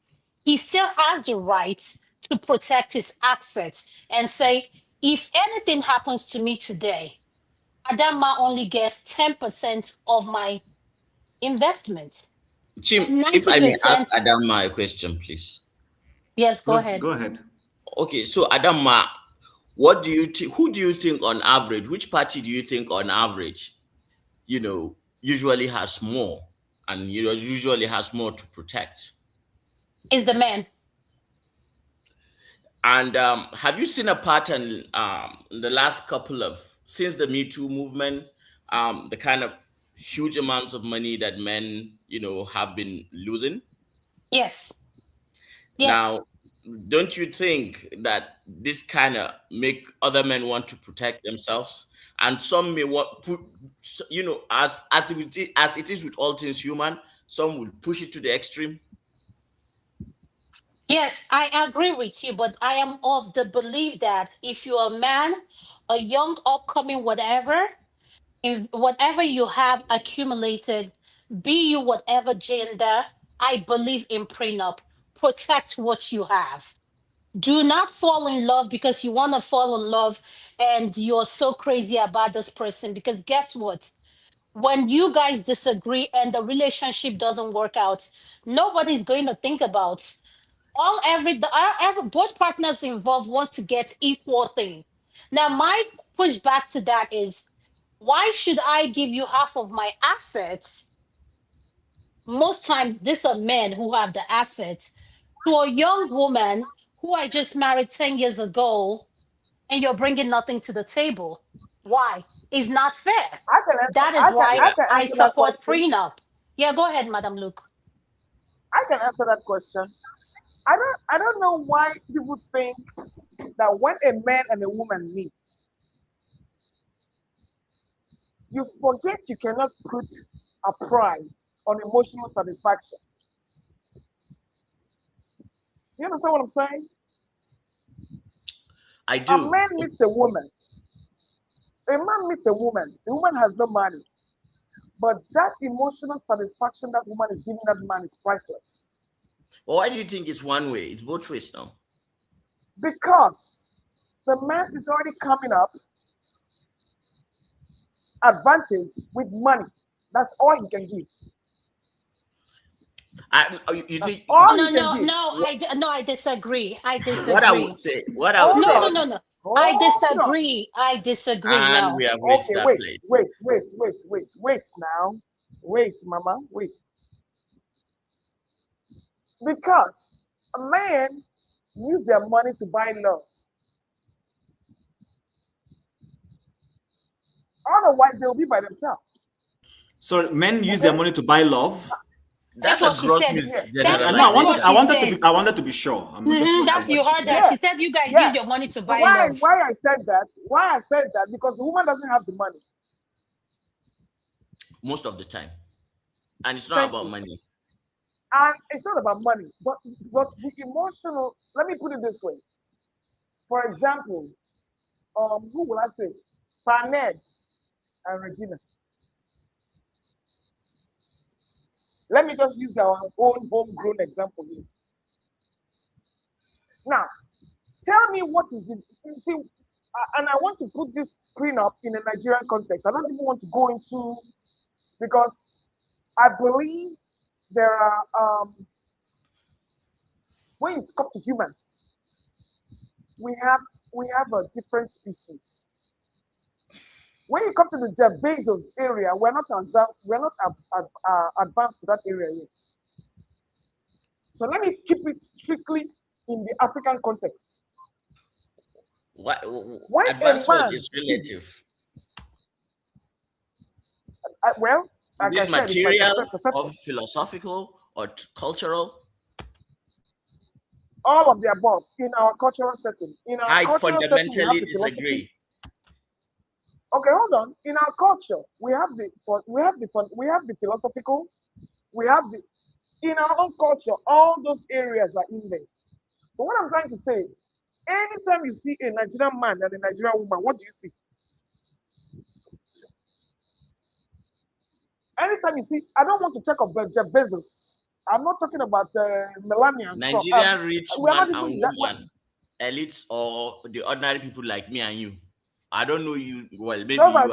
he still has the right to protect his assets and say, if anything happens to me today, Adama only gets 10% of my investment. Chim, if I may ask Adama a question, please. Yes, go ahead. Go ahead. Okay, so Adama, what do you who do you think on average, which party do you think on average, usually has more, and usually has more to protect. Is the man. And have you seen a pattern in the last couple of, since the Me Too movement, the kind of huge amounts of money that men, have been losing? Yes. Yes. Now, don't you think that this kind of make other men want to protect themselves? And some may want put, as it is with all things human, some will push it to the extreme. Yes, I agree with you, but I am of the belief that if you're a man, a young, upcoming, whatever, in whatever you have accumulated, be you whatever gender, I believe in prenup. Protect what you have. Do not fall in love because you want to fall in love and you're so crazy about this person. Because guess what? When you guys disagree and the relationship doesn't work out, nobody's going to think about both partners involved wants to get equal thing. Now, my pushback to that is, why should I give you half of my assets? Most times, these are men who have the assets to a young woman who I just married 10 years ago, and you're bringing nothing to the table. Why? It's not fair. That is why I can I answer that support question. prenup. Yeah, go ahead, Madam Luke. I can answer that question. I don't know why people think that when a man and a woman meet, you forget you cannot put a price on emotional satisfaction. Do you understand what I'm saying? I do. A man meets a woman. A man meets a woman. The woman has no money. But that emotional satisfaction that woman is giving that man is priceless. Well, why do you think it's one way? It's both ways now. Because the man is already coming up advantage with money. That's all he can give. You think? I disagree. I disagree. What I would say. No. I disagree. I disagree. And No. we have reached that place. Wait now. Wait, mama, wait. Because a man use their money to buy love. Otherwise, they'll be by themselves. So men use their money to buy love. That's what she said. I wanted to be sure. That's you heard that. She said you guys use your money to buy love. Why I said that? Because the woman doesn't have the money. Most of the time. And it's not about money. And it's not about money. But the emotional, let me put it this way. For example, who will I say? Paned and Regina. Let me just use our own homegrown example here. Now, tell me what is the, you see, and I want to put this prenup in a Nigerian context. I don't even want to go into, because I believe there are, when it comes to humans, we have a different species. When you come to the Jeff Bezos area, we're not advanced to that area yet. So let me keep it strictly in the African context. Advancement is relative. Well, is it material, or philosophical, or cultural? All of the above in our cultural setting. I fundamentally disagree. Okay, hold on. In our culture, we have the philosophical, in our own culture, all those areas are in there. So what I'm trying to say, anytime you see a Nigerian man and a Nigerian woman, what do you see? Anytime you see, I don't want to check up Jeff Bezos. I'm not talking about Melania. Nigerian rich man and woman, elites or the ordinary people like me and you. I don't know you well. Maybe those that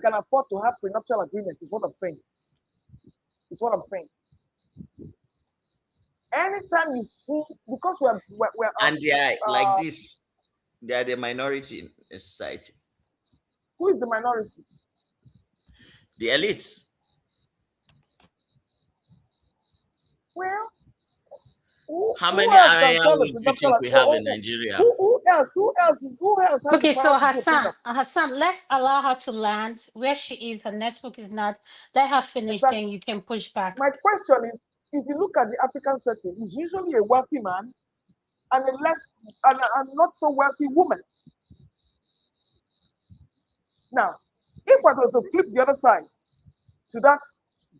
can afford to have prenuptial agreements is what I'm saying. Anytime you see, because we're and they are like this, they are the minority in society. Who is the minority? The elites. Well, How who many else can tell Iroyans us? do you think we have in Nigeria? Who else? Who else has Okay, the so power to do a prenup? Hassan, let's allow her to land where she is. Her network is not. Let her finish, Exactly. then you can push back. My question is, if you look at the African setting, it's usually a wealthy man and a not so wealthy woman. Now, if I were to flip the other side to that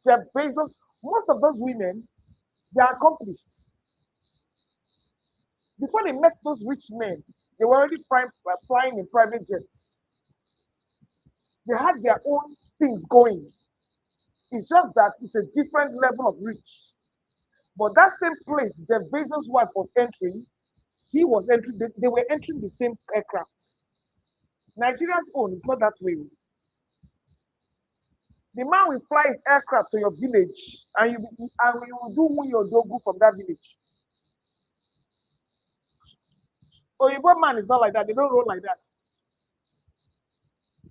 Jeff Bezos, most of those women, they are accomplished. Before they met those rich men, they were already flying in private jets. They had their own things going. It's just that it's a different level of rich. But that same place Jeff Bezos' wife was entering, he was entering, they were entering the same aircraft. Nigeria's own is not that way. The man will fly his aircraft to your village and you will do your dogu from that village. Oyibo man is not like that. They don't roll like that.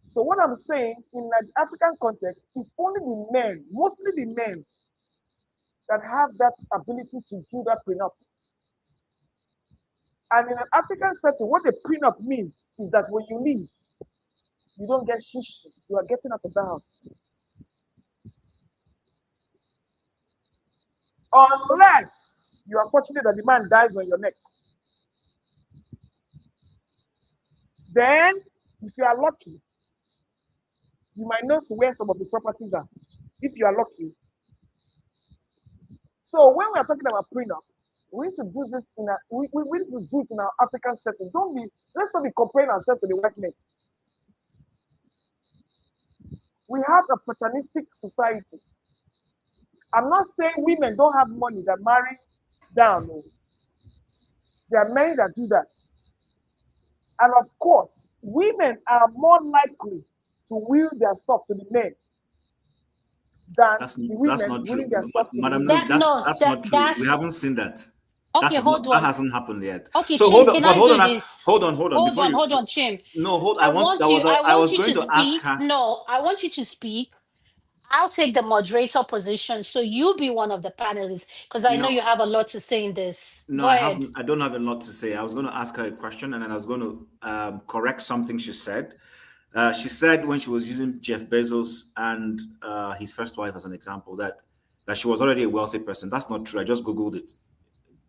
So what I'm saying in an African context is only the men, mostly the men, that have that ability to do that prenup. And in an African setting, what the prenup means is that when you leave, you don't get shish. You are getting out of the house. Unless you are fortunate that the man dies on your neck. Then, if you are lucky, you might know where some of the properties are. If you are lucky. So when we are talking about prenup, we need to do this we need to do it in our African setting. Let's not be comparing ourselves to the white men. We have a paternalistic society. I'm not saying women don't have money that marry down. No. There are many that do that. And of course, women are more likely to will their stuff to the men than the women willing their stuff to Madam, the men. that's not true. We haven't seen that. Okay, hold on. That hasn't happened yet. Okay, So Chim, hold on, can but I hold do on, this? hold on. Hold on, Chim. No, hold. I want you going to to ask speak. her. No, I want you to speak. I'll take the moderator position, so you be one of the panelists, because I know you have a lot to say in this. No, Go ahead. I don't have a lot to say. I was going to ask her a question, and then I was going to correct something she said. She said when she was using Jeff Bezos and his first wife as an example that she was already a wealthy person. That's not true. I just Googled it.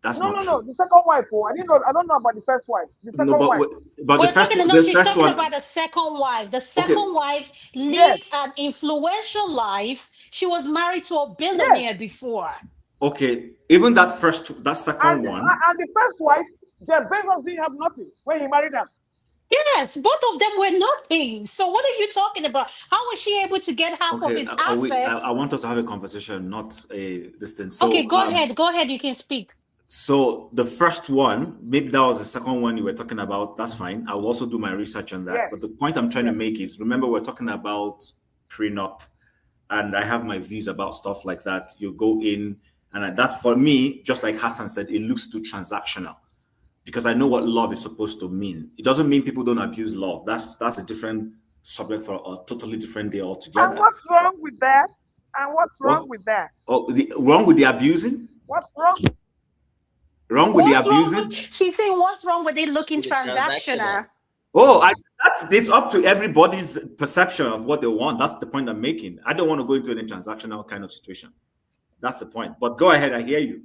That's not true. No. The second wife, I don't know about the first wife. The second wife. But she's talking about the second wife. The second wife lived an influential life. She was married to a billionaire before. Okay, even that second one. And the first wife, Jeff Bezos didn't have nothing when he married her. Yes, both of them were nothing. So what are you talking about? How was she able to get half of his assets? I want us to have a conversation, not a distance. So, okay, go ahead. You can speak. So the first one, maybe that was the second one you were talking about. That's fine. I will also do my research on that. Yes. But the point I'm trying to make is, remember, we're talking about prenup, and I have my views about stuff like that. You go in, and that's for me, just like Hassan said, it looks too transactional. Because I know what love is supposed to mean. It doesn't mean people don't abuse love. That's a different subject for a totally different day altogether. And what's wrong with that? Oh, wrong with the abusing? What's wrong? Wrong with the abusing? She's saying what's wrong with it looking transactional? Oh, it's up to everybody's perception of what they want. That's the point I'm making. I don't want to go into any transactional kind of situation. That's the point. But go ahead, I hear you.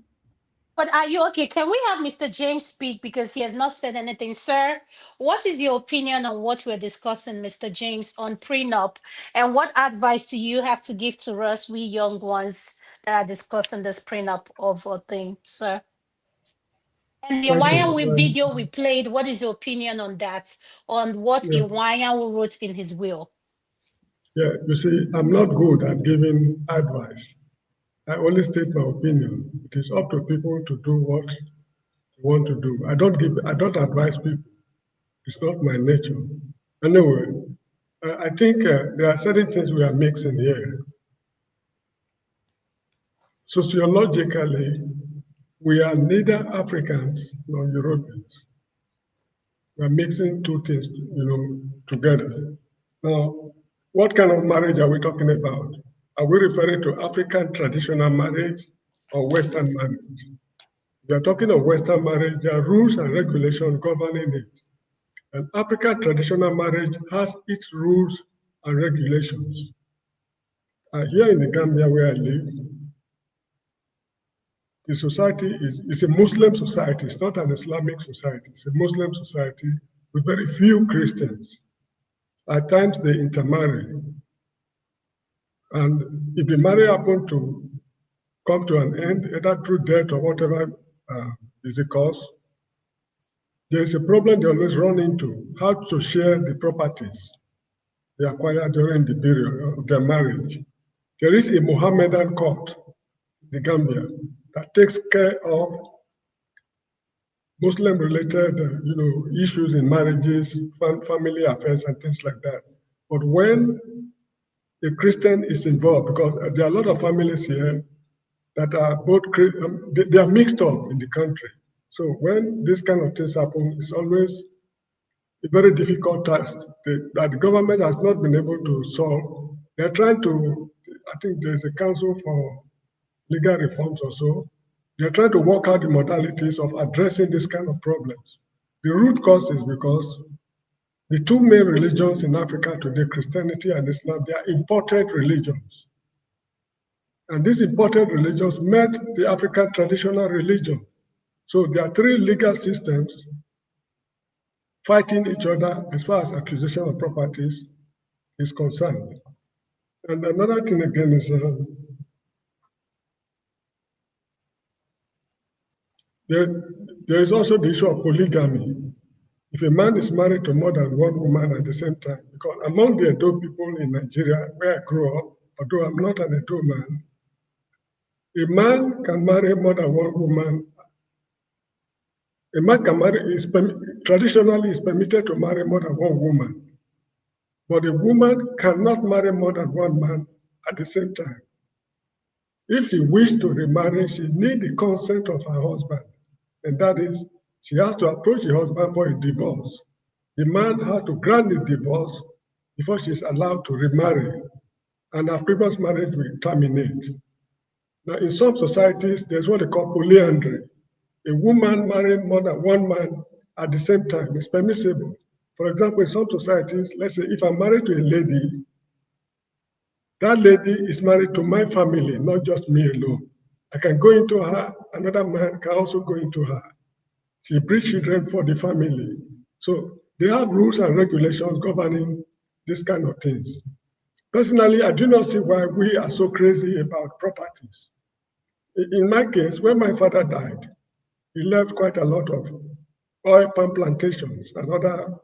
But are you okay? Can we have Mr. James speak because he has not said anything? Sir, what is your opinion on what we're discussing, Mr. James, on prenup? And what advice do you have to give to us, we young ones that are discussing this prenup of a thing, sir? And the Iwayan video we played, what is your opinion on that? On what Iwayan wrote in his will? Yeah, you see, I'm not good at giving advice. I only state my opinion. It is up to people to do what they want to do. I don't advise people. It's not my nature. Anyway, I think there are certain things we are mixing here. Sociologically, we are neither Africans nor Europeans. We are mixing two things, together. Now, what kind of marriage are we talking about? Are we referring to African traditional marriage or Western marriage? We are talking of Western marriage, there are rules and regulations governing it. And African traditional marriage has its rules and regulations. Here in the Gambia where I live, the society is a Muslim society. It's not an Islamic society. It's a Muslim society with very few Christians. At times they intermarry. And if the marriage happens to come to an end, either through death or whatever is the cause, there is a problem they always run into, how to share the properties they acquire during the period of their marriage. There is a Mohammedan court, the Gambia, that takes care of Muslim-related issues in marriages, family affairs, and things like that. But when a Christian is involved, because there are a lot of families here that are both, they are mixed up in the country. So when this kind of things happen, it's always a very difficult task that the government has not been able to solve. They're trying to, I think there's a council for legal reforms or so. They're trying to work out the modalities of addressing this kind of problems. The root cause is because the two main religions in Africa today, Christianity and Islam, they are imported religions. And these imported religions met the African traditional religion. So there are three legal systems fighting each other as far as acquisition of properties is concerned. And another thing again is there is also the issue of polygamy. If a man is married to more than one woman at the same time, because among the Edo people in Nigeria, where I grew up, although I'm not an Edo man, a man can marry more than one woman. A man can marry, traditionally is permitted to marry more than one woman. But a woman cannot marry more than one man at the same time. If she wishes to remarry, she needs the consent of her husband. And that is, she has to approach the husband for a divorce. The man has to grant the divorce before she's allowed to remarry, and her previous marriage will terminate. Now, in some societies, there's what they call polyandry. A woman marrying more than one man at the same time is permissible. For example, in some societies, let's say if I'm married to a lady, that lady is married to my family, not just me alone. I can go into her, another man can also go into her. She breeds children for the family. So they have rules and regulations governing this kind of things. Personally, I do not see why we are so crazy about properties. In my case, when my father died, he left quite a lot of oil palm plantations and other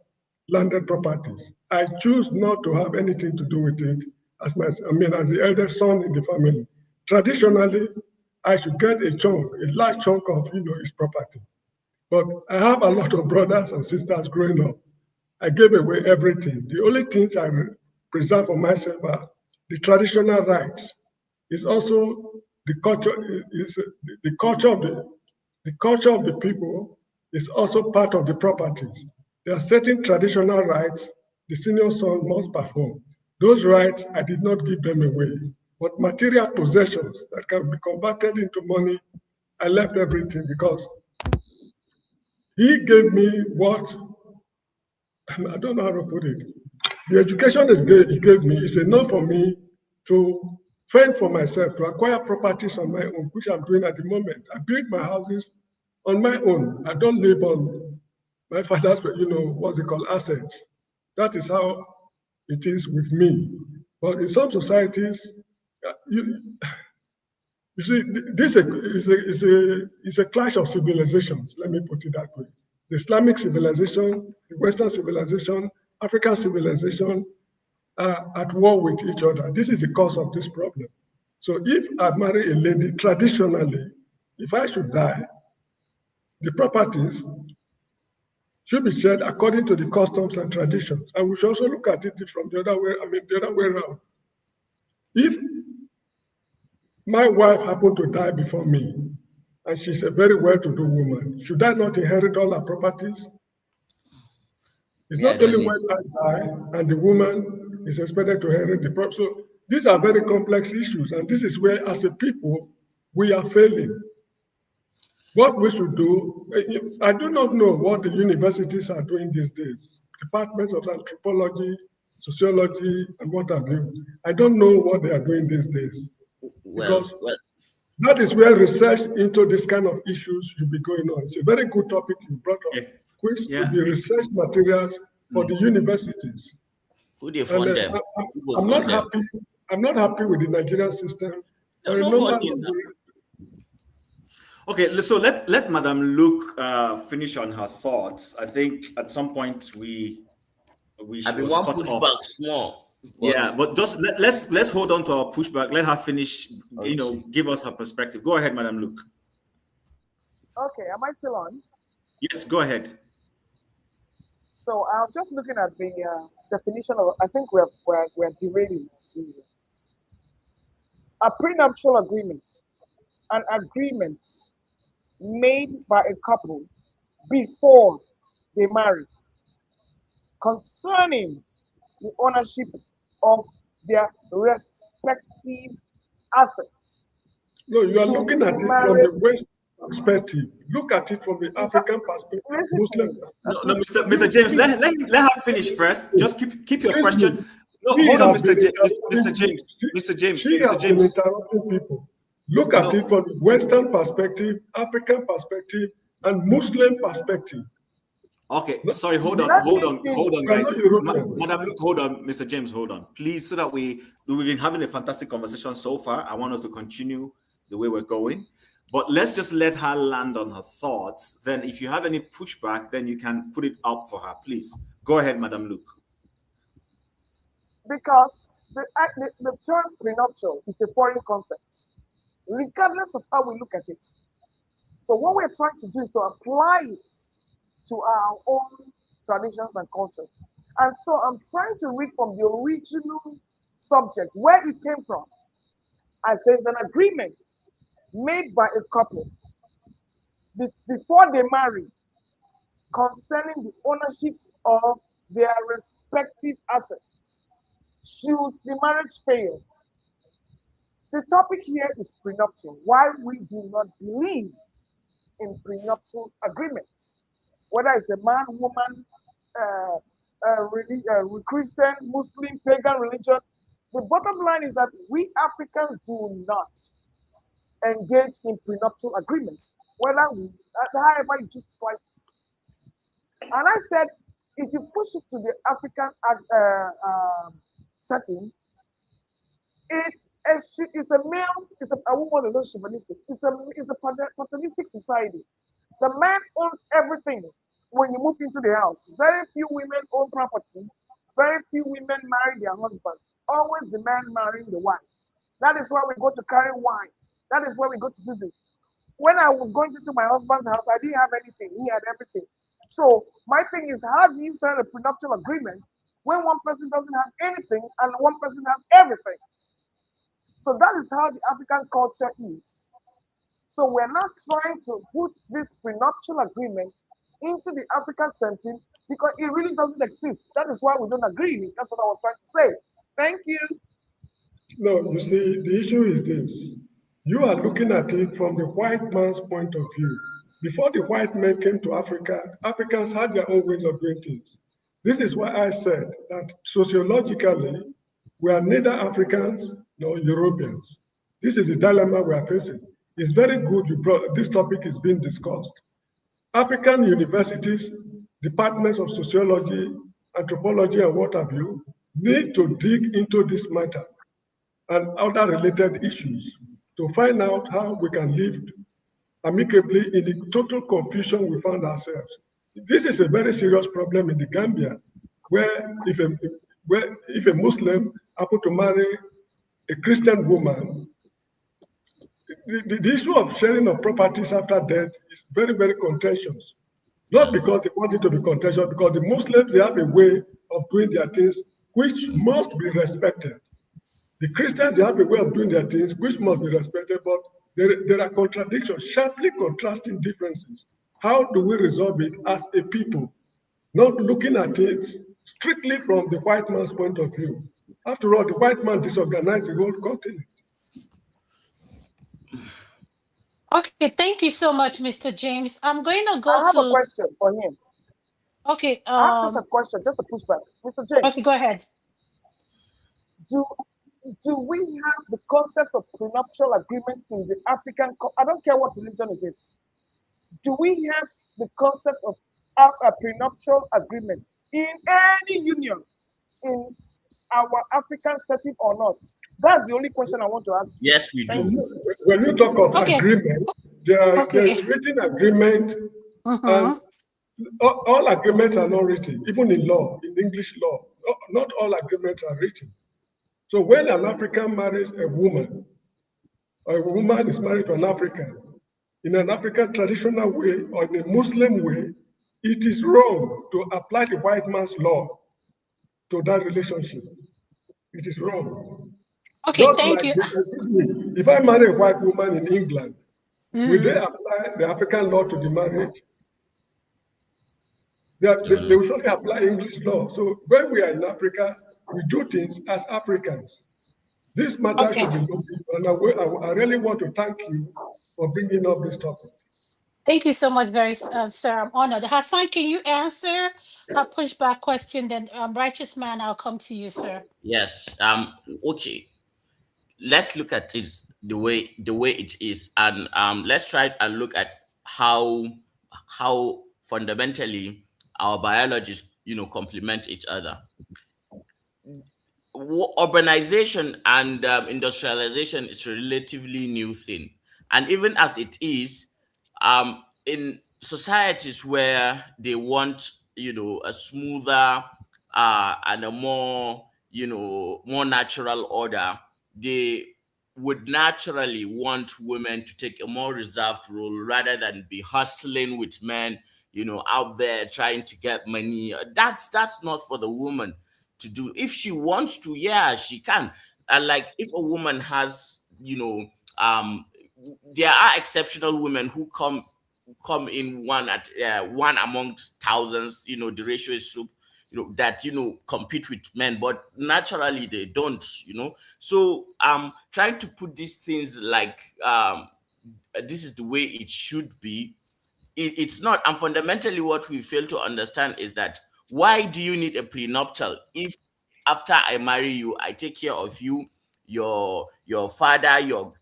landed properties. I choose not to have anything to do with it as the eldest son in the family. Traditionally, I should get a large chunk of his property. But I have a lot of brothers and sisters growing up. I gave away everything. The only things I preserve for myself are the traditional rights. It's also the culture. The culture of the people is also part of the properties. There are certain traditional rights the senior son must perform. Those rights, I did not give them away. But material possessions that can be converted into money, I left everything because he gave me what, I don't know how to put it. The education he gave me is enough for me to fend for myself, to acquire properties on my own, which I'm doing at the moment. I build my houses on my own. I don't live on my father's, what's it called, assets. That is how it is with me. But in some societies, you see, this is a clash of civilizations, let me put it that way. The Islamic civilization, the Western civilization, African civilization are at war with each other. This is the cause of this problem. So if I marry a lady, traditionally, if I should die, the properties should be shared according to the customs and traditions. And we should also look at it from the other way around. If my wife happened to die before me, and she's a very well-to-do woman, should I not inherit all her properties? It's not only when I die and the woman is expected to inherit the property. So these are very complex issues, and this is where, as a people, we are failing. What we should do, I do not know what the universities are doing these days. Departments of anthropology, sociology, and what have you. I don't know what they are doing these days. Because that is where research into this kind of issues should be going on. It's a very good topic you brought up. Which should be research materials for the universities. Who they fund them? I'm not happy. I'm not happy with the Nigerian system. Okay, so let Madam Luke finish on her thoughts. I think at some point we I've been one pushback small. Yeah, but just let's hold on to our pushback. Let her finish. Okay. Give us her perspective. Go ahead, Madam Luke. Okay, am I still on? Yes, go ahead. So I'm just looking at the definition of. I think we're derailing, Susan. A prenuptial agreement, an agreement made by a couple before they marry concerning the ownership of their respective assets. No, you are looking at it from the West perspective. Look at it from the African perspective. Muslim. No, Mr. James, let her finish first. Just keep your question. No, hold on, Mr. James. She has been interrupting people. Look at it from the Western perspective, African perspective, and Muslim perspective. Okay, sorry, hold on, guys. Madam Luke, hold on, Mr. James, hold on, please, so that we've been having a fantastic conversation so far. I want us to continue the way we're going, but let's just let her land on her thoughts. Then, if you have any pushback, then you can put it up for her, please. Go ahead, Madam Luke. Because the term prenuptial is a foreign concept, regardless of how we look at it. So what we're trying to do is to apply it to our own traditions and culture. And so I'm trying to read from the original subject, where it came from. I say it's an agreement made by a couple before they marry concerning the ownerships of their respective assets. Should the marriage fail? The topic here is prenuptial. Why we do not believe in prenuptial agreements. Whether it's a man, woman, Christian, Muslim, pagan religion, the bottom line is that we Africans do not engage in prenuptial agreements, however you just slice it. And I said, if you push it to the African setting, it's a male, I won't want to know chauvinistic, it's a paternalistic society. The man owns everything when you move into the house. Very few women own property. Very few women marry their husband. Always the man marrying the wife. That is why we go to carry wine. That is where we go to do this. When I was going into my husband's house, I didn't have anything. He had everything. So my thing is, how do you sign a prenuptial agreement when one person doesn't have anything and one person has everything? So that is how the African culture is. So we're not trying to put this prenuptial agreement into the African setting because it really doesn't exist. That is why we don't agree. That's what I was trying to say. Thank you. No, you see, the issue is this. You are looking at it from the white man's point of view. Before the white men came to Africa, Africans had their own ways of doing things. This is why I said that sociologically, we are neither Africans nor Europeans. This is the dilemma we are facing. It's very good this topic is being discussed. African universities, departments of sociology, anthropology, and what have you, need to dig into this matter and other related issues to find out how we can live amicably in the total confusion we found ourselves. This is a very serious problem in the Gambia, where if a Muslim happen to marry a Christian woman, the issue of sharing of properties after death is very, very contentious. Not because they want it to be contentious, because the Muslims, they have a way of doing their things which must be respected. The Christians, they have a way of doing their things which must be respected, but there are contradictions, sharply contrasting differences. How do we resolve it as a people? Not looking at it strictly from the white man's point of view. After all, the white man disorganized the whole continent. Okay, thank you so much, Mr. James. I'm going to go I have to... a question for him. Okay. I have just a question, just a pushback. Mr. James. Okay, go ahead. Do we have the concept of prenuptial agreement in the African, I don't care what religion it is. Do we have the concept of a prenuptial agreement in any union in our African setting or not? That's the only question I want to ask. Yes, we do. When you talk of agreement, there's written agreement, and all agreements are not written, even in law, in English law. Not all agreements are written. So when an African marries a woman, or a woman is married to an African, in an African traditional way or in a Muslim way, it is wrong to apply the white man's law to that relationship. It is wrong. Okay, Just thank like you. Excuse me, if I marry a white woman in England, will they apply the African law to the marriage? They will surely apply English law. So when we are in Africa, we do things as Africans. This matter should be looked into, and I really want to thank you for bringing up this topic. Thank you so much, sir. I'm honored. Hassan, can you answer a pushback question? Then, righteous man, I'll come to you, sir. Yes. Okay. Let's look at it the way it is, and let's try and look at how fundamentally our biologies, complement each other. Urbanization and industrialization is a relatively new thing, and even as it is, in societies where they want a smoother and a more more natural order, they would naturally want women to take a more reserved role rather than be hustling with men out there trying to get money. That's not for the woman to do. If she wants to, yeah, she can. And like, if a woman has there are exceptional women who come in one amongst thousands. The ratio is so that compete with men, but naturally they don't. So trying to put these things like this is the way it should be. It's not. And fundamentally, what we fail to understand is that, why do you need a prenuptial if after I marry you, I take care of you, your father, your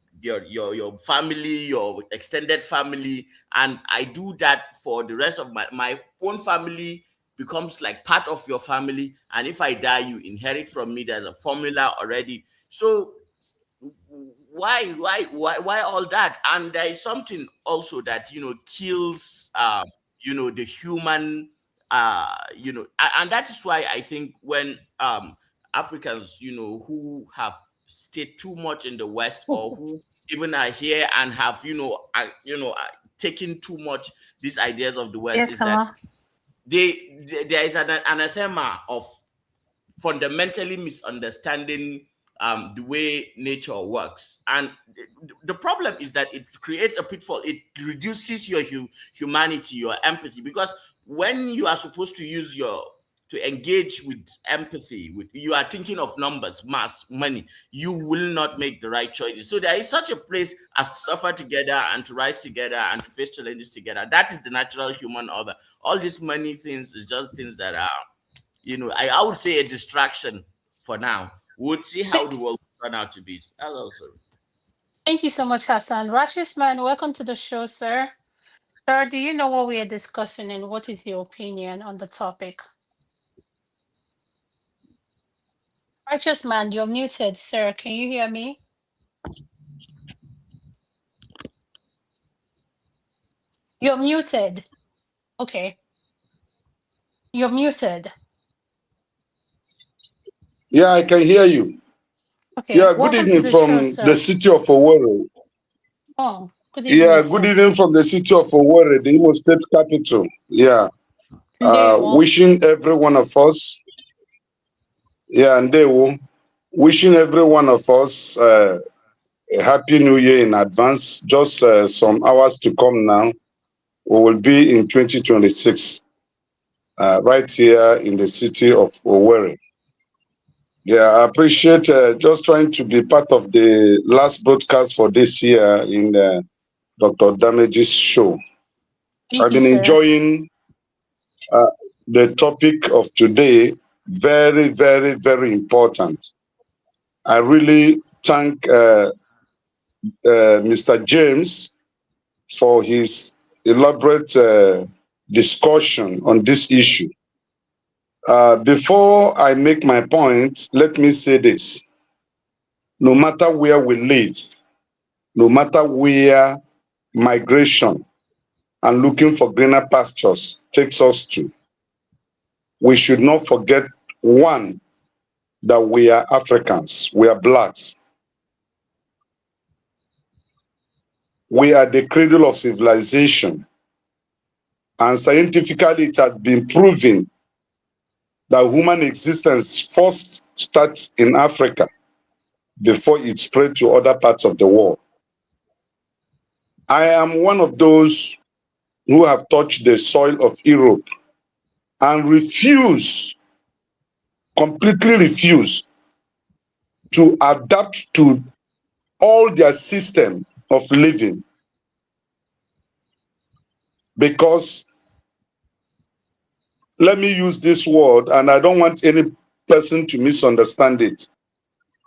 family, your extended family, and I do that for the rest of my own family becomes like part of your family, and if I die, you inherit from me. There's a formula already. So why all that? And there is something also that kills the human and that is why I think when Africans who have stayed too much in the West, or who even are here and have taken too much these ideas of the West, yes, is that there is an anathema of fundamentally misunderstanding the way nature works. And the problem is that it creates a pitfall. It reduces your humanity, your empathy, because when you are supposed to use to engage with empathy, you are thinking of numbers, mass, money, you will not make the right choices. So there is such a place as to suffer together and to rise together and to face challenges together. That is the natural human order. All these money things is just things that are, I would say, a distraction for now. We'll see how the world will turn out to be. Hello, sir. Thank you so much, Hassan. Righteous man, welcome to the show, sir. Sir, do you know what we are discussing, and what is your opinion on the topic? Righteous man, you're muted, sir. Can you hear me? You're muted. Okay. You're muted. Yeah, I can hear you. Okay. Yeah, good evening from the city of Owerri. Oh, good evening. Yeah, good evening from the city of Owerri, the Imo State capital. Yeah. Wishing every one of us, and they will, wishing every one of us a happy new year in advance. Just some hours to come now, we will be in 2026. right here in the city of Owerri. Yeah, I appreciate just trying to be part of the last broadcast for this year in Dr. Damage's show. I've been enjoying the topic of today. Very, very, very important. I really thank Mr. James for his elaborate discussion on this issue. Before I make my point, let me say this. No matter where we live, no matter where migration and looking for greener pastures takes us to, we should not forget, one, that we are Africans, we are blacks. We are the cradle of civilization. And scientifically, it has been proven that human existence first starts in Africa before it spread to other parts of the world. I am one of those who have touched the soil of Europe and completely refuse to adapt to all their system of living. Because, let me use this word, and I don't want any person to misunderstand it.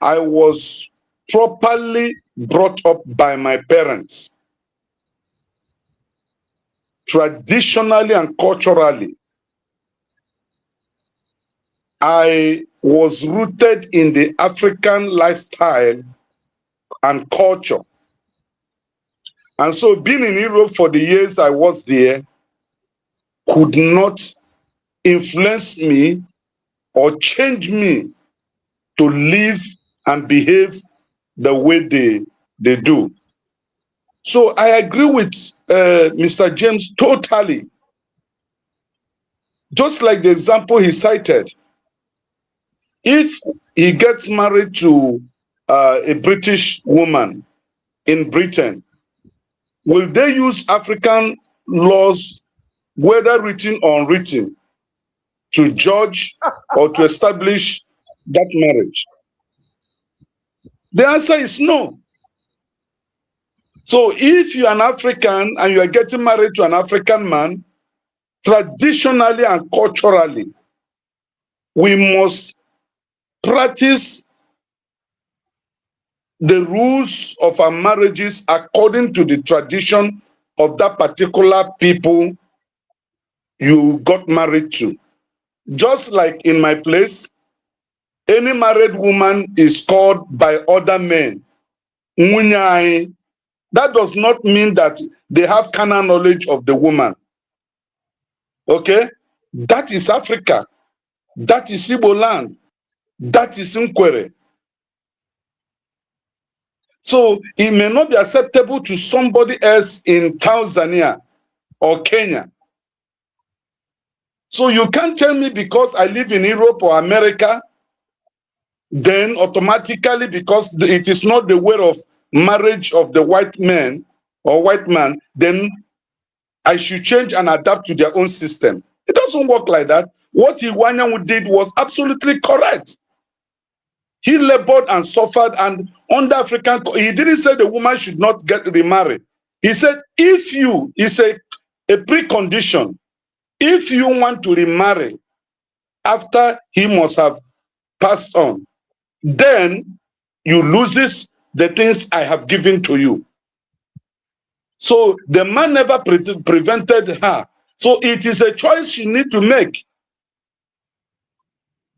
I was properly brought up by my parents, traditionally and culturally. I was rooted in the African lifestyle and culture. And so being in Europe for the years I was there could not influence me or change me to live and behave the way they do. So I agree with Mr. James totally. Just like the example he cited, if he gets married to a British woman in Britain, will they use African laws, whether written or unwritten, to judge or to establish that marriage? The answer is no. So if you're an African and you are getting married to an African man, traditionally and culturally, we must practice the rules of our marriages according to the tradition of that particular people you got married to. Just like in my place, any married woman is called by other men Munyai. That does not mean that they have carnal knowledge of the woman. Okay? That is Africa. That is Igbo land. That is Nkwere. So it may not be acceptable to somebody else in Tanzania or Kenya. So you can't tell me because I live in Europe or America, then automatically because it is not the way of marriage of the white man or white man, then I should change and adapt to their own system. It doesn't work like that. What Iwanyanwu did was absolutely correct. He labored and suffered, and under African, he didn't say the woman should not get remarried. He said, if you, it's a precondition, if you want to remarry after he must have passed on, then you loses the things I have given to you. So the man never prevented her. So it is a choice she needs to make.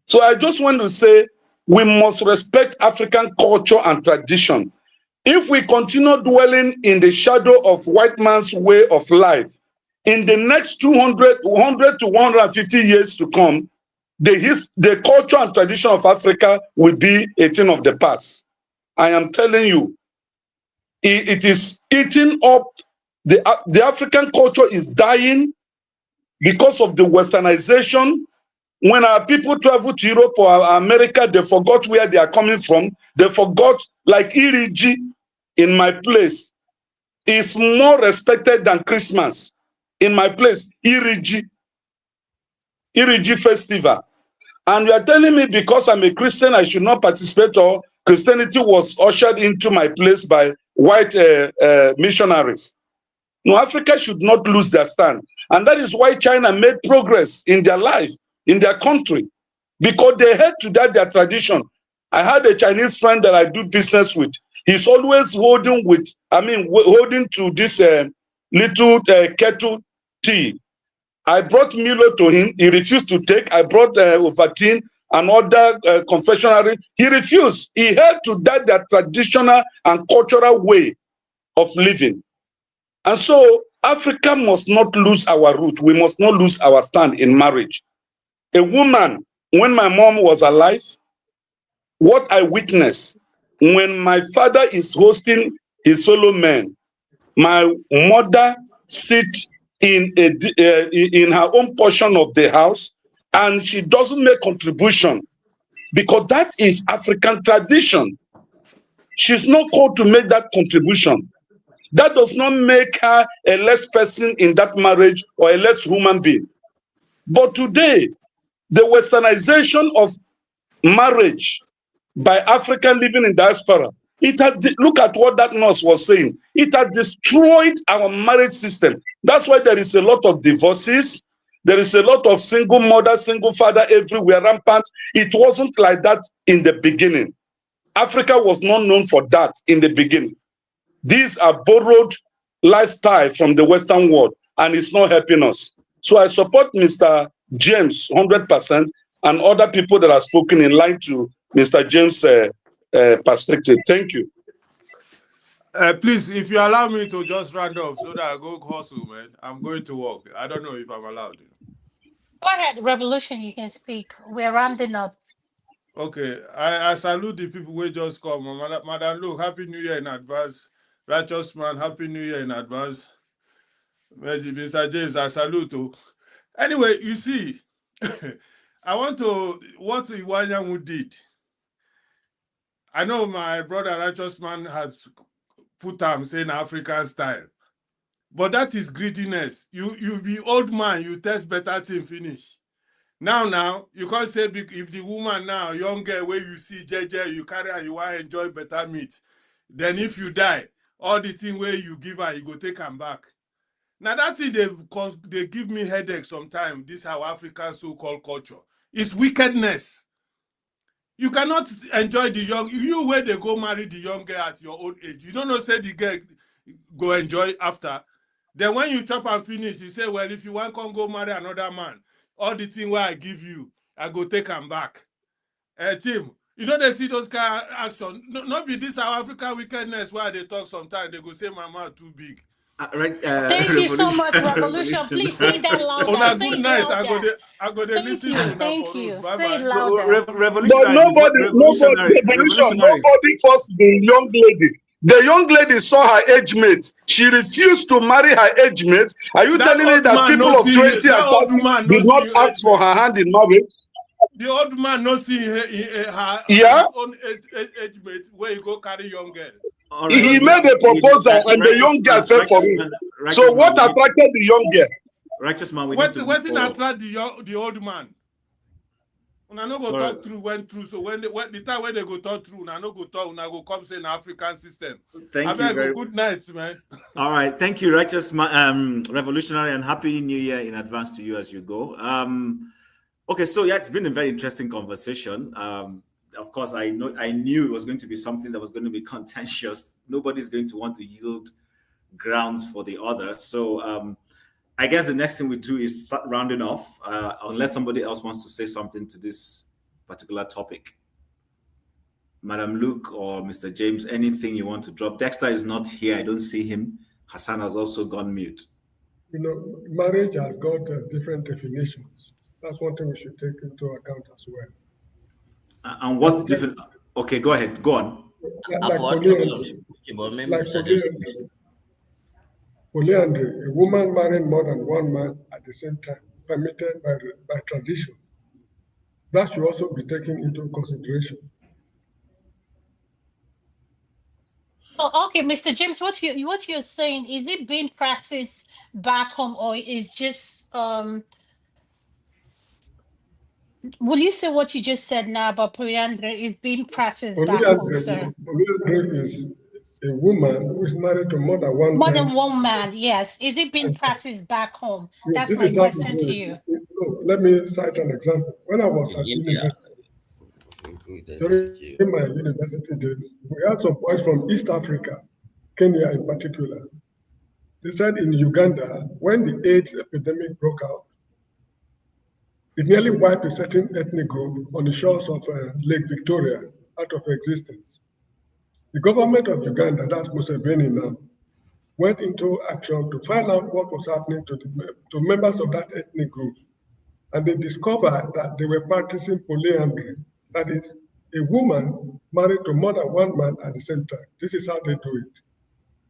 So I just want to say, we must respect African culture and tradition. If we continue dwelling in the shadow of white man's way of life, in the next 100 to 150 years to come, the culture and tradition of Africa will be a thing of the past. I am telling you, it is eating up. The African culture is dying because of the westernization. When our people travel to Europe or America, they forgot where they are coming from. They forgot, like Iriji in my place is more respected than Christmas. In my place, Iriji. Iriji festival. And you are telling me because I'm a Christian, I should not participate, or Christianity was ushered into my place by white missionaries. No, Africa should not lose their stand. And that is why China made progress in their life, in their country, because they had to that their tradition. I had a Chinese friend that I do business with. He's always holding holding to this little kettle tea. I brought Milo to him. He refused to take. I brought Ovaltine and other confectionery. He refused. He held to that their traditional and cultural way of living. And so Africa must not lose our root. We must not lose our stand in marriage. A woman, when my mom was alive, what I witnessed, when my father is hosting his fellow men, my mother sits in her own portion of the house, and she doesn't make contribution because that is African tradition. She's not called to make that contribution. That does not make her a less person in that marriage or a less human being. But today, the westernization of marriage by African living in diaspora, look at what that nurse was saying. It has destroyed our marriage system. That's why there is a lot of divorces. There is a lot of single mother, single father everywhere rampant. It wasn't like that in the beginning. Africa was not known for that in the beginning. These are borrowed lifestyle from the Western world, and it's not helping us. So I support Mr. James 100% and other people that are spoken in line to Mr. James' perspective. Thank you. Please, if you allow me to just round up so that I go hustle, man. I'm going to work. I don't know if I'm allowed. Go ahead, Revolution, you can speak. We're rounding up. Okay, I salute the people who just come. Madam, look, Happy New Year in advance. Righteous man, Happy New Year in advance. Mr. James, I salute you. Anyway, you see, I want to, what Iwanyanwu did. I know my brother, Righteous Man, has put saying African style. But that is greediness. You be old man, you test better thing finish. Now, you can't say if the woman now, young girl, where you see JJ, you carry her, you want to enjoy better meat. Then if you die, all the thing where you give her, you go take them back. Now that thing they give me headache sometimes, this how African so-called culture. It's wickedness. You cannot enjoy the young, you where they go marry the young girl at your old age. You don't know, say the girl go enjoy after. Then when you chop and finish, you say, well, if you want to go marry another man, all the thing where I give you, I go take them back. Tim, you know they see those kind of action. Not be this our African wickedness where they talk sometimes, they go say my mouth too big. Thank you so much, Revolution. Please say that louder. On a say good it night, louder. I go to listen to you. Thank you. Bye Say it bye. louder. But nobody forced the young lady. The young lady saw her age mate. She refused to marry her age mate. Are you telling me that people of 20 and 30 did not ask for her hand in marriage? The old man not seeing her his own age mate where you go carry young girl. Right. He made a proposal and the young girl fell for it. So what attracted the young girl? Righteous man, what attract the old man? When I no go talk through, went through. So when the time when they go talk through, I no go talk, I go come say an African system. Thank you very good night, man. All right, thank you, Righteous man, Revolutionary, and Happy New Year in advance to you as you go. Okay, so yeah, it's been a very interesting conversation. Of course, I knew it was going to be something that was going to be contentious. Nobody's going to want to yield grounds for the other. So I guess the next thing we do is start rounding off, unless somebody else wants to say something to this particular topic. Madam Luke or Mr. James, anything you want to drop? Dexter is not here. I don't see him. Hassan has also gone mute. You know, marriage has got different definitions. That's one thing we should take into account as well. And what different? Okay, go ahead. Go on. Polyandry, a woman marrying more than one man at the same time, permitted by tradition. That should also be taken into consideration. Oh, okay, Mr. James, what you're saying, is it being practiced back home, or is just Will you say what you just said now about polyandry is being practiced back home, sir? Polyandry is a woman who is married to more than one More man. than one man, yes. Is it being practiced back home? Yes, That's this my is how to question do to it. you. Let me cite an example. When I was at India. university, during my university days, we had some boys from East Africa, Kenya in particular. They said in Uganda, when the AIDS epidemic broke out, it nearly wiped a certain ethnic group on the shores of Lake Victoria out of existence. The government of Uganda, that's Museveni now, went into action to find out what was happening to members of that ethnic group. And they discovered that they were practicing polyandry. That is, a woman married to more than one man at the same time. This is how they do it.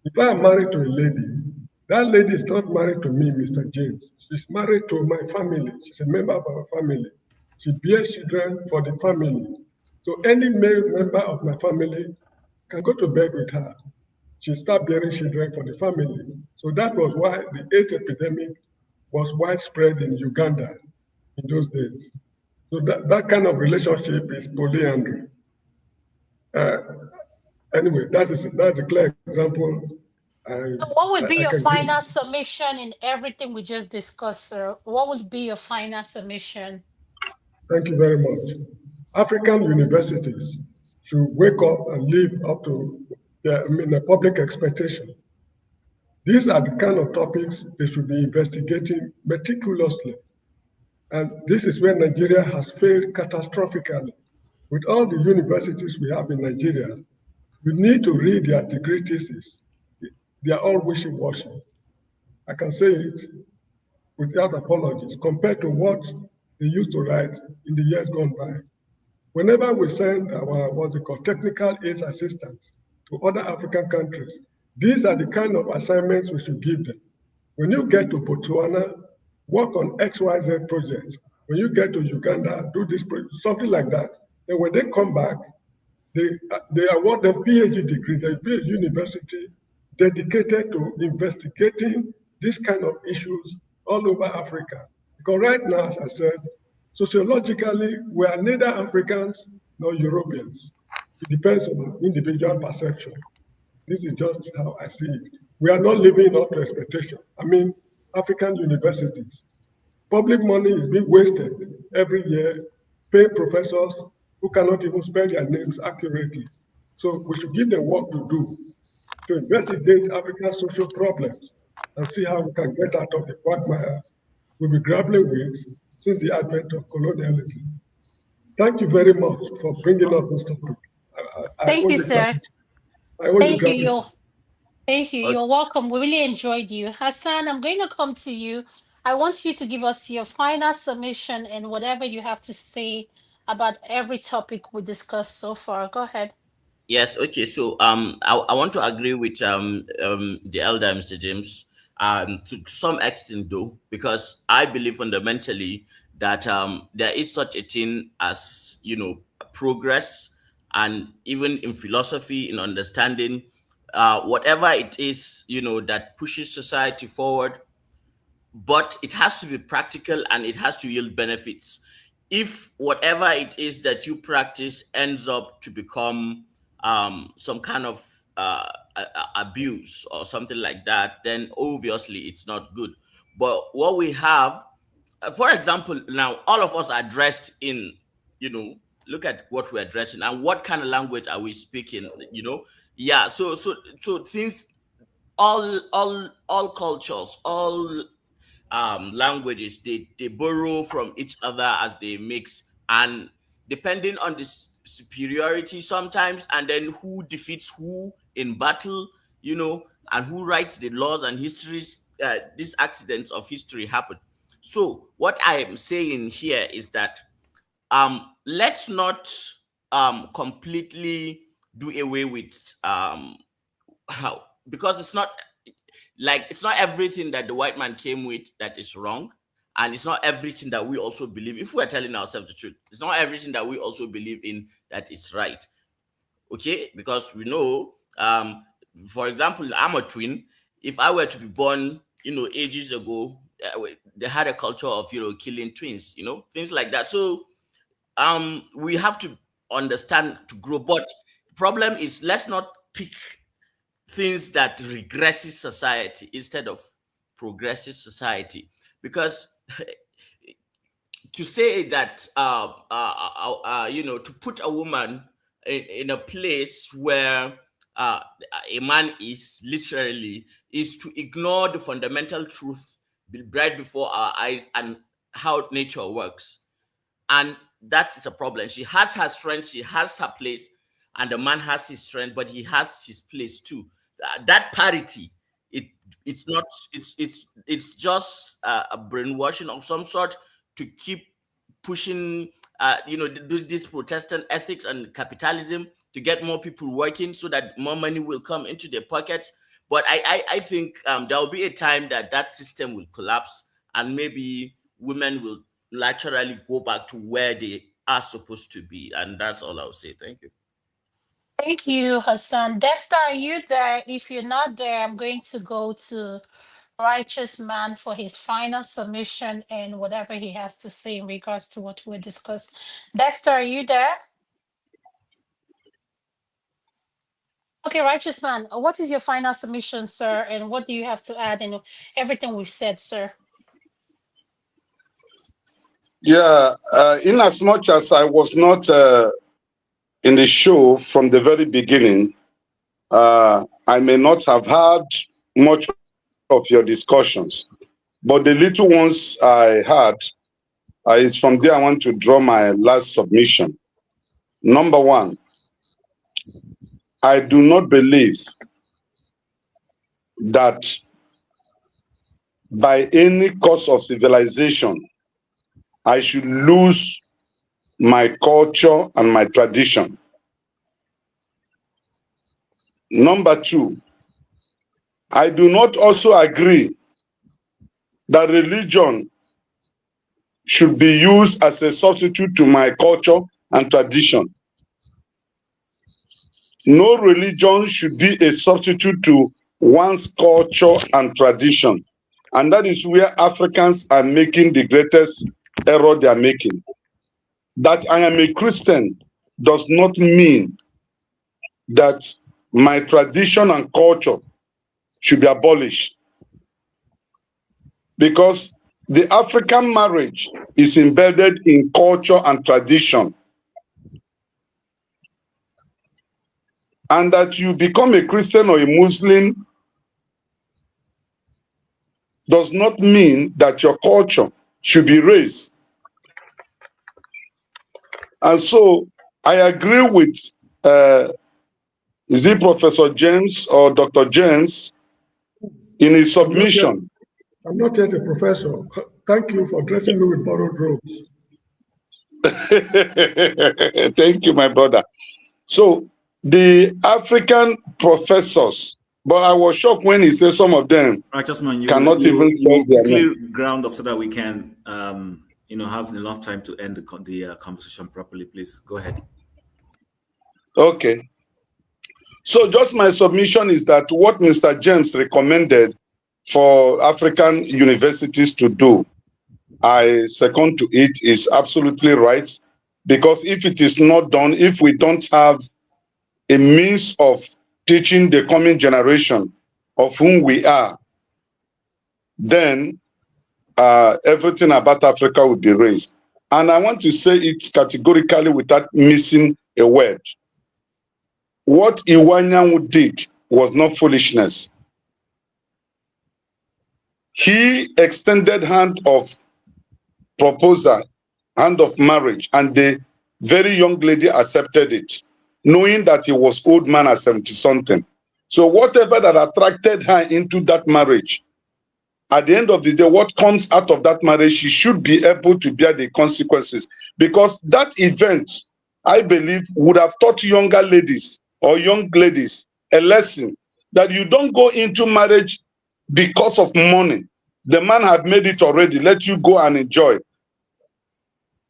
If I am married to a lady, that lady is not married to me, Mr. James. She's married to my family. She's a member of our family. She bears children for the family. So any male member of my family can go to bed with her. She start bearing children for the family. So that was why the AIDS epidemic was widespread in Uganda in those days. So that kind of relationship is polyandry. Anyway, that's a clear example. So what would be I your can give. final submission in everything we just discussed, sir? What would be your final submission? Thank you very much. African universities should wake up and live up to the public expectation. These are the kind of topics they should be investigating meticulously. And this is where Nigeria has failed catastrophically. With all the universities we have in Nigeria, you need to read their degree thesis. They are all wishy-washy. I can say it without apologies, compared to what they used to write in the years gone by. Whenever we send our, what's it called, technical aid assistance to other African countries, these are the kind of assignments we should give them. When you get to Botswana, work on XYZ project. When you get to Uganda, do this project, something like that. Then when they come back, they award them PhD degrees. There will be a university dedicated to investigating this kind of issues all over Africa. Because right now, as I said, sociologically, we are neither Africans nor Europeans. It depends on individual perception. This is just how I see it. We are not living up to expectation. I mean, African universities, public money is being wasted every year, paying professors who cannot even spell their names accurately. So we should give them work to do, to investigate African social problems and see how we can get out of the quagmire we'll be grappling with since the advent of colonialism. Thank you very much for bringing up this topic. Thank you, sir. Thank you. Thank you. You're welcome. We really enjoyed you. Hassan, I'm going to come to you. I want you to give us your final submission and whatever you have to say about every topic we discussed so far. Go ahead. Yes, okay. So I want to agree with the elder Mr. James to some extent though, because I believe fundamentally that there is such a thing as, you know, progress, and even in philosophy, in understanding whatever it is, you know, that pushes society forward, but it has to be practical and it has to yield benefits. If whatever it is that you practice ends up to become some kind of abuse or something like that, then obviously it's not good. But what we have, for example, now all of us are dressed in, you know, look at what we're dressing and what kind of language are we speaking, you know? Yeah, so things, all cultures, all languages, they borrow from each other as they mix, and depending on this superiority sometimes, and then who defeats who in battle, you know, and who writes the laws and histories, these accidents of history happen. So what I am saying here is that let's not completely do away with how, because it's not like, it's not everything that the white man came with that is wrong, and it's not everything that we also believe, if we're telling ourselves the truth, it's not everything that we also believe in that is right. Okay, because we know, for example, I'm a twin. If I were to be born, you know, ages ago, they had a culture of, you know, killing twins, you know, things like that. So we have to understand to grow. But the problem is, let's not pick things that regresses society instead of progresses society, because to say that to put a woman in a place where a man is literally is to ignore the fundamental truth right before our eyes and how nature works. And that is a problem. She has her strength, she has her place, and the man has his strength, but he has his place too. That parity, it's not, it's just a brainwashing of some sort to keep pushing this Protestant ethics and capitalism to get more people working so that more money will come into their pockets. But I think there will be a time that system will collapse, and maybe women will naturally go back to where they are supposed to be. And that's all I'll say. Thank you. Thank you, Hassan. Dexter, are you there? If you're not there, I'm going to go to Righteous Man for his final submission and whatever he has to say in regards to what we discussed. Dexter, are you there? Okay, Righteous Man, what is your final submission, sir? And what do you have to add in everything we've said, sir? Yeah, in as much as I was not in the show from the very beginning, I may not have had much of your discussions, but the little ones I had, is from there I want to draw my last submission. Number one, I do not believe that by any course of civilization, I should lose my culture and my tradition. Number two, I do not also agree that religion should be used as a substitute to my culture and tradition. No religion should be a substitute to one's culture and tradition. And that is where Africans are making the greatest error they are making. That I am a Christian does not mean that my tradition and culture should be abolished. Because the African marriage is embedded in culture and tradition. And that you become a Christian or a Muslim does not mean that your culture should be raised. And so I agree with, is it Professor James or Dr. James in his submission? I'm not yet a professor. Thank you for dressing me with borrowed robes. Thank you, my brother. So the African professors, but I was shocked when he said some of them cannot even spell their clear name. ground up so that we can have enough time to end the conversation properly. Please go ahead. Okay. So just my submission is that what Mr. James recommended for African universities to do, I second to it, is absolutely right. Because if it is not done, if we don't have a means of teaching the coming generation of whom we are, then everything about Africa will be raised. And I want to say it categorically without missing a word. What Iwanyanwu did was not foolishness. He extended hand of proposal, hand of marriage, and the very young lady accepted it, knowing that he was old man at 70-something. So whatever that attracted her into that marriage, at the end of the day, what comes out of that marriage, she should be able to bear the consequences. Because that event, I believe, would have taught younger ladies or young ladies a lesson that you don't go into marriage because of money. The man had made it already. Let you go and enjoy.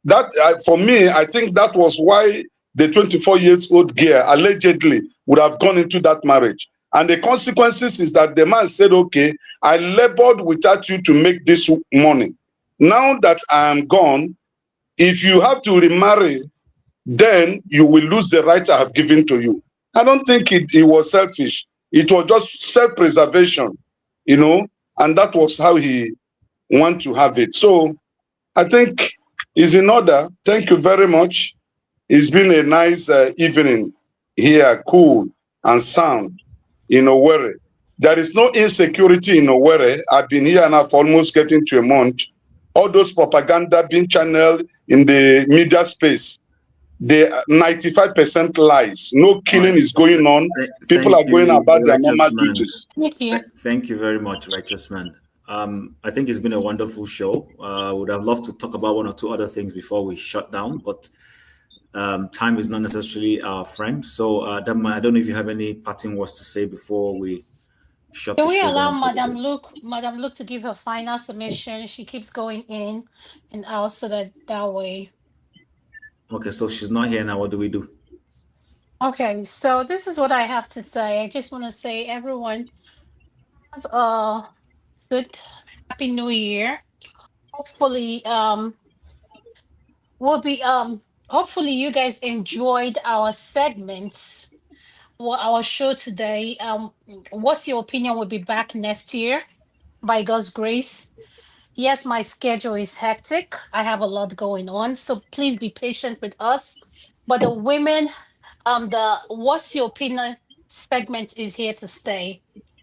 That, for me, I think that was why the 24-year-old girl allegedly would have gone into that marriage. And the consequences is that the man said, okay, I labored without you to make this money. Now that I am gone, If you have to remarry, then you will lose the right I have given to you. I don't think it was selfish. It was just self-preservation, you know, and that was how he wanted to have it. So I think it's in order. Thank you very much. It's been a nice evening here, cool and sound in Owerri. There is no insecurity in Owerri. I've been here now for almost getting to a month. All those propaganda being channeled in the media space, they 95% lies. No killing is going on. People are going about their normal duties. Thank you very much, Righteous Man. I think it's been a wonderful show. Would have loved to talk about one or two other things before we shut down, but time is not necessarily our friend. So, Damma, I don't know if you have any parting words to say before we shut the show down. Can we allow Madam Luke to give her final submission? She keeps going in and out, so that way. Okay, so she's not here now. What do we do? Okay, so this is what I have to say. I just want to say, everyone, have a good, happy New Year. Hopefully, hopefully you guys enjoyed our segments. Well, our show today. What's your opinion? Will be back next year, by God's grace. Yes, my schedule is hectic. I have a lot going on, so please be patient with us. But the women, the What's Your Opinion segment is here to stay,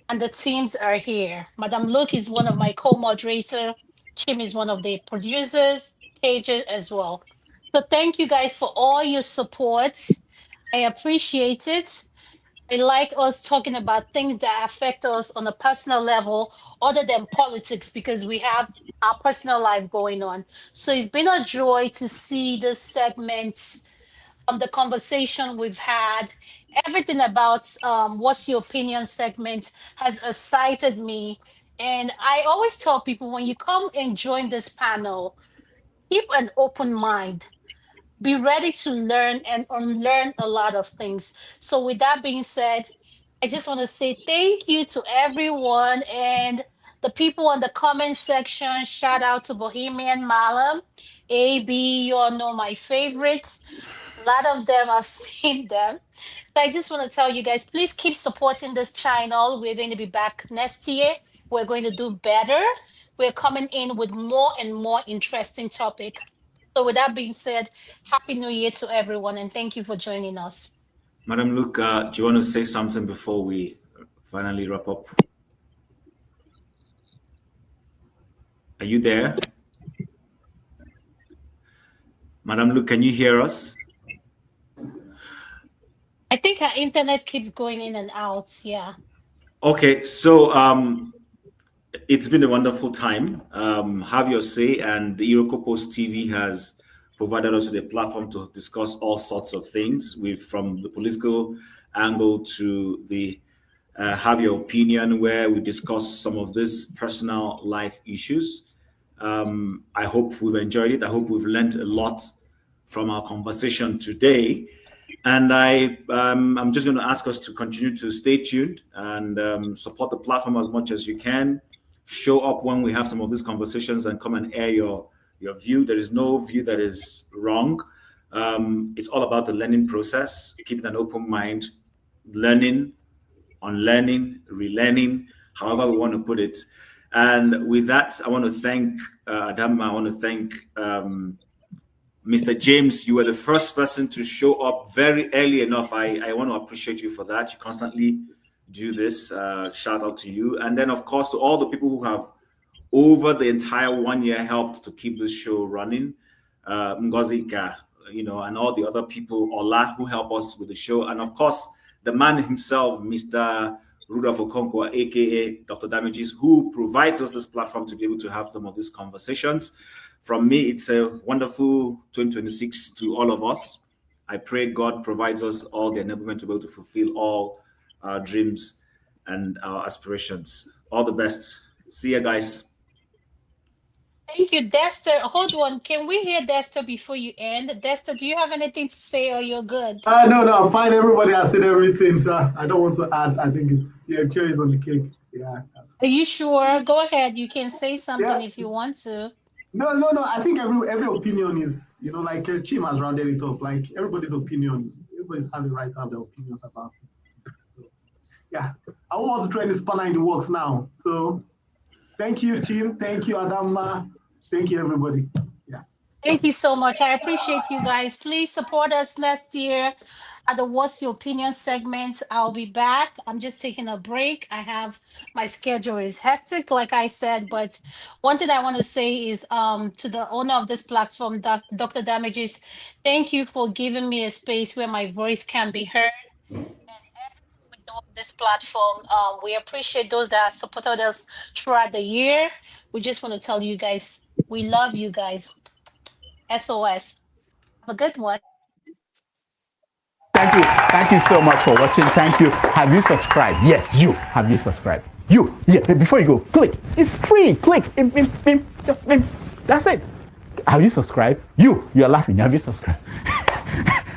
and the teams are here. Madam Luke is one of my co-moderator. Chim is one of the producers. Paige as well. So thank you guys for all your support. I appreciate it. I like us talking about things that affect us on a personal level other than politics, because we have our personal life going on. So it's been a joy to see this segment, the conversation we've had, everything about What's Your Opinion segment has excited me. And I always tell people, when you come and join this panel, keep an open mind. Be ready to learn and unlearn a lot of things. So with that being said, I just want to say thank you to everyone, and the people in the comment section. Shout out to Bohemian Malam, AB, you all know my favorites. A lot of them, I've seen them. So I just want to tell you guys, please keep supporting this channel. We're going to be back next year. We're going to do better. We're coming in with more and more interesting topic. So with that being said, Happy New Year to everyone, and thank you for joining us. Madam Luke, do you want to say something before we finally wrap up? Are you there? Madam Luke, can you hear us? I think our internet keeps going in and out, yeah. Okay, so it's been a wonderful time. Have your say, and the Irokopost TV has provided us with a platform to discuss all sorts of things, from the political angle to the have your opinion, where we discuss some of these personal life issues. I hope we've enjoyed it. I hope we've learned a lot from our conversation today. And I'm just going to ask us to continue to stay tuned and support the platform as much as you can. Show up when we have some of these conversations and come and air your view. There is no view that is wrong. It's all about the learning process, keeping an open mind, learning, unlearning, relearning, however we want to put it. And with that, I want to thank Adama. I want to thank Mr. James. You were the first person to show up very early enough. I want to appreciate you for that. You constantly do this. Shout out to you. And then, of course, to all the people who have over the entire 1 year helped to keep this show running. Ngozika, and all the other people, Ola, who help us with the show. And of course, the man himself, Mr. Rudolph Okonkwo, aka Dr. Damages, who provides us this platform to be able to have some of these conversations. From me, it's a wonderful 2026 to all of us. I pray God provides us all the enablement to be able to fulfill all our dreams and our aspirations. All the best. See you guys. Thank you, Dexter. Hold on. Can we hear Dexter before you end? Dexter, do you have anything to say, or you're good? No, I'm fine. Everybody has said everything, so I don't want to add. I think it's cherries on the cake. Yeah. Are you sure? Go ahead. You can say something if you want to. No. I think every opinion is, like Chim has rounded it up. Like everybody's opinion, everybody has the right to have their opinions about it. So, yeah, I don't want to try any spanner in the works now. So, thank you, Chim. Thank you, Adama. Thank you, everybody. Yeah. Thank you so much. I appreciate you guys. Please support us next year at the What's Your Opinion segment. I'll be back. I'm just taking a break. My schedule is hectic, like I said. But one thing I want to say is to the owner of this platform, Dr. Damages, thank you for giving me a space where my voice can be heard. This platform. We appreciate those that supported us throughout the year. We just want to tell you guys, we love you guys. SOS. Have a good one. Thank you so much for watching. Thank you. Have you subscribed? Yes, you. Have you subscribed? You. Yeah, before you go, click. It's free. Click. Just that's it. Have you subscribed? You're laughing. Have you subscribed?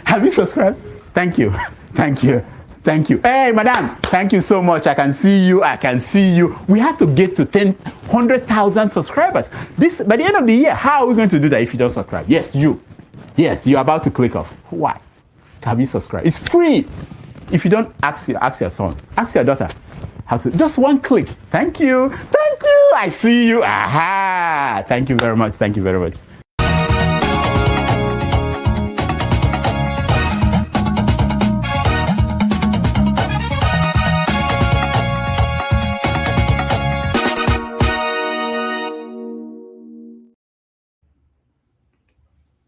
Have you subscribed? Thank you. Thank you. Thank you. Hey, madam, thank you so much. I can see you. We have to get to 100,000 subscribers. By the end of the year, how are we going to do that if you don't subscribe? Yes, you. Yes, you're about to click off. Why? Have you subscribed? It's free. If you don't, ask your son, ask your daughter how to. Just one click. Thank you. I see you. Aha. Thank you very much.